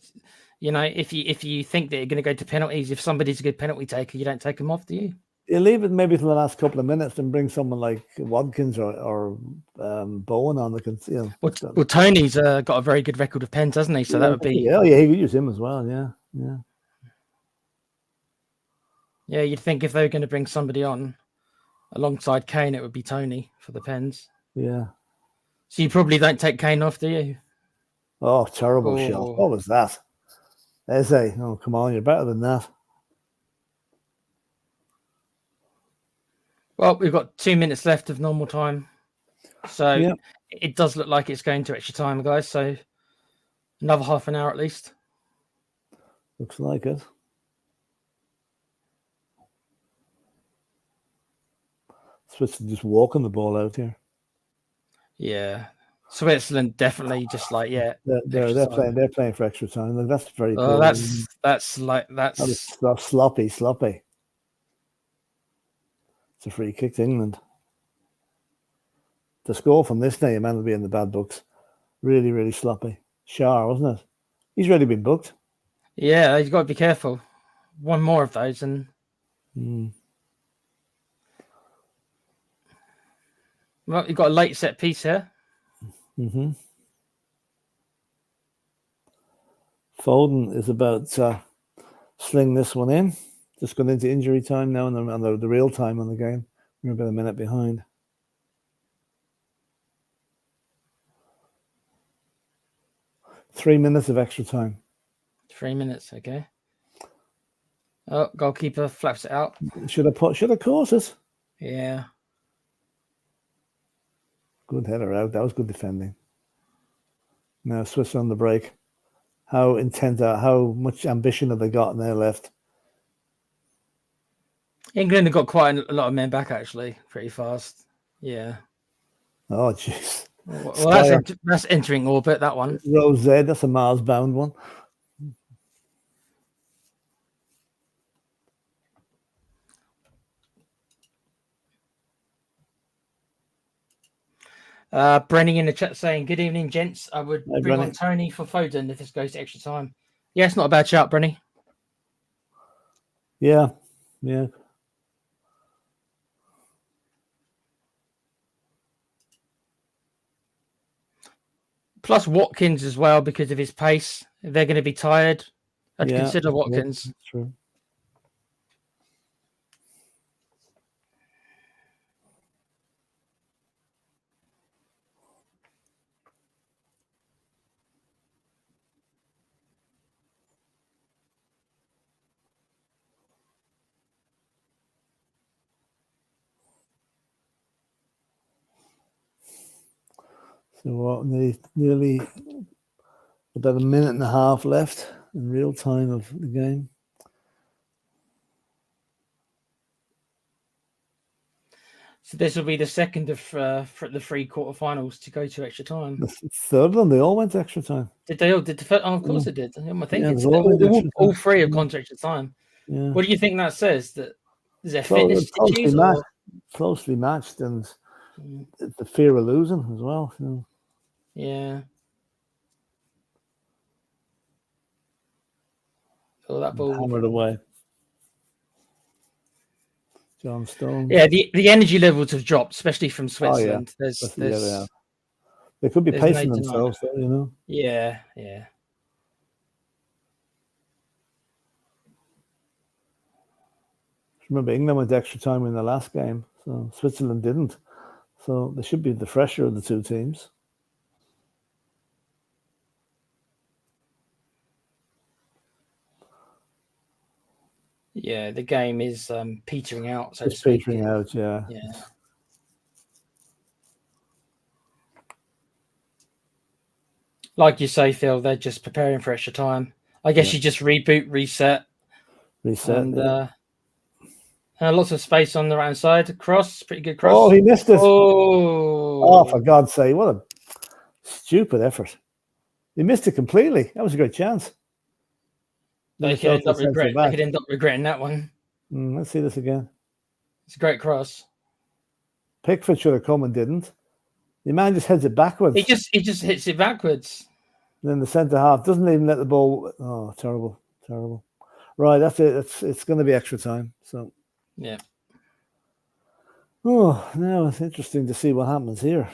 you know, if you think that you're going to go to penalties, if somebody's a good penalty taker, you don't take them off, do you? You leave it maybe till the last couple of minutes and bring someone like Watkins or Bowen on. The you know. Well, Tony's got a very good record of pens, hasn't he? So that would be. Yeah, he could use him as well. Yeah. Yeah, you'd think if they were going to bring somebody on alongside Kane, it would be Tony for the pens. Yeah. So you probably don't take Kane off, do you? Oh, terrible shot. What was that? Eze, oh, come on, you're better than that. Well, we've got 2 minutes left of normal time. So it does look like it's going to extra time, guys. So another half an hour at least. Looks like it. Switzerland just walking the ball out here. Yeah, Switzerland definitely just like they're playing for extra time. Like, that's very. Oh, cool. that's sloppy. It's a free kick to England. The score from this day, man, will be in the bad books. Really, really sloppy. Shah, wasn't it? He's already been booked. Yeah, you've got to be careful. One more of those and. Well, you've got a late set piece here. Foden is about to sling this one in. Just gone into injury time now, and the real time on the game. We're about a minute behind. Three minutes of extra time. 3 minutes, okay. Oh, goalkeeper flaps it out. Should have caught it. Yeah. Good header out. That was good defending. Now Swiss on the break. How much ambition have they got in their left? England have got quite a lot of men back, actually, pretty fast. Yeah. Oh, jeez. Well, that's entering orbit, that one. Rose, that's a Mars-bound one. Brenny in the chat saying, good evening, gents. I would bring Brenny on Tony for Foden if this goes to extra time. Yeah, it's not a bad shout, Brenny. Yeah. Plus Watkins as well because of his pace. If they're going to be tired, I'd Yeah, consider Watkins. That's true. So what? Nearly about a minute and a half left in real time of the game. So this will be the second of the 3 quarterfinals to go to extra time. The third one, they all went to extra time. Did they all? Did the first? Oh, of course Yeah. they did. I'm Yeah, thinking they all went to extra all time. 3 have gone to extra time. Yeah. What do you think that says? That is there So fitness it's closely issues? matched, Or... closely matched, and the fear of losing as well. You know. Yeah. Oh, that ball Hammered away. John Stone. Yeah, the energy levels have dropped, especially from Switzerland. Yeah. They could be there's pacing no themselves, though, you know. Yeah. Remember, England went extra time in the last game, so Switzerland didn't. So they should be the fresher of the 2 teams. Yeah, the game is petering out. So It's petering out, yeah. Like you say, Phil, they're just preparing for extra time. I guess you just reboot, reset, and lots of space on the right side. Cross, pretty good cross. Oh, he missed it. Oh, for God's sake, what a stupid effort. He missed it completely. That was a great chance. They could end up regretting that one. Let's see this again. It's a great cross. Pickford should have come and didn't. The man just heads it backwards. He just hits it backwards. And then the centre half doesn't even let the ball. Oh, terrible. Right, that's it. It's going to be extra time. So yeah. Oh, now it's interesting to see what happens here.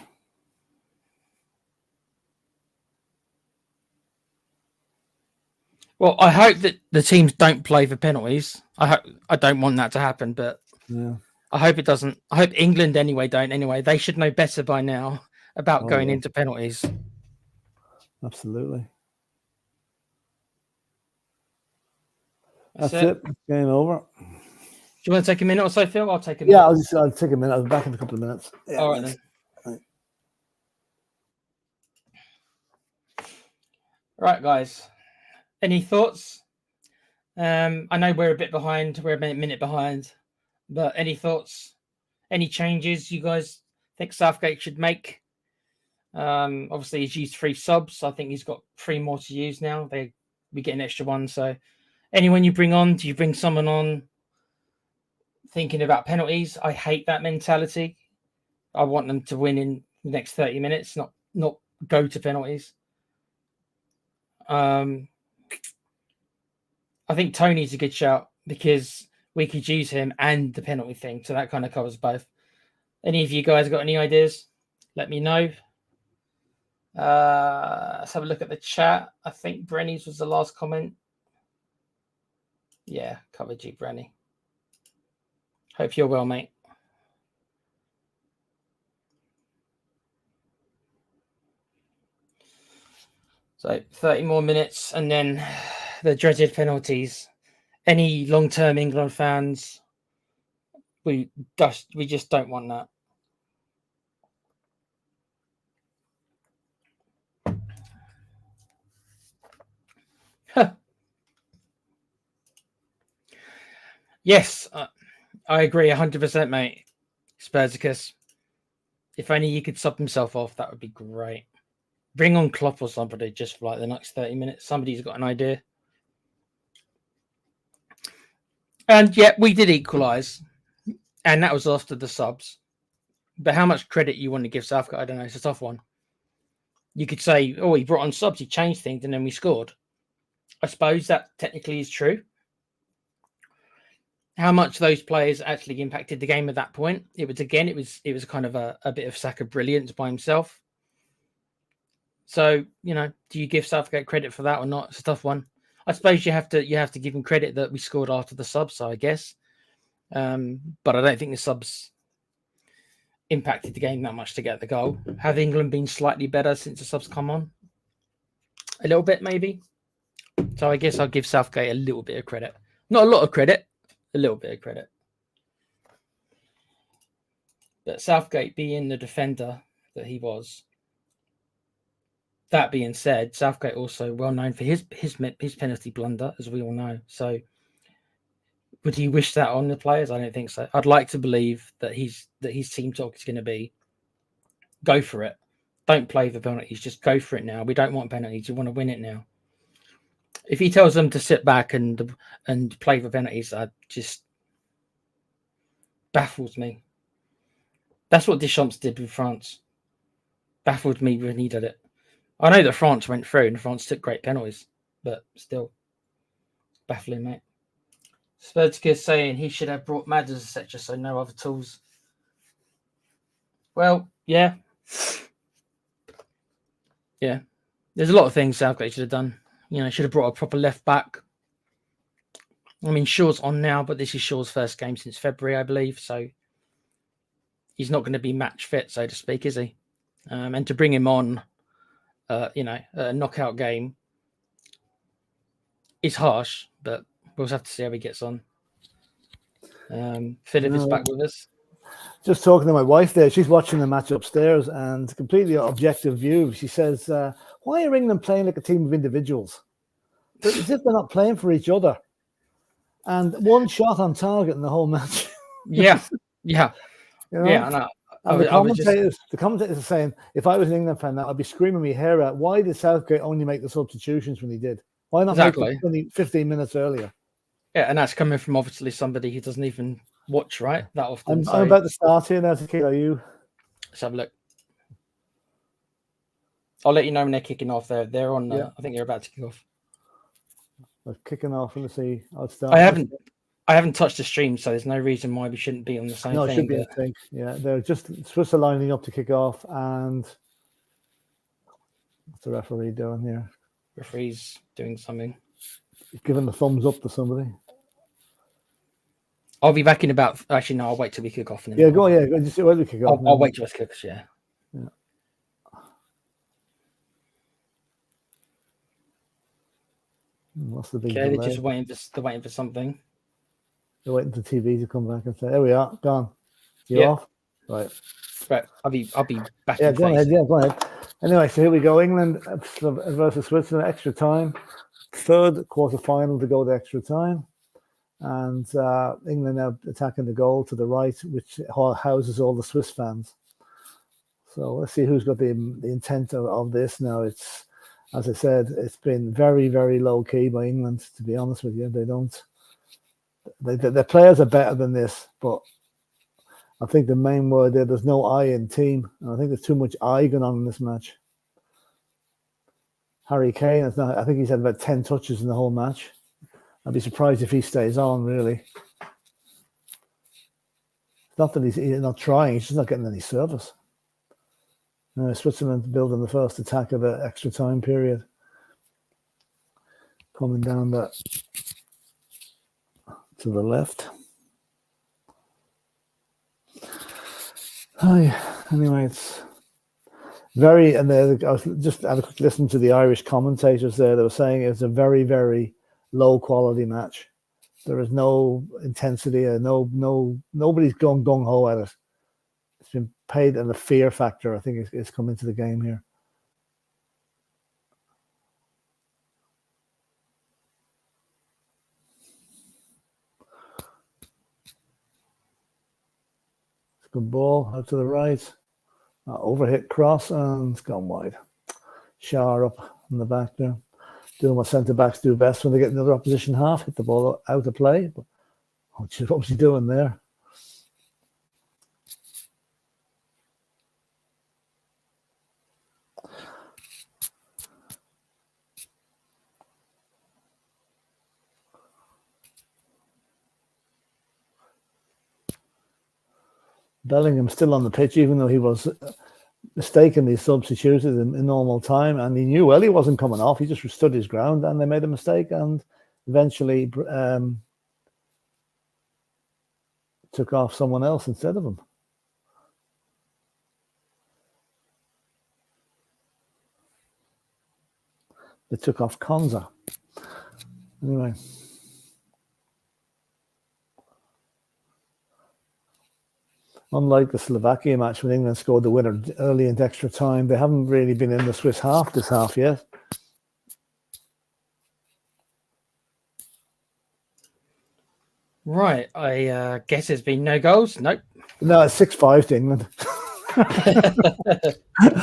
Well, I hope that the teams don't play for penalties. I don't want that to happen, but I hope it doesn't. I hope England don't. Anyway, they should know better by now about going into penalties. Absolutely. That's it. Game over. Do you want to take a minute or so, Phil? I'll take a minute. Yeah, I'll take a minute. I'll be back in a couple of minutes. Yeah, all right then. Right, guys. Any thoughts? I know we're a bit behind. We're a minute behind. But any thoughts? Any changes you guys think Southgate should make? Obviously, he's used 3 subs. I think he's got 3 more to use now. We get an extra one. So anyone you bring on, do you bring someone on thinking about penalties? I hate that mentality. I want them to win in the next 30 minutes, not go to penalties. I think Tony's a good shout because we could use him and the penalty thing. So that kind of covers both. Any of you guys got any ideas? Let me know. Let's have a look at the chat. I think Brenny's was the last comment. Yeah, covered you, Brenny. Hope you're well, mate. So 30 more minutes and then the dreaded penalties. Any long-term England fans, we just don't want that. Yes, I agree 100%, mate. Spursicus. If only he could sub himself off, that would be great. Bring on Klopp or somebody just for like the next 30 minutes. Somebody's got an idea. And yeah, we did equalise. And that was after the subs. But how much credit you want to give Southgate, I don't know. It's a tough one. You could say, oh, he brought on subs, he changed things, and then we scored. I suppose that technically is true. How much those players actually impacted the game at that point? It was kind of a bit of Saka brilliance by himself. So, do you give Southgate credit for that or not? It's a tough one. I suppose you have to give him credit that we scored after the subs, so I guess. But I don't think the subs impacted the game that much to get the goal. Have England been slightly better since the subs come on? A little bit, maybe. So I guess I'll give Southgate a little bit of credit. Not a lot of credit, a little bit of credit. But Southgate being the defender that he was. That being said, Southgate also well known for his penalty blunder, as we all know. So, would he wish that on the players? I don't think so. I'd like to believe that his team talk is going to be, go for it. Don't play for penalties. Just go for it now. We don't want penalties. We want to win it now. If he tells them to sit back and play for penalties, that just baffles me. That's what Deschamps did with France. Baffled me when he did it. I know that France went through and France took great penalties, but still baffling, mate. Spurtke saying he should have brought Madders, etc., so no other tools. Well, yeah. Yeah. There's a lot of things Southgate should have done. Should have brought a proper left back. I mean, Shaw's on now, but this is Shaw's first game since February, I believe, so he's not going to be match fit, so to speak, is he? And to bring him on, a knockout game is harsh, but we'll have to see how he gets on. Philip is back with us. Just talking to my wife there, she's watching the match upstairs and completely objective view. She says, why are England playing like a team of individuals? As if they're not playing for each other. And one shot on target in the whole match. Yeah. Yeah, I know. And the commentators are saying, if I was an England fan now, I'd be screaming my hair out. Why did Southgate only make the substitutions when he did? Why not make them 15 minutes earlier? Yeah, and that's coming from obviously somebody who doesn't even watch, right? That often. I'm about to start here now, Tequila. Are you? Let's have a look. I'll let you know when they're kicking off. They're on. I think they're about to kick off. They're kicking off. Let me see. I'll start. I haven't touched the stream, so there's no reason why we shouldn't be on the same thing. No, it should be in sync. Yeah, they're just Swiss are lining up to kick off, and what's the referee doing here? Referee's doing something. Giving the thumbs up to somebody. I'll be back in about. Actually, no, I'll wait till we kick off. Yeah, go. Yeah, just wait till we kick off. I'll wait till us kick off. Yeah. What's the big? Okay, they're just waiting for something. They're waiting for TV to come back and say, "There we are, gone. You're off." Right. I'll be back. Yeah, go ahead. Yeah, go ahead. Anyway, so here we go. England versus Switzerland, extra time. Third quarter final to go to extra time. And England now attacking the goal to the right, which houses all the Swiss fans. So let's see who's got the intent of this now. It's, as I said, it's been very, very low key by England, to be honest with you. Their players are better than this, but I think the main word there's no I in team. And I think there's too much I going on in this match. Harry Kane, I think he's had about 10 touches in the whole match. I'd be surprised if he stays on, really. It's not that he's not trying, he's just not getting any service. Switzerland building the first attack of the extra time period. Coming down that to the left. Anyway, it's very, and I was just had a quick listen to the Irish commentators there. They were saying it's a very, very low quality match. There is no intensity, nobody's gone gung ho at it. It's been paid, and the fear factor, I think, is come into the game here. It's a good ball out to the right. Overhit cross, and it's gone wide. Shar up in the back there. Doing what centre backs do best when they get another opposition half, hit the ball out of play. But what was he doing there? Bellingham still on the pitch, even though he was mistakenly substituted in normal time, and he knew well he wasn't coming off. He just stood his ground, and they made a mistake, and eventually took off someone else instead of him. They took off Konza. Anyway. Unlike the Slovakia match when England scored the winner early into extra time, they haven't really been in the Swiss half this half yet. Right, I guess there's been no goals. Nope. No, it's 6-5 to England.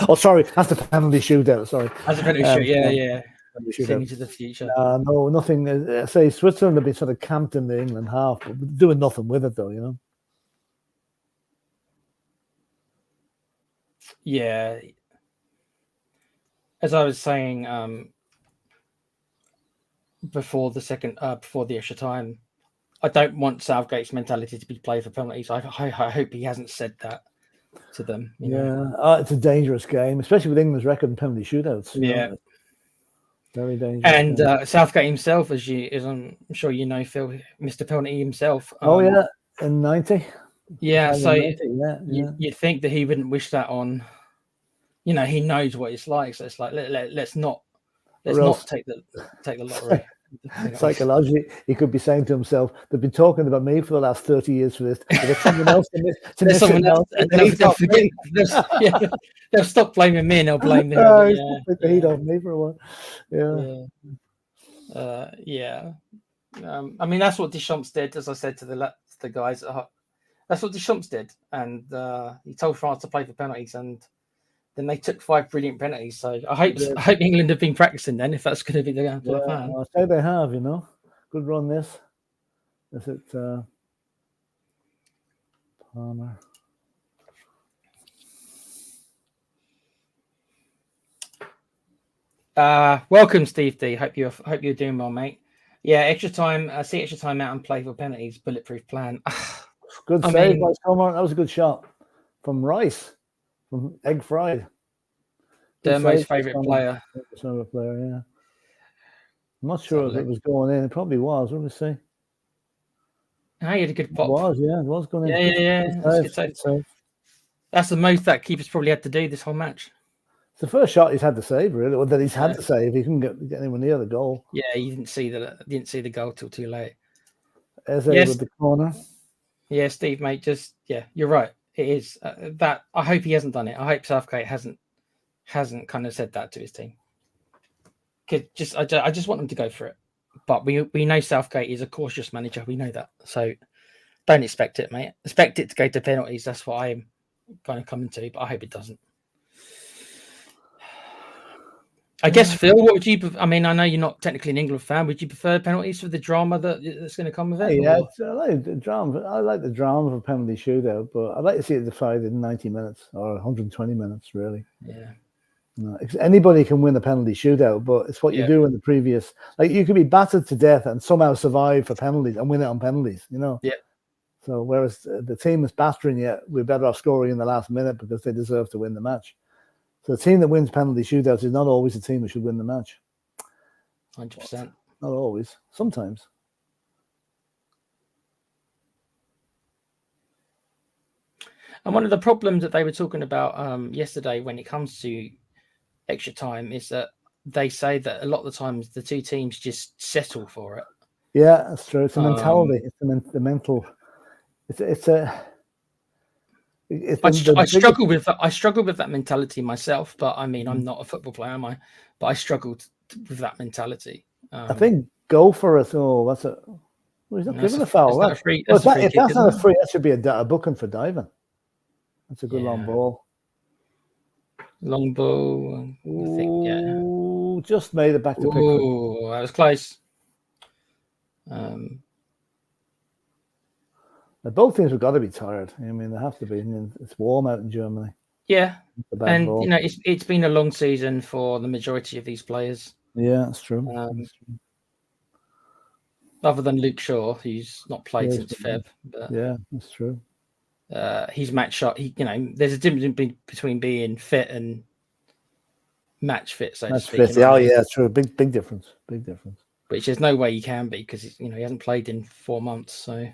Oh, sorry, that's the penalty shootout. Sorry, that's a penalty shootout. Yeah. Seeing into the future. No, nothing. Say Switzerland have been sort of camped in the England half, but doing nothing with it, though. You know. Yeah. As I was saying before the extra time, I don't want Southgate's mentality to be played for penalties. I hope he hasn't said that to them. You know? It's a dangerous game, especially with England's record in penalty shootouts. Yeah. Know? Very dangerous. And Southgate himself, as I'm sure you know, Phil, Mr. Penalty himself. In 90. Yeah, so 90, you'd think that he wouldn't wish that on. You know, he knows what it's like, so it's like let's not take the lottery. Psychologically, he could be saying to himself, "They've been talking about me for the last 30 years for this. There's someone else There's someone else, and they'll stop blaming me and they'll blame them." Take the heat off me for a while. I mean, that's what Deschamps did, as I said to the guys. That's what Deschamps did, and he told France to play for penalties, and then they took 5 brilliant penalties. So I hope England have been practicing then, if that's going to be the plan. I'll say they have, you know. Good run this. Is it Palmer? Welcome, Steve D. Hope you're doing well, mate. Yeah, extra time. See extra time out and play for penalties. Bulletproof plan. Good save by Palmer. That was a good shot from Rice. From Egg Fried. Their most favourite player. I'm not sure if it was going in. It probably was. Let me see. He had a good pop. It was going in. Yeah. That's the most that keeper's probably had to do this whole match. It's the first shot he's had to save, really, or that he's had to save. He couldn't get anywhere near the goal. Yeah, you didn't see the goal till too late. Eze with the corner. Yeah, Steve, mate. You're right. It is that. I hope he hasn't done it. I hope Southgate hasn't kind of said that to his team. I just want them to go for it. But we know Southgate is a cautious manager. We know that. So don't expect it, mate. Expect it to go to penalties. That's what I'm kind of coming to. But I hope it doesn't. I guess, Phil, what would you? I mean, I know you're not technically an England fan. Would you prefer penalties for the drama that's going to come with it? Yeah, I like the drama. I like the drama of a penalty shootout, but I'd like to see it decided in 90 minutes or 120 minutes, really. Yeah. No, anybody can win a penalty shootout, but it's what you do in the previous. Like, you could be battered to death and somehow survive for penalties and win it on penalties, you know? Yeah. So whereas the team is battering you, we're better off scoring in the last minute because they deserve to win the match. So the team that wins penalty shootouts is not always the team that should win the match. 100%. Not always. Sometimes. And one of the problems that they were talking about yesterday when it comes to extra time is that they say that a lot of the times the two teams just settle for it. Yeah, that's true. It's a mentality. It's the mental. I struggle with that. I struggle with that mentality myself, but I mean, I'm not a football player, am I? But I struggled with that mentality. I think go for it. Oh, that's a. Well, he's not giving a foul. If that's not a free, that should be a booking for diving. That's a good long ball. Long ball. I think, just made it back to Pickford. Oh, that was close. Both teams have got to be tired. I mean, they have to be. I mean, it's warm out in Germany. Yeah, and you know, it's been a long season for the majority of these players. Yeah, that's true. Other than Luke Shaw, who's not played since Feb. But, yeah, that's true. he's match shot. There's a difference between being fit and match fit, so to speak. Fit. Oh yeah, true. Big difference. Big difference. Which there's no way he can be because he hasn't played in 4 months. So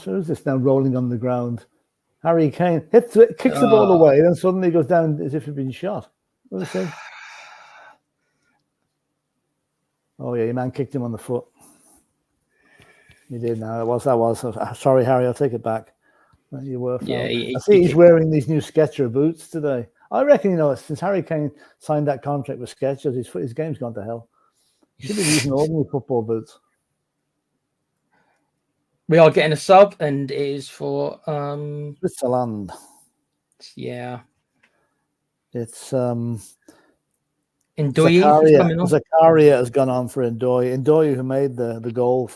who's this now rolling on the ground? Harry Kane kicks the ball away, then suddenly goes down as if he'd been shot. What did I say? Oh yeah, your man kicked him on the foot. He did. Now that was. Sorry, Harry. I'll take it back. You were. Yeah, I see he's wearing these new Skechers boots today. I reckon since Harry Kane signed that contract with Skechers, his game's gone to hell. He should be using ordinary football boots. We are getting a sub, and it is for Switzerland. Yeah, it's Ndoye Zakaria has gone on for Ndoye. Ndoye, who made the goal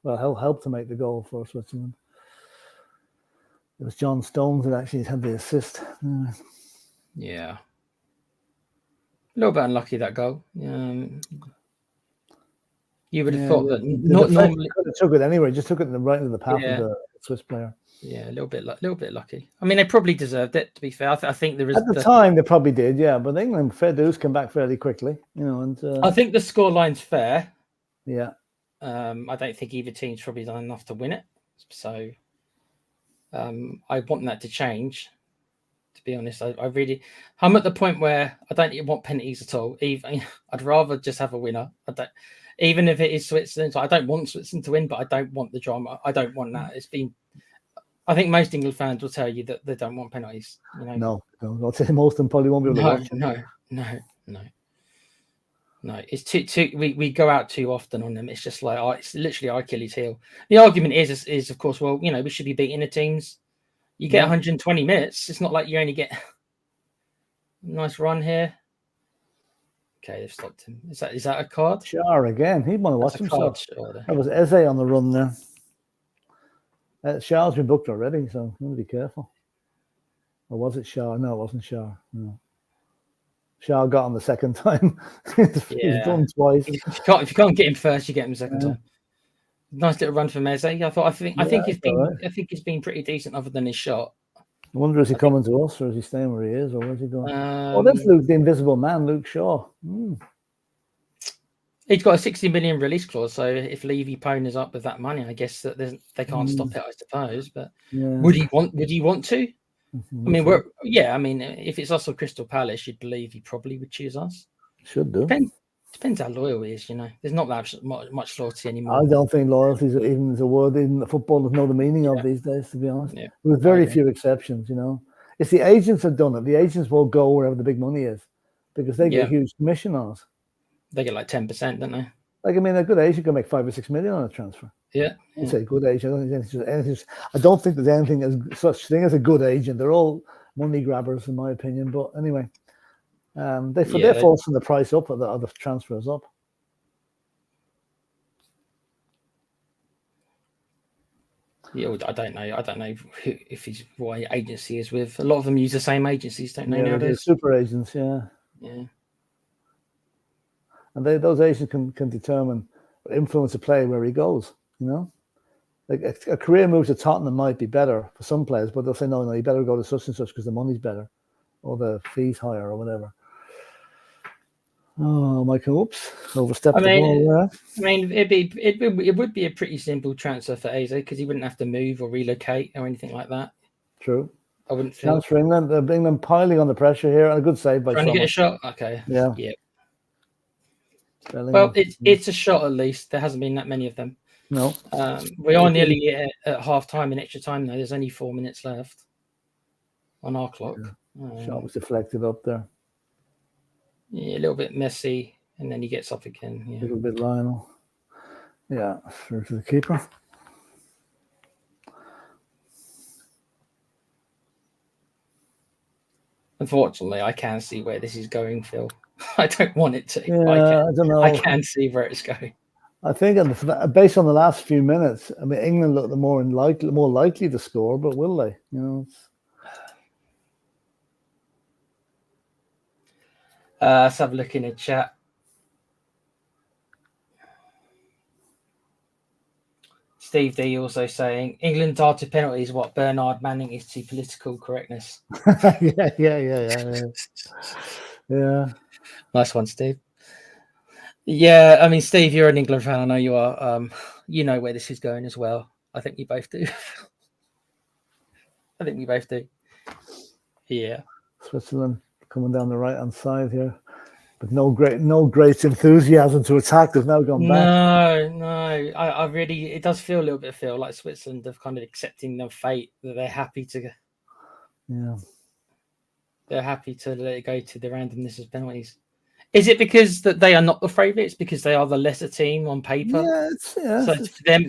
helped to make the goal for Switzerland. It was John Stones that actually had the assist. Yeah, a little bit unlucky that goal. You would have thought that not normally could have took it anyway. Just took it right into the path of the Swiss player. Yeah, a little bit lucky. I mean, they probably deserved it. To be fair, I think there is at the time they probably did. Yeah, but England fair dues come back fairly quickly. And I think the scoreline's fair. Yeah. I don't think either team's probably done enough to win it. So I want that to change. To be honest, I'm at the point where I don't even want penalties at all. I'd rather just have a winner. Even if it is Switzerland, I don't want Switzerland to win, but I don't want the drama. I don't want that. I think most England fans will tell you that they don't want penalties. No. I'll say most of them probably won't be able to watch it. No. It's too. We go out too often on them. It's just like it's literally our Achilles heel. The argument is of course, well, we should be beating the teams. You get 120 minutes. It's not like you only get a nice run here. Okay, they've stopped him. Is that a card? Shah again. He'd want to watch himself. That was Eze on the run there. Shah's been booked already, so you want to be careful. Or was it Shah? No, it wasn't Shah. No. Shah got on the second time. He's done twice. If you can't get him first, you get him second time. Nice little run from Eze. I think he's been pretty decent other than his shot. I wonder, is he coming to us, or is he staying where he is, or where's he going? There's Luke, the invisible man, Luke Shaw. He's got a 60 million release clause, so if Levy ponies up with that money, I guess that they can't stop it, I suppose. But would he want to? I mean, if it's us or Crystal Palace, you'd believe he probably would choose us. Should do. Depends how loyal he is, There's not that much loyalty anymore. I don't think loyalty is a word in football know the meaning of these days, to be honest. Yeah. With very few exceptions, It's the agents have done it. The agents will go wherever the big money is because they get a huge commission on it. They get like 10%, don't they? A good agent can make 5 or 6 million on a transfer. Yeah. It's a good agent. I don't think there's anything as such thing as a good agent. They're all money grabbers, in my opinion. But anyway. They're forcing the price up, or the transfers up. Yeah, I don't know. I don't know if he's what agency is with. A lot of them use the same agencies, don't they? Nowadays, super agents, yeah. And those agents can determine, influence a player where he goes. Like a career move to Tottenham might be better for some players, but they'll say no, you better go to such and such because the money's better, or the fees higher, or whatever. Oh, Michael! Oops, overstepped the ball there. I mean, it would be a pretty simple transfer for Eze because he wouldn't have to move or relocate or anything like that. True. I wouldn't think. Chance for England. England piling on the pressure here, and a good save by. Trying to get a shot. Okay. Yeah. Well, it's a shot at least. There hasn't been that many of them. No. We are nearly at half time and extra time now. There's only 4 minutes left on our clock. Yeah. Shot was deflected up there. Yeah, a little bit messy, and then he gets up again. Yeah. A little bit Lionel. Yeah, through to the keeper. Unfortunately, I can see where this is going, Phil. I don't want it to. Yeah, I don't know. I can see where it's going. I think, based on the last few minutes, I mean, England look more likely to score, but will they? Let's have a look in the chat. Steve D also saying England are to penalties what Bernard Manning is to political correctness. Yeah. Nice one, Steve. Yeah, I mean, Steve, you're an England fan. I know you are. You know where this is going as well. I think we both do. I think we both do. Yeah. Switzerland coming down the right-hand side here, but no great enthusiasm to attack. They've now gone back. No. I really, it does feel a little bit like Switzerland have kind of accepting their fate, that they're happy to. Yeah. They're happy to let it go to the randomness of penalties. Is it because that they are not the favourites, because they are the lesser team on paper? Yeah. So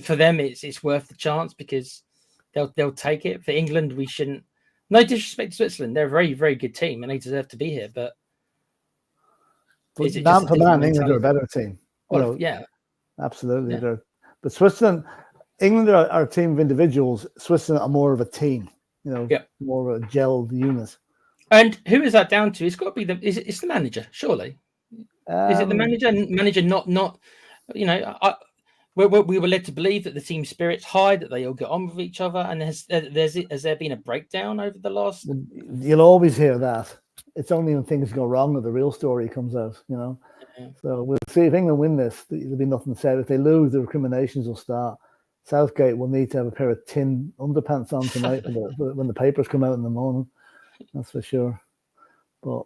for them, it's worth the chance because they'll take it. For England, we shouldn't. No disrespect to Switzerland, they're a very, very good team and they deserve to be here. But is it man for man, England are a better team. Well, yeah, absolutely. Yeah. But Switzerland, England are a team of individuals. Switzerland are more of a team. More of a gelled unit. And who is that down to? It's got to be it's the manager, surely. Is it the manager? Manager, not. We were led to believe that the team spirit's high, that they all get on with each other. And has there been a breakdown over the last? You'll always hear that. It's only when things go wrong that the real story comes out. Yeah. So we'll see if England win this. There'll be nothing said. If they lose, the recriminations will start. Southgate will need to have a pair of tin underpants on tonight when the papers come out in the morning. That's for sure. But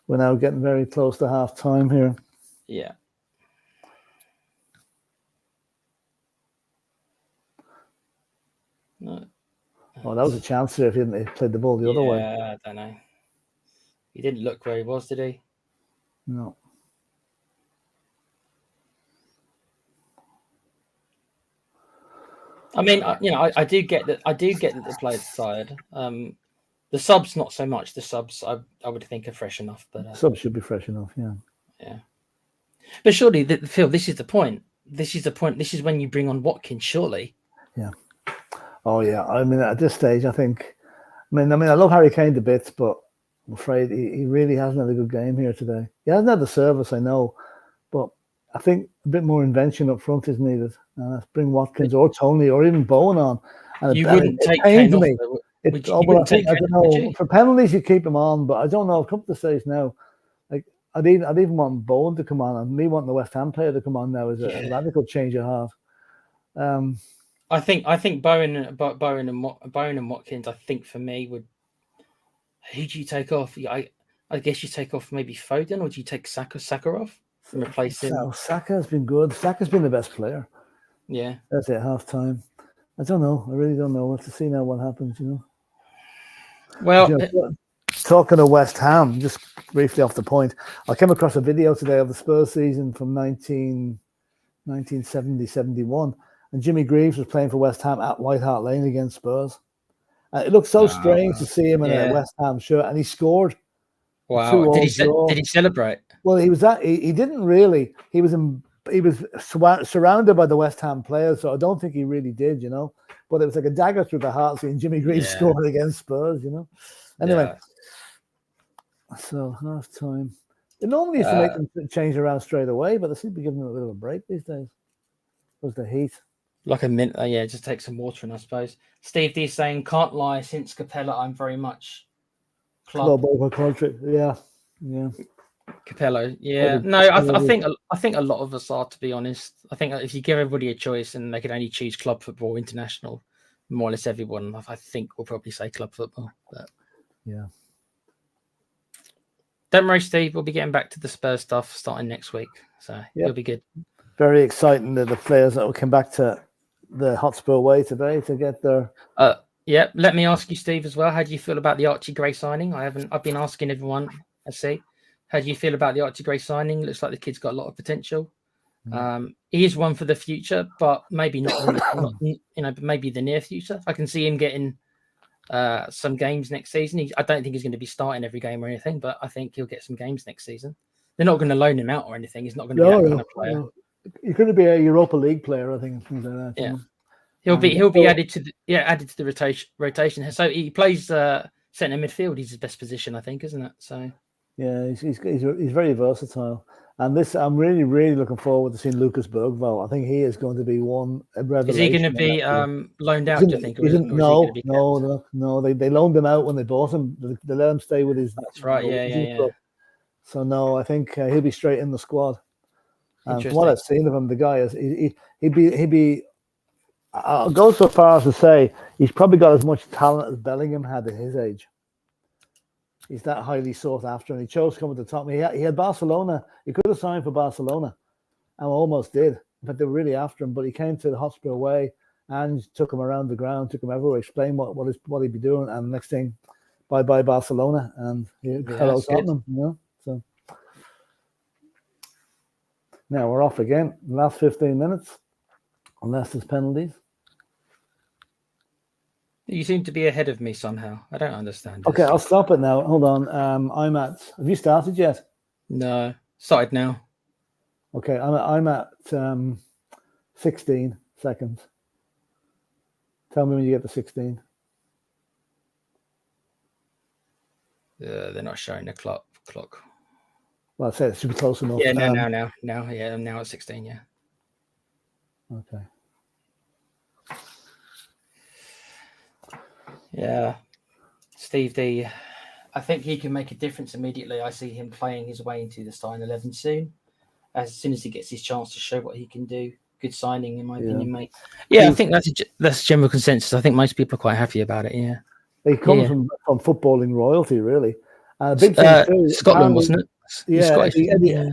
we're now getting very close to half time here. Yeah. No. Oh, that was a chance there if he played the ball the other way. Yeah, I don't know. He didn't look where he was, did he? No. I mean, I do get that. I do get that the players tired. The subs not so much. The subs, I would think, are fresh enough. But subs should be fresh enough. Yeah. Yeah. But surely, Phil, this is the point. This is the point. This is when you bring on Watkins. Surely. Yeah. Oh yeah. I mean, at this stage, I think. I mean, I love Harry Kane to bits, but I'm afraid he really hasn't had a good game here today. He hasn't had the service, I know, but I think a bit more invention up front is needed. Bring Watkins or Tony or even Bowen on. And you wouldn't take Kane off. I don't know. For penalties, you keep him on, but I don't know. I've come to the stage now. Like I'd even want Bowen to come on, and me wanting the West Ham player to come on now is a radical change of heart. I think Bowen and Watkins. I think for me would. Who do you take off? I guess you take off maybe Foden, or do you take Saka off and replace him? Saka's been good. Saka's been the best player. Yeah, that's it. Half time. I don't know. I really don't know. We'll have to see now what happens. Well, talking of West Ham, just briefly off the point, I came across a video today of the Spurs season from 1970-71, and Jimmy Greaves was playing for West Ham at White Hart Lane against Spurs. It looked so strange to see him in a West Ham shirt, and he scored. Wow! Did he celebrate? Well, he didn't really. He was surrounded by the West Ham players, so I don't think he really did, But it was like a dagger through the heart seeing Jimmy Greaves score against Spurs, Anyway, so half time. It normally used to make them change around straight away, but they seem to be giving them a bit of a break these days. Was the heat? Like a minute, just take some water in, I suppose. Steve D saying, can't lie, since Capella, I'm very much club over country. Yeah. Capello, yeah. No, I think a lot of us are, to be honest. I think if you give everybody a choice and they could only choose club football, international, more or less everyone, I think will probably say club football. But yeah. Don't worry, Steve. We'll be getting back to the Spurs stuff starting next week, so it'll be good. Very exciting that the players that will come back to the Hotspur way today to get their. Yeah. Let me ask you, Steve, as well. How do you feel about the Archie Gray signing? I've been asking everyone. I see. How do you feel about the Archie Gray signing? Looks like the kid's got a lot of potential. He is one for the future, but maybe not maybe the near future. I can see him getting some games next season. I don't think he's going to be starting every game or anything, but I think he'll get some games next season. They're not going to loan him out or anything. He's not going to be that kind of player. No. He's going to be a Europa League player, I think. Things like that. Yeah, he'll be added to the rotation. So he plays centre midfield. He's his best position, I think, isn't it? So yeah, he's very versatile. And this, I'm really, really looking forward to seeing Lucas Bergvall. I think he is going to be a revelation. Is he going to be loaned out, do you think? Or is he going to be kept? No. They loaned him out when they bought him. They let him stay with his. That's right. Yeah. So no, I think he'll be straight in the squad. And from what Interesting. I've seen of him, the guy is he'd be. I'll go so far as to say he's probably got as much talent as Bellingham had at his age. He's that highly sought after, and he chose to come at the top. He had Barcelona. He could have signed for Barcelona, and almost did. In fact, they were really after him, but he came to the Hotspur way and took him around the ground, took him everywhere, explained what he'd be doing, and the next thing, bye Barcelona, and hello Tottenham. You know, so now we're off again. Last 15 minutes, unless there's penalties. You seem to be ahead of me somehow. I don't understand. Okay, I'll stop it now. Hold on. I'm at. Have you started yet? No, started now. Okay, I'm at 16 seconds. Tell me when you get to 16. They're not showing the clock. Well, I'd say it should be close enough. Yeah, now. Yeah, I'm now at 16. Yeah. Okay. Yeah, Steve D. I think he can make a difference immediately. I see him playing his way into the starting 11 soon. As soon as he gets his chance to show what he can do. Good signing, in my opinion, mate. Yeah, I think that's general consensus. I think most people are quite happy about it. Yeah, he comes from footballing royalty, really. Big thing too, Scotland, wasn't it? Yeah,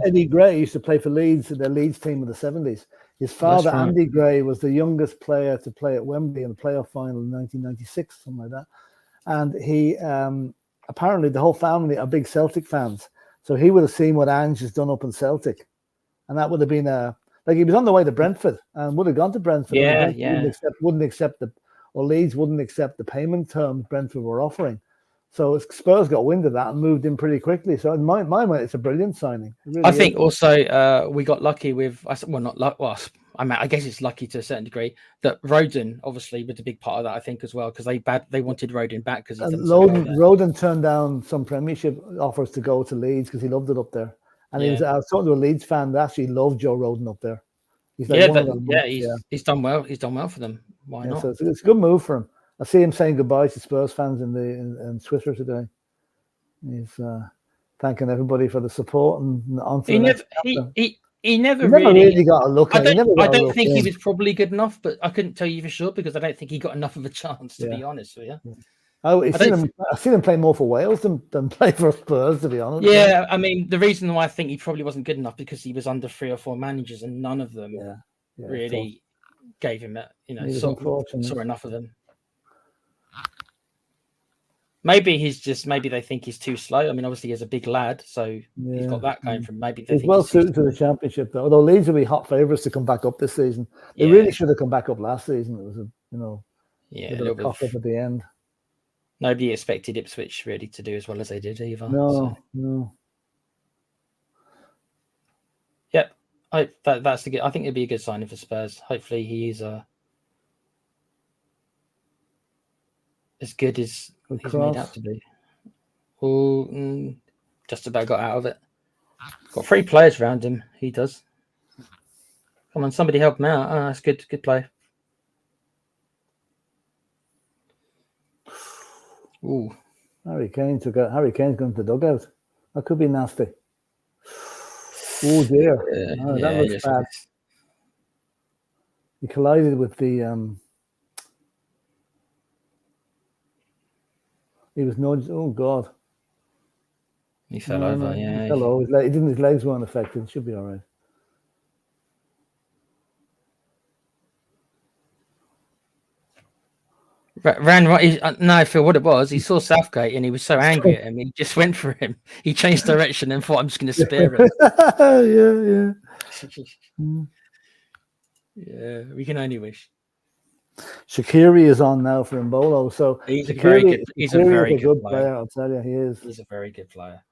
Eddie Gray used to play for Leeds, the Leeds team in the 70s. His father, right. Andy Gray, was the youngest player to play at Wembley in the playoff final in 1996, something like that. And he, apparently the whole family are big Celtic fans. So he would have seen what Ange has done up in Celtic. And that would have been he was on the way to Brentford and would have gone to Brentford. Yeah. Leeds wouldn't accept the payment terms Brentford were offering. So Spurs got wind of that and moved in pretty quickly. So in my mind, it's a brilliant signing. Really I think also we got lucky with, not luck. Well, I guess it's lucky to a certain degree that Rodon obviously was a big part of that. I think as well because they wanted Rodon back because Rodon turned down some Premiership offers to go to Leeds because he loved it up there. And I was talking to a Leeds fan that actually loved Joe Rodon up there. He's like he's done well. He's done well for them. Why not? So it's a good move for him. I see him saying goodbye to Spurs fans in Twitter today. He's thanking everybody for the support and on to he never really got a look. I don't think he was probably good enough, but I couldn't tell you for sure because I don't think he got enough of a chance to be honest with you. I've seen him play more for Wales than play for Spurs, to be honest. Yeah, I mean the reason why I think he probably wasn't good enough because he was under 3 or 4 managers and none of them really gave him that. Saw enough of them. Maybe they think he's too slow. I mean, obviously he's a big lad, so he's got that going from. Maybe he's well suited to the Championship, though. Although Leeds will be hot favourites to come back up this season. They really should have come back up last season. It was a little cock up at the end. Nobody expected Ipswich really to do as well as they did either. No. Yep, that's the good. I think it'd be a good signing for Spurs. Hopefully, he is as good as he's made out to be. Oh, just about got out of it. Got 3 players around him. He does. Come on, somebody help him out. Oh, that's good. Good play. Ooh. Harry Kane's going to the dugout. That could be nasty. Oh dear. That looks bad. He collided with the he was nudged. Oh God. He fell over, He fell over. His legs weren't affected. It should be all right. Ran right. No, Phil, what it was, he saw Southgate and he was so angry at him, he just went for him. He changed direction and thought, I'm just going to spare him. Yeah, we can only wish. Shaqiri is on now for Mbolo, so he's a very good player. I'll tell you, he is. He's a very good player.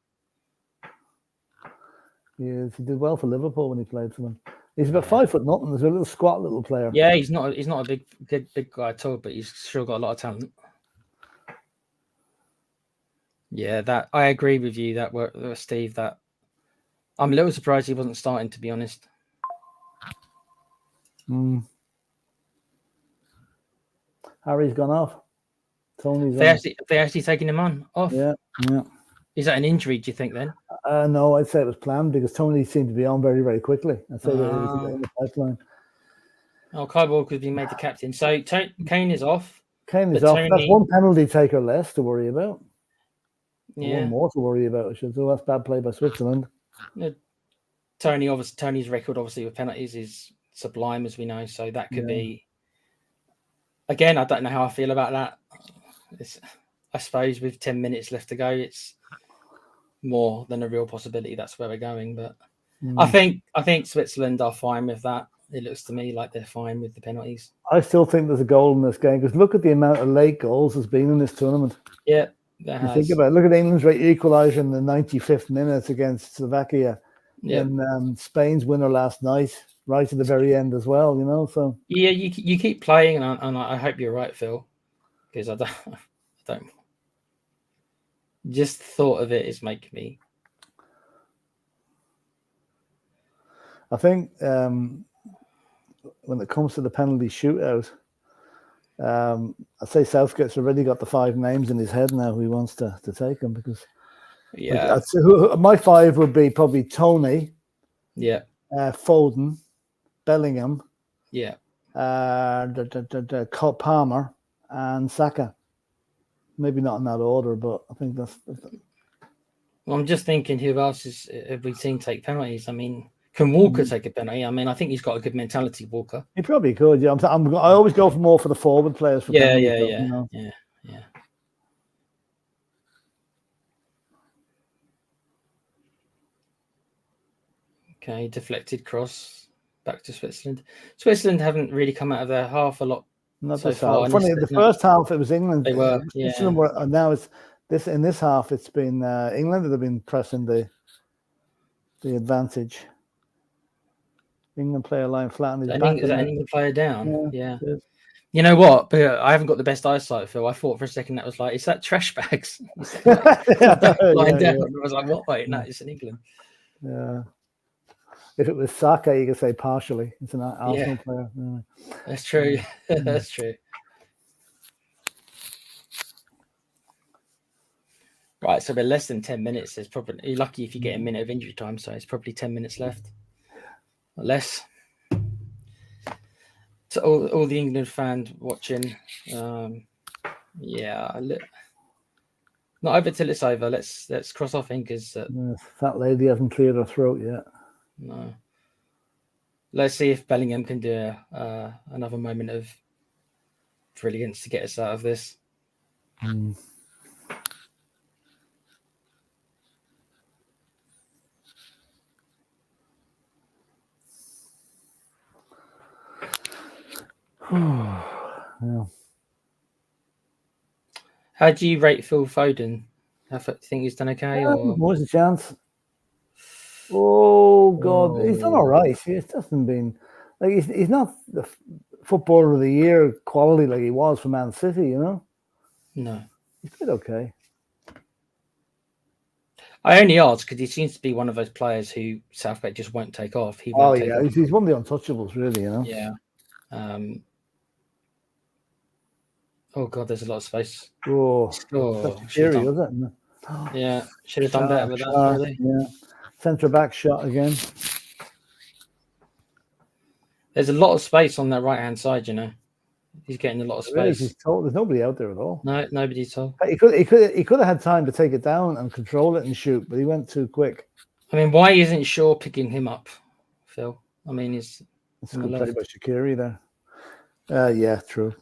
He is. He did well for Liverpool when he played for them. He's about 5 foot nothing. He's a little squat little player. Yeah, he's not a big guy at all, but he's sure got a lot of talent. Yeah, that I agree with you. That Steve, that I'm a little surprised he wasn't starting, to be honest. Harry's gone off. Tony's They actually taking him off. Yeah. Is that an injury? Do you think then? No, I'd say it was planned because Tony seemed to be on very, very quickly. I'd say that it was in the pipeline. Oh, Kyle Walker's been made the captain. So Kane is off. Kane is off. That's one penalty taker less to worry about. Yeah. One more to worry about. I should say. That's bad play by Switzerland. Tony's record, obviously, with penalties is sublime, as we know. So that could be. Again, I don't know how I feel about that. I suppose with 10 minutes left to go, it's more than a real possibility. That's where we're going. But I think Switzerland are fine with that. It looks to me like they're fine with the penalties. I still think there's a goal in this game because look at the amount of late goals there's been in this tournament. Yeah, think about it. Look at England's equaliser in the 95th minute against Slovakia. Yeah. And Spain's winner last night, right to the very end as well. You know, so yeah, you keep playing, and I hope you're right, Phil, because I don't. Just thought of it is making me. I think when it comes to the penalty shootout, I'd say Southgate's already got the 5 names in his head now who he wants to take them because I'd say my 5 would be probably Tony, Foden, Bellingham, Palmer, and Saka. Maybe not in that order, but I think that's. Well, I'm just thinking, who else have we seen take penalties? I mean, can Walker take a penalty? I mean, I think he's got a good mentality, Walker. He probably could. Yeah, I always go for more for the forward players. For penalties, you know? Yeah. Okay, deflected cross back to Switzerland. Switzerland haven't really come out of their half a lot. Not so far. Funny, the first half it was England. They were. Switzerland were. Now it's this in this half. It's been England that have been pressing the advantage. England player lying flat on his back. Is that an England player down? Yeah. It is. You know what? But I haven't got the best eyesight, Phil. I thought for a second that was like, is that trash bags? Lying down. I was like, what? Wait, no, it's in England. Yeah. If it was Saka, you could say partially. It's an Arsenal player. Yeah. That's true. That's true. Right, so we're less than 10 minutes. There's probably you're lucky if you get a minute of injury time, so it's probably 10 minutes left. Or less. So all the England fans watching, not over till it's over. Let's cross our fingers. That lady hasn't cleared her throat yet. No. Let's see if Bellingham can do another moment of brilliance to get us out of this. Yeah. How do you rate Phil Foden? Do you think he's done okay? What's the chance? Oh God, he's done all right. He hasn't been like he's not the footballer of the year quality like he was for Man City, you know. No, he's been okay. I only ask because he seems to be one of those players who Southgate just won't take off. He won't take off. He's one of the untouchables, really, you know. Yeah. Oh God, there's a lot of space. That's scary, was it? Yeah, should have done better with that. Really. Yeah. Centre back shot again. There's a lot of space on that right hand side, you know. He's getting a lot of space. There's nobody out there at all. No, nobody's told. He could have had time to take it down and control it and shoot, but he went too quick. I mean, why isn't Shaw picking him up, Phil? I mean, it's a good play by Shaqiri there. Yeah, true.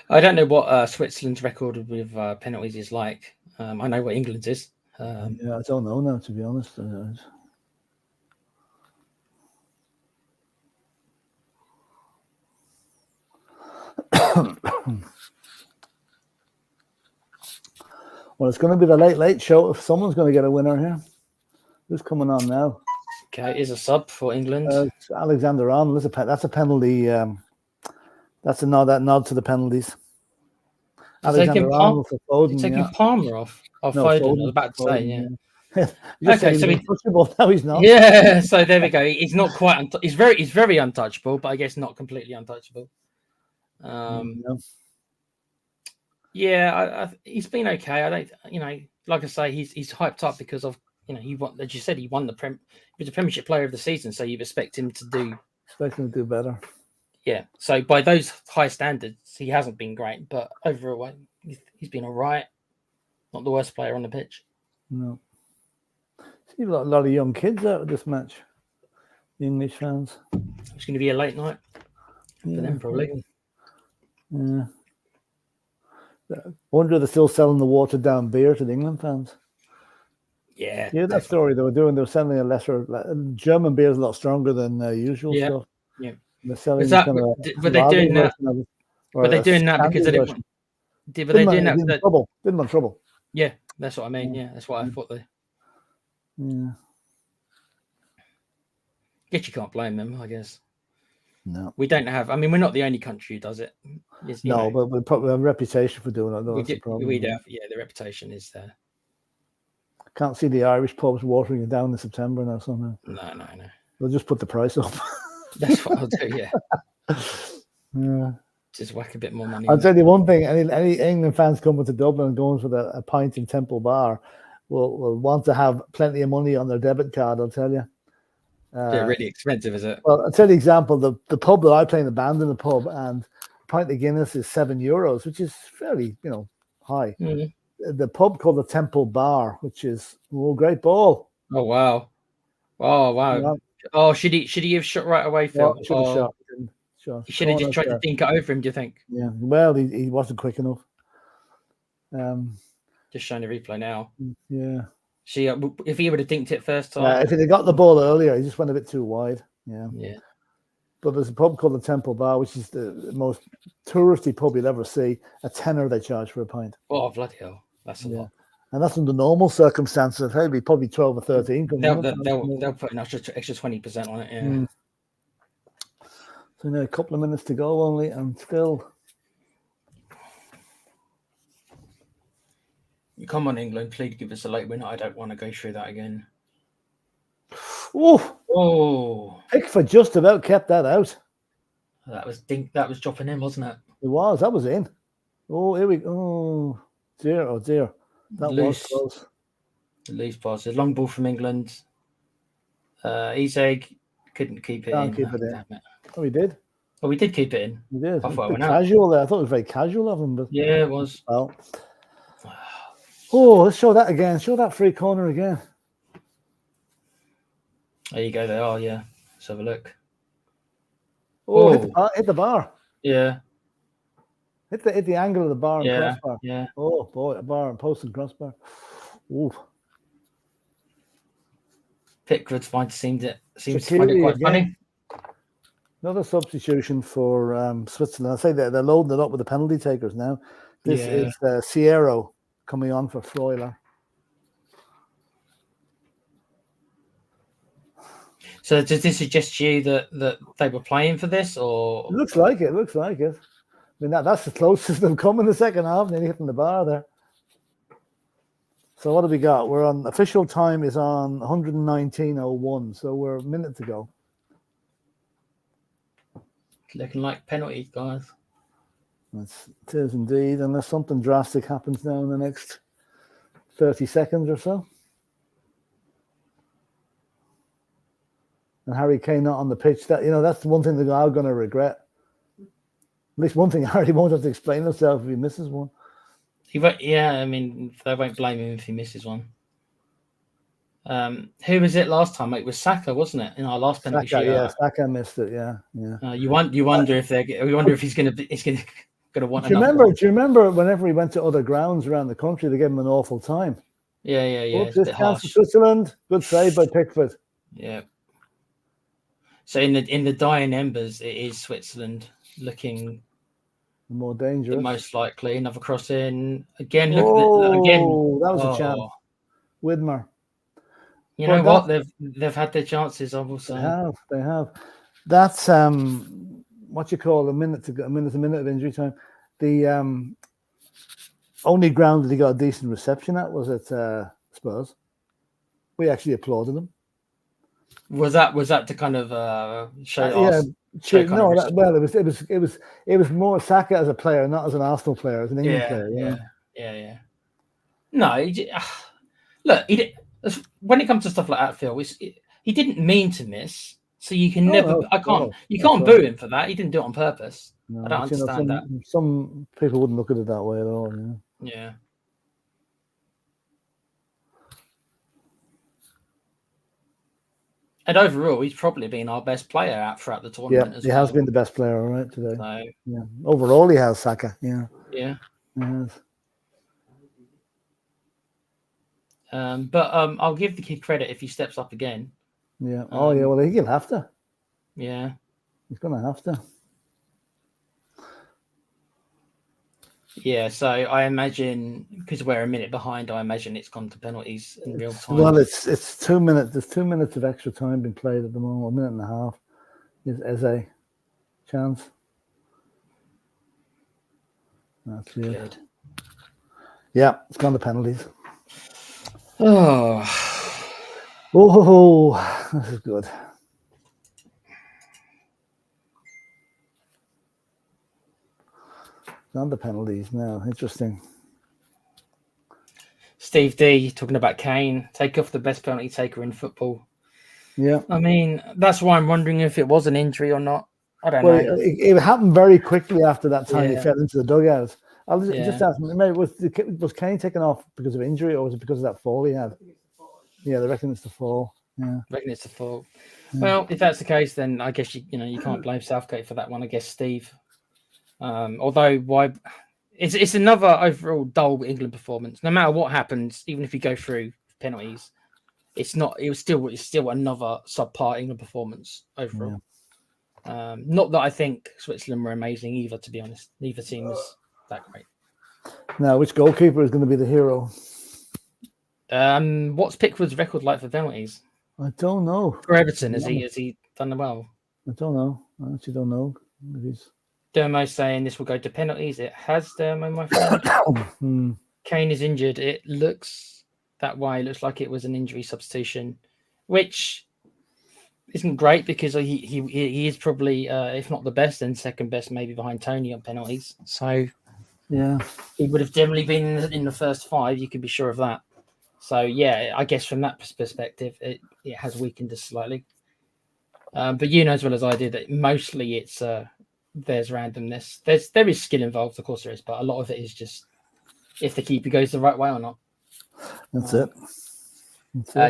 I don't know what Switzerland's record with penalties is like. I know what England's is. I don't know now, to be honest. Well, it's going to be the late show. If someone's going to get a winner here, who's coming on now? Okay, is a sub for England. It's Alexander Arnold. That's a penalty. That's a nod to the penalties. Alexander Arnold for Foden. Taking Palmer off. Oh, No, Foden. Foden. I was about to say, yeah. You just Okay, said so he's untouchable. No, he's not. Yeah, so there we go. He's not quite. He's very untouchable, but I guess not completely untouchable. No. Yeah, he's been okay. I don't, like I say, he's hyped up because of he won. As you said, he won the He was a Premiership Player of the Season, so you expect him to do. Expect him to do better. Yeah. So by those high standards, he hasn't been great, but overall, he's been all right. Not the worst player on the pitch. No. See a lot of young kids out of this match. The English fans. It's going to be a late night for them, probably. Yeah. I wonder if they're still selling the watered down beer to the England fans. Yeah. Yeah, that story they were selling a lesser German beer is a lot stronger than usual stuff. Yeah. They're selling were they doing that? Were they doing that because they didn't? Were they doing that? Didn't want trouble. Yeah, that's what I mean. Yeah, that's what I thought. Yeah. Guess you can't blame them. I guess. No, we don't have. I mean, we're not the only country who does it. But we probably have a reputation for doing it. That's the problem. We do. Yeah, the reputation is there. Can't see the Irish pubs watering it down in September now. Somehow. No. They'll just put the price up. That's what I'll do. Yeah. Yeah. Just whack a bit more money. I'll tell you one thing: any England fans coming to Dublin and going for a pint in Temple Bar will want to have plenty of money on their debit card. I'll tell you. They're really expensive, is it? Well, I'll tell you an example. The pub that I play in the band in the pub, and a pint of Guinness is €7, which is fairly, high. Mm-hmm. The pub called the Temple Bar, which is great ball. Oh wow! Yeah. Oh, should he have shot right away, Phil? Well, should have shot. He should have just tried to dink it over him. Do you think? Yeah. Well, he wasn't quick enough. Just showing the replay now. Yeah. See, if he would have dinked it first time, if he'd have got the ball earlier, he just went a bit too wide. Yeah. Yeah. But there's a pub called the Temple Bar, which is the most touristy pub you'll ever see. A tenner they charge for a pint. Oh, bloody hell. That's a lot. And that's under normal circumstances. Maybe probably 12 or 13. They'll put an extra 20% on it. Yeah. So now a couple of minutes to go only, and still. Come on, England! Please give us a late win. I don't want to go through that again. Oh! Pickford just about kept that out. That was dropping in, wasn't it? It was. That was in. Oh, here we go. Oh dear. That was close. The loose pass. A long ball from England. Isak couldn't keep it in. Keep it in. Oh, he did. Oh, we did keep it in. We did. Casual there. I thought it was very casual of him, but yeah, it was. Well. Oh, let's show that again. Show that free corner again. There you go. They are. Yeah. Let's have a look. Oh, hit the bar. Yeah. Hit the angle of the bar and crossbar. Yeah. Oh boy, a bar and post and crossbar. Ooh. Pickford seemed to find it quite funny. Another substitution for Switzerland. I say they're loading it up with the penalty takers now. This is Sierra coming on for Freuler. So does this suggest to you that they were playing for this, or? It looks like it. I mean, that's the closest they've come in the second half, nearly hitting the bar there. So what have we got? We're on official time is on 119.01, so we're a minute to go. Looking like penalties, guys. It is indeed, unless something drastic happens now in the next 30 seconds or so. And Harry Kane not on the pitch. That's the one thing that I'm going to regret. At least one thing, Harry won't have to explain himself if he misses one. I mean, they won't blame him if he misses one. Who was it last time? It was Saka, wasn't it? In our last penalty shootout. Yeah, Saka missed it. Yeah. You wonder if he's going to want. Do you remember whenever he went to other grounds around the country, they gave him an awful time. Yeah. Oops, this chance for Switzerland. Good save by Pickford. Yeah. So in the dying embers, it is Switzerland looking more dangerous. Most likely. Another cross in again. That was a chance. Widmer. You But know what? They've had their chances. I will say. They have. That's what you call a minute of injury time. The only ground that he got a decent reception at was at Spurs. We actually applauded him. Was that to kind of show? Yeah. Show Well, it was more Saka as a player, not as an Arsenal player, as an England player. Yeah. No, look, when it comes to stuff like that, Phil, he didn't mean to miss. So you can you can't boo him for that. He didn't do it on purpose. No, I don't understand that. Some people wouldn't look at it that way at all. Yeah. And overall, he's probably been our best player out throughout the tournament. Yeah, he has been the best player, all right, today. So, yeah, overall, he has Saka. Yeah. Yeah. He has. But I'll give the kid credit if he steps up again. Yeah. Oh, yeah. Well, he'll have to. Yeah. He's going to have to. Yeah, so I imagine because we're a minute behind, I imagine it's gone to penalties in real time. Well, it's 2 minutes. There's 2 minutes of extra time being played at the moment. 1 minute and a half is a chance. That's it. Good. Yeah, it's gone to penalties. Oh, this is good. On the penalties now. Interesting. Steve D talking about Kane. Take off the best penalty taker in football. Yeah. I mean, that's why I'm wondering if it was an injury or not. I don't know. It happened very quickly after that time he fell into the dugout. I'll just ask him, maybe was Kane taken off because of injury or was it because of that fall he had? Yeah, they reckon it's the fall. Yeah. I reckon it's the fall. Yeah. Well, if that's the case, then I guess you can't blame Southgate for that one. I guess Steve. Although it's another overall dull England performance. No matter what happens, even if you go through penalties, it's still another subpar England performance overall. Yeah. Not that I think Switzerland were amazing either, to be honest. Neither team was that great. Now, which goalkeeper is going to be the hero? What's Pickford's record like for penalties? I don't know. For Everton, has he done well? I don't know. I actually don't know. Dermo saying this will go to penalties. It has, Dermo, my friend. Kane is injured. It looks that way. It looks like it was an injury substitution, which isn't great because he is probably, if not the best, then second best, maybe behind Tony on penalties. So yeah, he would have definitely been in the first five. You can be sure of that. So yeah, I guess from that perspective, it has weakened us slightly. But you know as well as I do that mostly it's there's randomness. There is skill involved, of course there is, but a lot of it is just if the keeper goes the right way or not. That's it.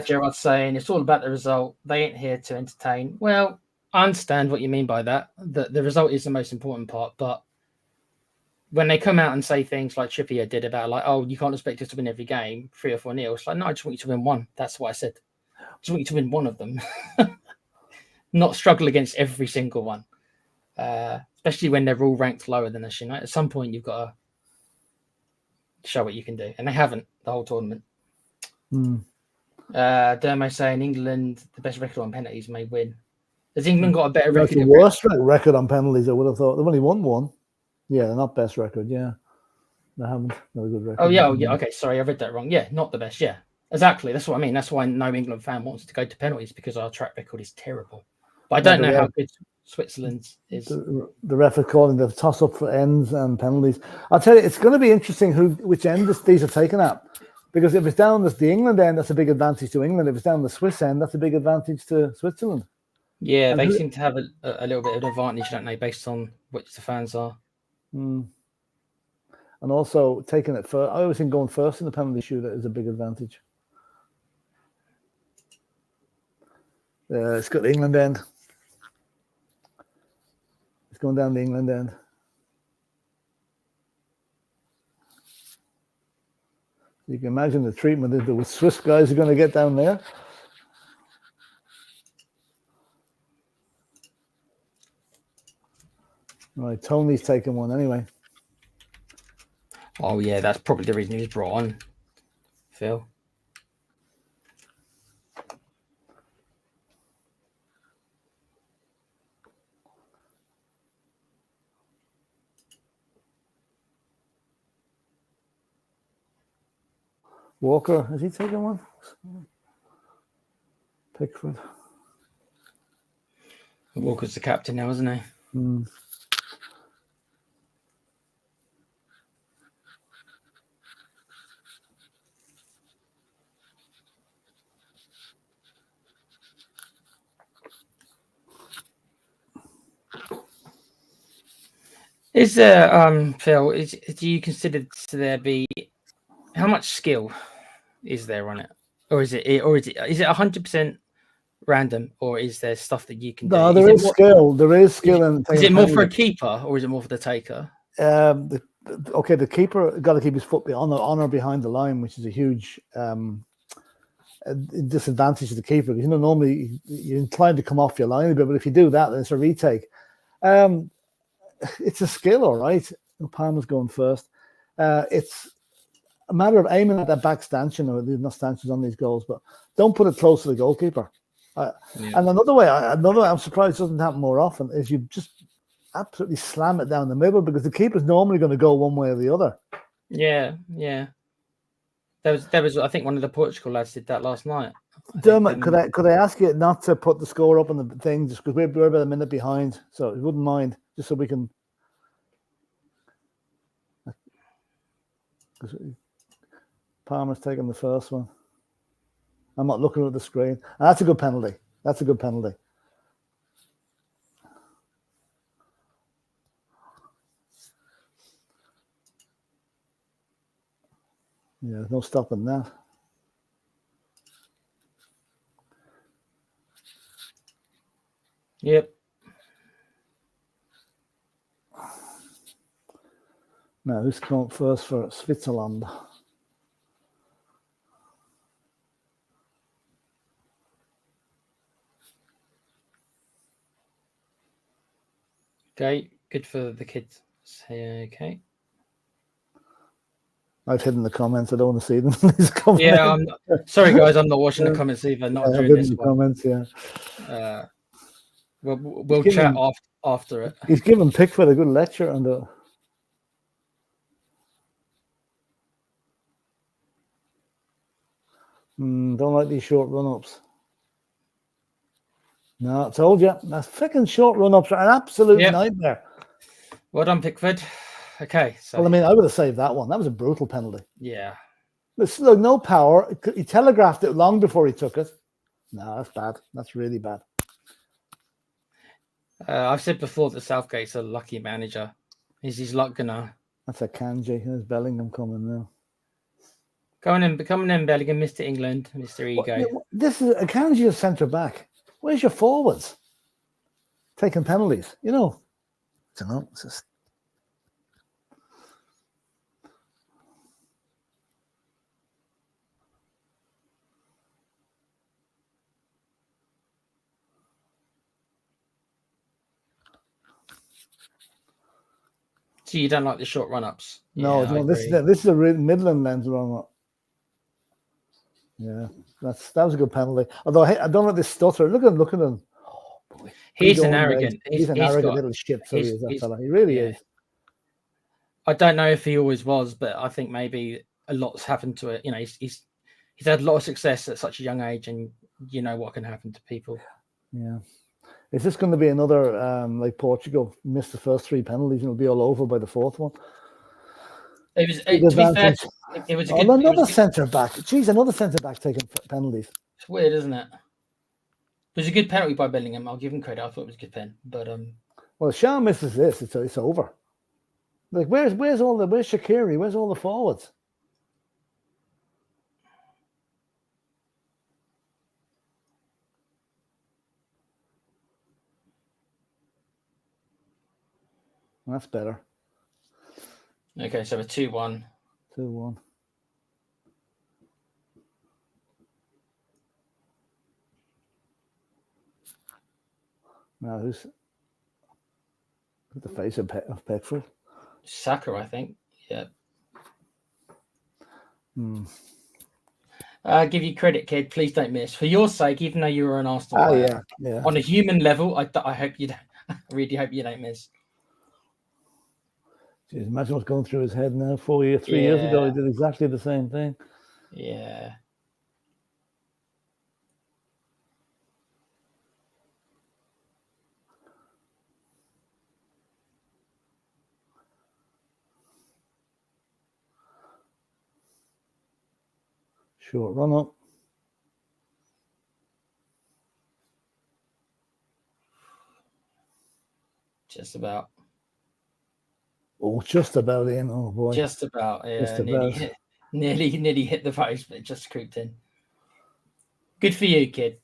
Gerard's saying it's all about the result. They ain't here to entertain. Well, I understand what you mean by that. The result is the most important part, but when they come out and say things like Trippier did about like, oh, you can't expect us to win every game 3 or 4-0. It's like, no, I just want you to win one. That's what I said. I just want you to win one of them. Not struggle against every single one. Especially when they're all ranked lower than us, At some point you've got to show what you can do. And they haven't the whole tournament. Dermo saying England, the best record on penalties, may win. Has England got a better record? The worst record on penalties, I would have thought. They've only won one. Yeah, they're not best record. Yeah, they haven't. Not a good record. Oh yeah. Okay, sorry, I read that wrong. Yeah, not the best. Yeah, exactly. That's what I mean. That's why no England fan wants to go to penalties because our track record is terrible. But I don't know how good Switzerland's is. The ref is calling the toss up for ends and penalties. I'll tell you, it's going to be interesting which end these are taken at. Because if it's down the England end, that's a big advantage to England. If it's down the Swiss end, that's a big advantage to Switzerland. Yeah, they seem to have a little bit of an advantage, don't they, based on which the fans are. And also taking it first. I always think going first in the penalty shootout is a big advantage. It's got the England end. It's going down the England end. You can imagine the treatment that the Swiss guys are going to get down there. Right, Tony's taking one anyway. Oh yeah, that's probably the reason he was brought on, Phil. Walker, has he taken one? Pickford. Walker's the captain now, isn't he? Mm. Is there, Phil? Do you consider there be how much skill is there on it, or is it 100% random, or is there stuff that you can No, do? there is skill. There is skill in. Is it more for a keeper, or is it more for the taker? The keeper got to keep his foot on or behind the line, which is a huge disadvantage to the keeper. You know, normally you're inclined to come off your line a bit, but if you do that, then it's a retake. It's a skill, all right. Palmer's going first. It's a matter of aiming at that back stanchion, or there's no stanchions on these goals, but don't put it close to the goalkeeper. And another way I'm surprised it doesn't happen more often is you just absolutely slam it down the middle, because the keeper's normally going to go one way or the other. Yeah. There was I think one of the Portugal lads did that last night. Dermot, could I ask you not to put the score up on the thing, just because we're about a minute behind, so you wouldn't mind, just so we can. Palmer's taking the first one. I'm not looking at the screen. And that's a good penalty. That's a good penalty. Yeah, no stopping that. Yep. Now, who's come first for Switzerland? Okay, good for the kids. Okay. I've hidden the comments. I don't want to see them. These comments. Yeah, sorry guys, I'm not watching the comments either. Not during this one. Comments, yeah. We'll chat after it. He's given Pickford a good lecture on the. Don't like these short run-ups. No, I told you. That's freaking short run-ups are an absolute nightmare. Well done, Pickford. Okay. So. Well, I mean, I would have saved that one. That was a brutal penalty. Yeah. Look, no power. He telegraphed it long before he took it. No, that's bad. That's really bad. I've said before that Southgate's a lucky manager. Is his luck gonna? That's a Kanji. There's Bellingham coming now. Coming in, Bellingham, Mr. England, Mr. Ego. This is a Kanji centre back. Where's your forwards? Taking penalties, you know. I don't know. It's just. So you don't like the short run-ups? No, this is a Midland lens run-up. Yeah, that was a good penalty. Although I don't like this stutter. Look at him. Oh, boy. He's an arrogant. He's an arrogant little shit. So he is, that fella. He really is. I don't know if he always was, but I think maybe a lot's happened to it. You know, he's had a lot of success at such a young age, and you know what can happen to people. Yeah. Is this going to be another like Portugal missed the first 3 penalties and it'll be all over by the 4th one? It was to be fair, it was a good, another centre back. Jeez, another centre back taking penalties. It's weird, isn't it? It was a good penalty by Bellingham. I'll give him credit. I thought it was a good pen, but well, Sean misses this. It's over. Like where's Shaqiri? Where's all the forwards? That's better. Okay, so a 2-1. 2-1. Now who's the face of Pickford? Saka, I think. Yeah. Give you credit, kid. Please don't miss. For your sake, even though you were an Arsenal player, yeah. On a human level, I hope you don't. I really hope you don't miss. Jeez, imagine what's going through his head now. 3 years ago, he did exactly the same thing. Yeah. Short run up. Just about. Oh, just about in. Oh boy. Just about. Yeah. Just about. Nearly hit the post, but it just creeped in. Good for you, kid.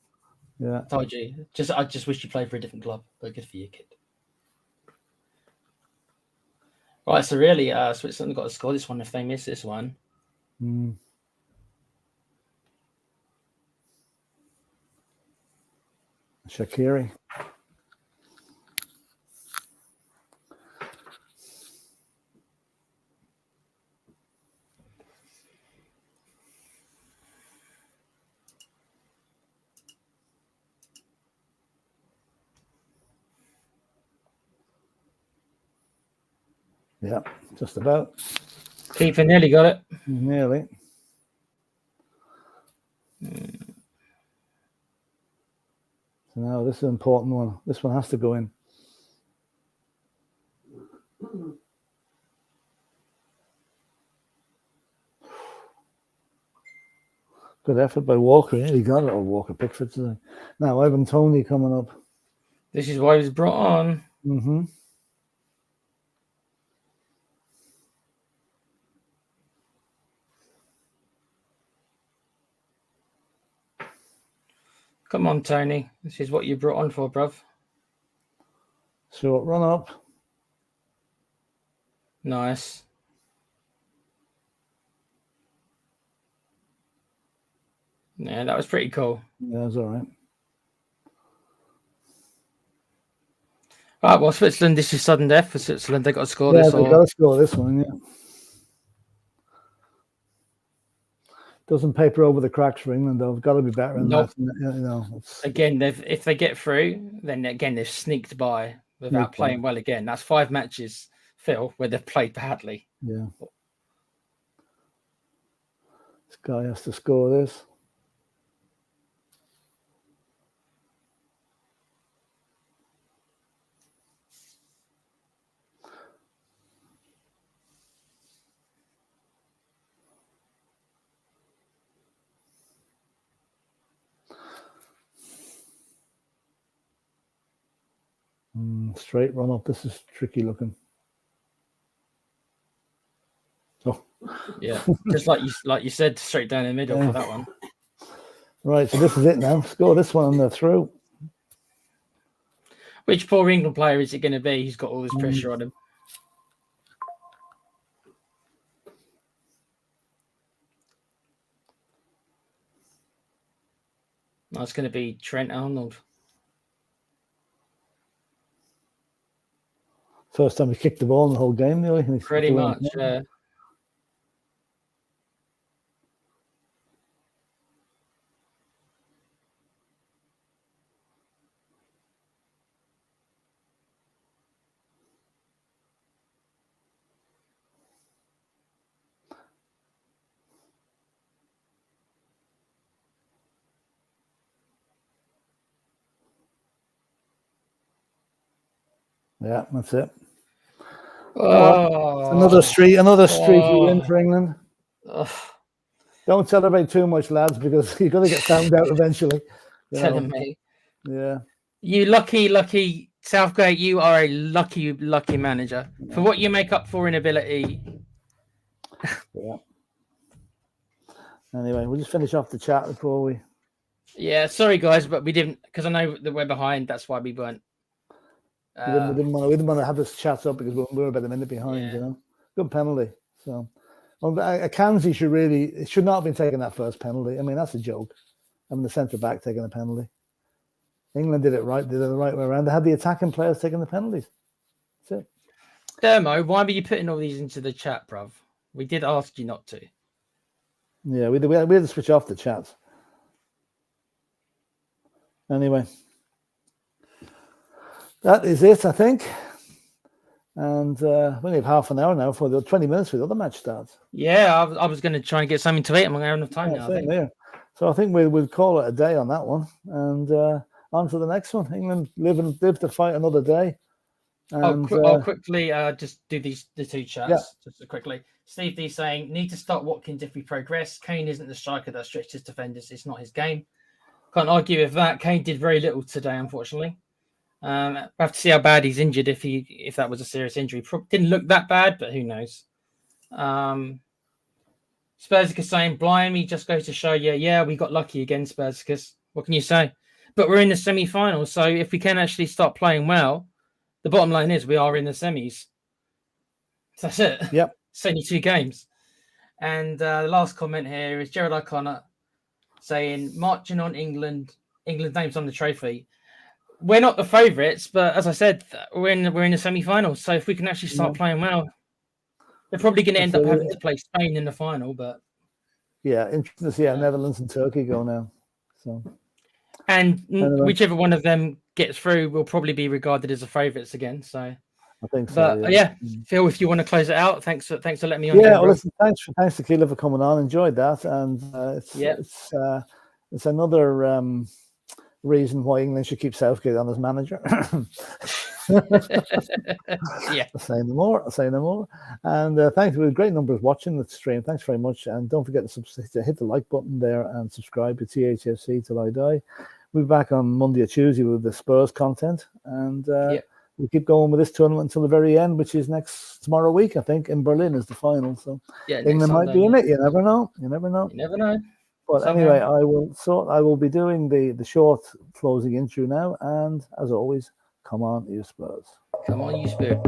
Yeah. Told you. I just wish you played for a different club, but good for you, kid. Right, so really, Switzerland got to score this one if they miss this one. Shaqiri. Yeah, just about. Keeper nearly got it. Nearly. So now this is an important one. This one has to go in. Good effort by Walker. Yeah, he got it. Or Walker Pickford today. Now Ivan Toney coming up. This is why he was brought on. Mm-hmm. Come on, Tony. This is what you brought on for, bruv. Short run up. Nice. Yeah, that was pretty cool. Yeah, that's all right. Right, well, Switzerland, this is sudden death for Switzerland. They got to score Yeah, this. they got to score this one, yeah. Doesn't paper over the cracks for England, though. They've got to be better than that. You know, again, if they get through, then again, they've sneaked by without playing well again. That's 5 matches, Phil, where they've played badly. Yeah. This guy has to score this. Straight run up. This is tricky looking. Oh. Yeah, just like you said, straight down the middle for that one. Right, so this is it now. Score this one and they're through. Which poor England player is it going to be? He's got all this pressure on him. That's going to be Trent Arnold. First time we kicked the ball in the whole game, nearly. Pretty much, yeah. Yeah, that's it. Oh, another streaky win for England. Don't celebrate too much, lads, because you're going to get found out eventually. Telling me. Yeah. You lucky Southgate. You are a lucky manager for what you make up for in ability. Yeah. Anyway, we'll just finish off the chat before we. Yeah, sorry guys, but we didn't, because I know that we're behind. That's why we weren't. We didn't want to have this chat up because we were about a minute behind. Yeah. Good penalty. So, Akanji should not have been taking that first penalty. I mean, that's a joke. Having the centre back taking a penalty. England did it right. Did it the right way around. They had the attacking players taking the penalties. That's it. Dermo, why were you putting all these into the chat, bruv? We did ask you not to. Yeah, we had to switch off the chats. Anyway, that is it, I think. And we only have half an hour now for the 20 minutes for the other match starts. Yeah, I was going to try and get something to eat. I'm going to have enough time now. I Same think. here. So I think we'll call it a day on that one, and on to the next one. England live to fight another day. And, I'll quickly just do the two chats just quickly. Steve D saying, need to start Watkins if we progress. Kane isn't the striker that stretches defenders. It's not his game. Can't argue with that. Kane did very little today, unfortunately. I have to see how bad he's injured if that was a serious injury. Didn't look that bad, but who knows? Spursicus saying, blimey, just goes to show you, we got lucky again, Spursicus. What can you say? But we're in the semi-finals, so if we can actually start playing well, the bottom line is we are in the semis. So that's it. Yep. It's only 2 games. And the last comment here is Gerard O'Connor saying, marching on England's name's on the trophy. We're not the favourites, but as I said, we're in the semi-finals. So if we can actually start playing well, they're probably going to end up having to play Spain in the final. But interesting to see how Netherlands and Turkey go now. So, and whichever one of them gets through will probably be regarded as the favourites again. So I think so. But Phil, if you want to close it out, thanks for letting me on. Yeah, well, listen, thanks to Keeler for coming on. Enjoyed that, and it's another reason why England should keep Southgate on as manager. Say no more. And thanks for the great numbers watching the stream. Thanks very much, and don't forget to hit the like button there and subscribe to THFC Till I Die. We'll be back on Monday or Tuesday with the Spurs content, and we'll keep going with this tournament until the very end, which is tomorrow week, I think, in Berlin is the final. So England might be in it. You never know. But anyway, I will be doing the short closing intro now, and as always, come on, you Spurs. Come on, you Spurs.